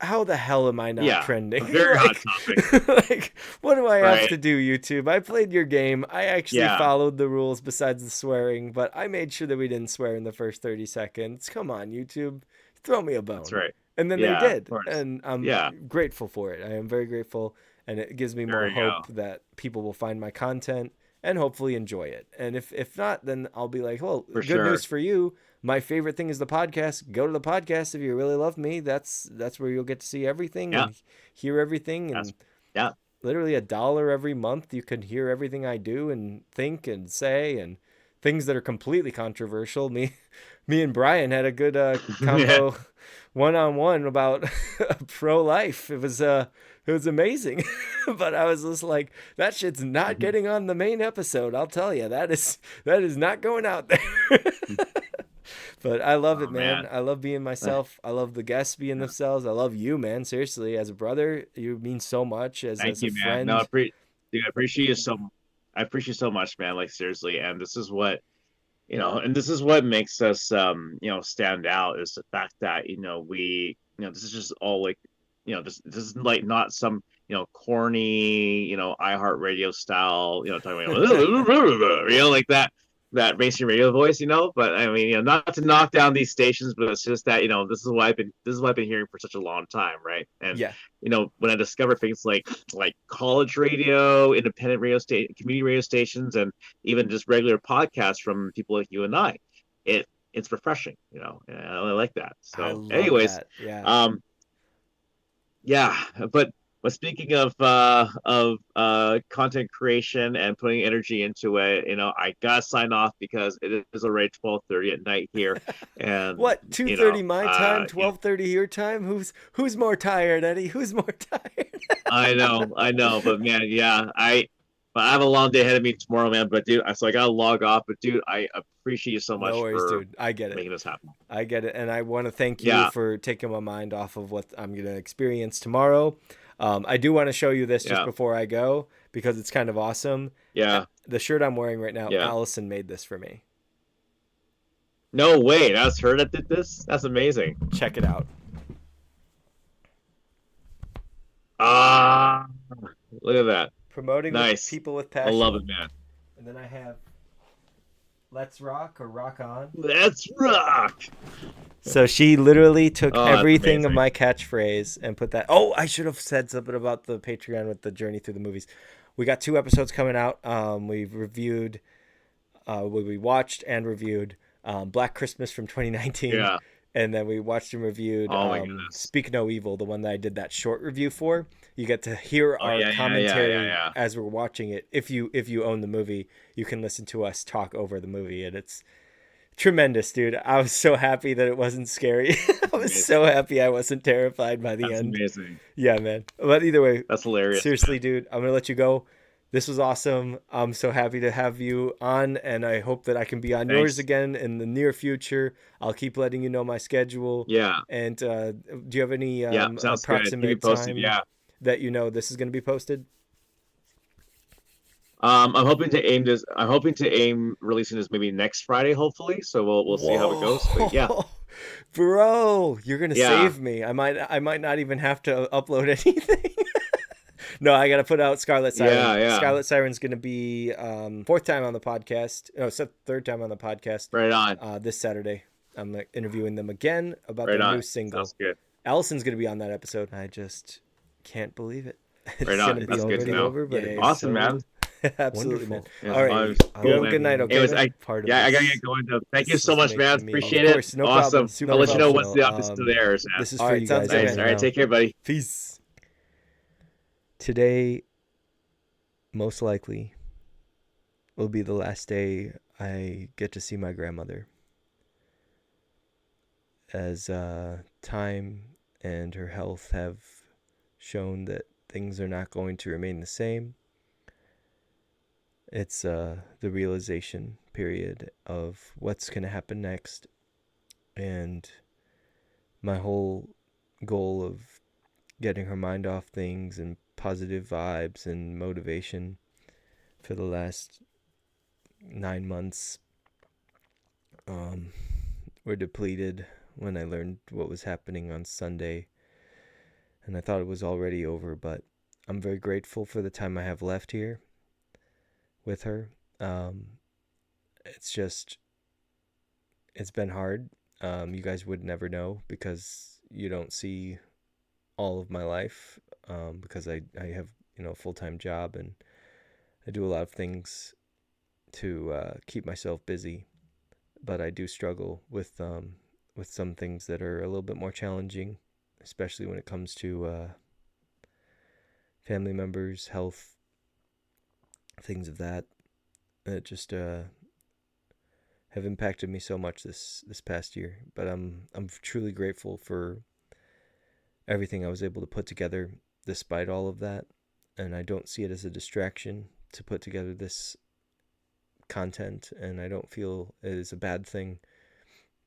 how the hell am I not Yeah, trending? a very hot like, topic, like, what do I have right? to do, YouTube? I played your game. I actually Yeah, followed the rules besides the swearing, but I made sure that we didn't swear in the first 30 seconds. Come on, YouTube. Throw me a that's bone. right. And then they Yeah, of did. course. And I'm Yeah, grateful for it. I am very grateful. And it gives me there more you go. hope that people will find my content and hopefully enjoy it. And if not, then I'll be like, well, For good news sure. for you. My favorite thing is the podcast. Go to the podcast if you really love me. That's where you'll get to see everything Yeah, and hear everything. that's And yeah. literally $1 every month, you can hear everything I do and think and say and things that are completely controversial. Me and Brian had a good Yeah. combo one on one about pro life. It was amazing. But I was just like, that shit's not getting on the main episode. I'll tell you, that is not going out there. But I love it, Oh man. man. I love being myself. I love the guests being Yeah. themselves. I love you, man. Seriously, as a brother, you mean so much Thank as a you, man. No, friend. dude, I appreciate you so. I appreciate you so much, man. Like seriously, and this is what and this is what makes us, stand out is the fact that this is just all like, this is like not some corny, iHeartRadio style, talking about like that racing radio voice, but I mean, not to knock down these stations, but it's just that this is what I've been hearing for such a long time, right? And Yeah, when I discover things like college radio, independent radio station, community radio stations, and even just regular podcasts from people like you and I, it's refreshing, and I like that. I So, love anyways, that. Yeah. um, yeah, but speaking of content creation and putting energy into it, I gotta sign off because it is already 12:30 at night here, and What? 2:30 my time, 12:30 your time? Who's more tired, Eddie? Who's more tired? I know, but man, yeah, but I have a long day ahead of me tomorrow, man. But dude, so I gotta log off. But dude, I appreciate you so No much worries, for dude. I get it. making this happen. I get it. And I want to thank you Yeah, for taking my mind off of what I'm going to experience tomorrow. I do want to show you this just yeah, before I go because it's kind of awesome. yeah, The shirt I'm wearing right now, yeah. Allison made this for me. No way, that's her that did this. That's amazing. Check it out. Ah, look at that. Promoting with Nice. people with I love passion. it, man. And then I have Let's Rock or Rock On. Let's rock. So she literally took Oh, that's everything of amazing. my catchphrase and put that. Oh, I should have said something about the Patreon with the journey through the movies. We got 2 episodes coming out. We've reviewed, we watched and reviewed Black Christmas from 2019, Yeah. and then we watched and reviewed Oh my goodness. Speak No Evil, the one that I did that short review for. You get to hear Oh our yeah, yeah, yeah, yeah, commentary yeah. as we're watching it. If you own the movie, you can listen to us talk over the movie, and it's tremendous, dude. I was so happy that it wasn't scary. That's I was so amazing. happy I wasn't terrified by the That's end. amazing. Yeah, man. But either way, That's hilarious, seriously, man. dude, I'm gonna let you go. This was awesome. I'm so happy to have you on, and I hope that I can be on yours Thanks. again in the near future. I'll keep letting you know my schedule. Yeah. And do you have any Yeah, sounds good. Keep me approximate posted. time Yeah. that this is going to be posted? I'm hoping to aim releasing this maybe next Friday, hopefully. So we'll see how it goes. But yeah, Whoa, bro, you're gonna yeah, save me. I might not even have to upload anything. No, I gotta put out Scarlet Siren. yeah, yeah. Scarlet Siren's gonna be fourth time on the podcast. No, it's the third time on the podcast. Right on, This Saturday, I'm interviewing them again about right their on. new single. Sounds good. Allison's gonna be on that episode. I just can't believe it. Right It's on. gonna be That's good to already know. over, but Yay. it's Awesome, man. so absolutely, man. Wonderful. Yeah, All right, you cool, have a man. good night, okay? Anyways, Man? Part of I gotta this. get going. Though. Thank you This so is much, man. making me. Appreciate Of it. course, no Awesome. problem. Super I'll let you know once professional. the opposite of theirs, man. This is All for right, you sounds guys good, Nice. man. All right, take care, buddy. Peace. Today, most likely, will be the last day I get to see my grandmother. As time and her health have shown that things are not going to remain the same, it's the realization period of what's going to happen next. And my whole goal of getting her mind off things and positive vibes and motivation for the last 9 months were depleted when I learned what was happening on Sunday and I thought it was already over, but I'm very grateful for the time I have left here with her. Um, it's just, it's been hard. You guys would never know because you don't see all of my life, because I have, a full time job, and I do a lot of things to keep myself busy. But I do struggle with some things that are a little bit more challenging, especially when it comes to family members, health, things of that. It just have impacted me so much this past year. But I'm truly grateful for everything I was able to put together despite all of that, and I don't see it as a distraction to put together this content, and I don't feel it is a bad thing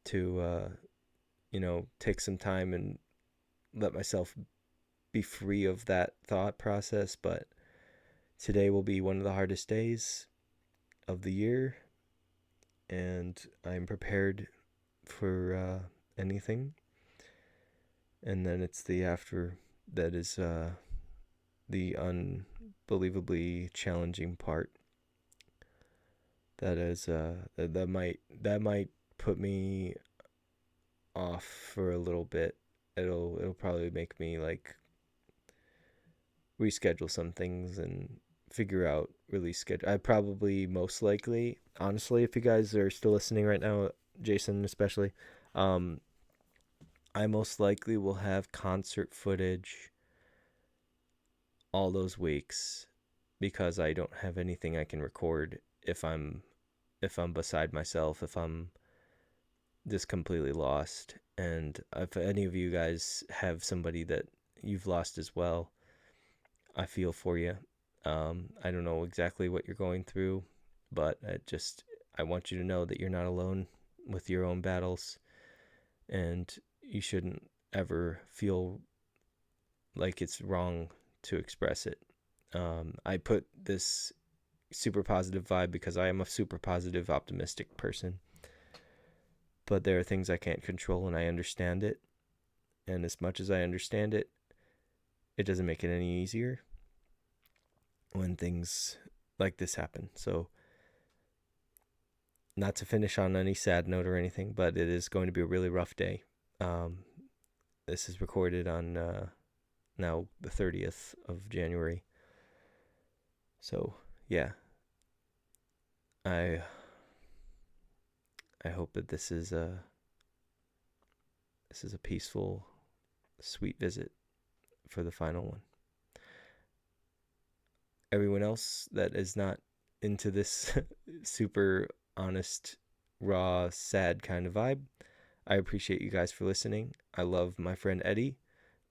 to take some time and let myself be free of that thought process. But today will be one of the hardest days of the year, and I'm prepared for anything. And then it's the after that is the unbelievably challenging part. That is that might put me off for a little bit. It'll probably make me like reschedule some things and figure out release schedule. I probably most likely, honestly, if you guys are still listening right now, Jason especially, um, I most likely will have concert footage all those weeks because I don't have anything I can record if I'm beside myself, if I'm just completely lost. And if any of you guys have somebody that you've lost as well, I feel for you. I don't know exactly what you're going through, but I want you to know that you're not alone with your own battles, and you shouldn't ever feel like it's wrong to express it. I put this super positive vibe because I am a super positive, optimistic person, but there are things I can't control, and I understand it. And as much as I understand it, it doesn't make it any easier when things like this happen. So, not to finish on any sad note or anything, but it is going to be a really rough day. Um, this is recorded on now the 30th of January. So, yeah, I I hope that this is a peaceful, sweet visit for the final one. Everyone else that is not into this super honest, raw, sad kind of vibe, I appreciate you guys for listening. I love my friend Eddie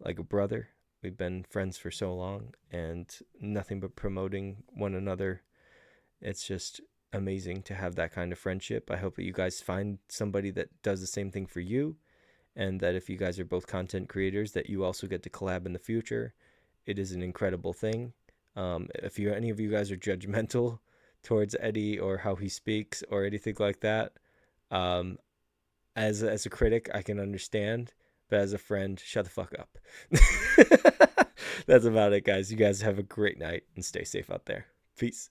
like a brother. We've been friends for so long and nothing but promoting one another. It's just amazing to have that kind of friendship. I hope that you guys find somebody that does the same thing for you, and that if you guys are both content creators, that you also get to collab in the future. It is an incredible thing. If any of you guys are judgmental towards Eddie or how he speaks or anything like that, um, as a critic, I can understand, but as a friend, shut the fuck up. That's about it, guys. You guys have a great night and stay safe out there. Peace.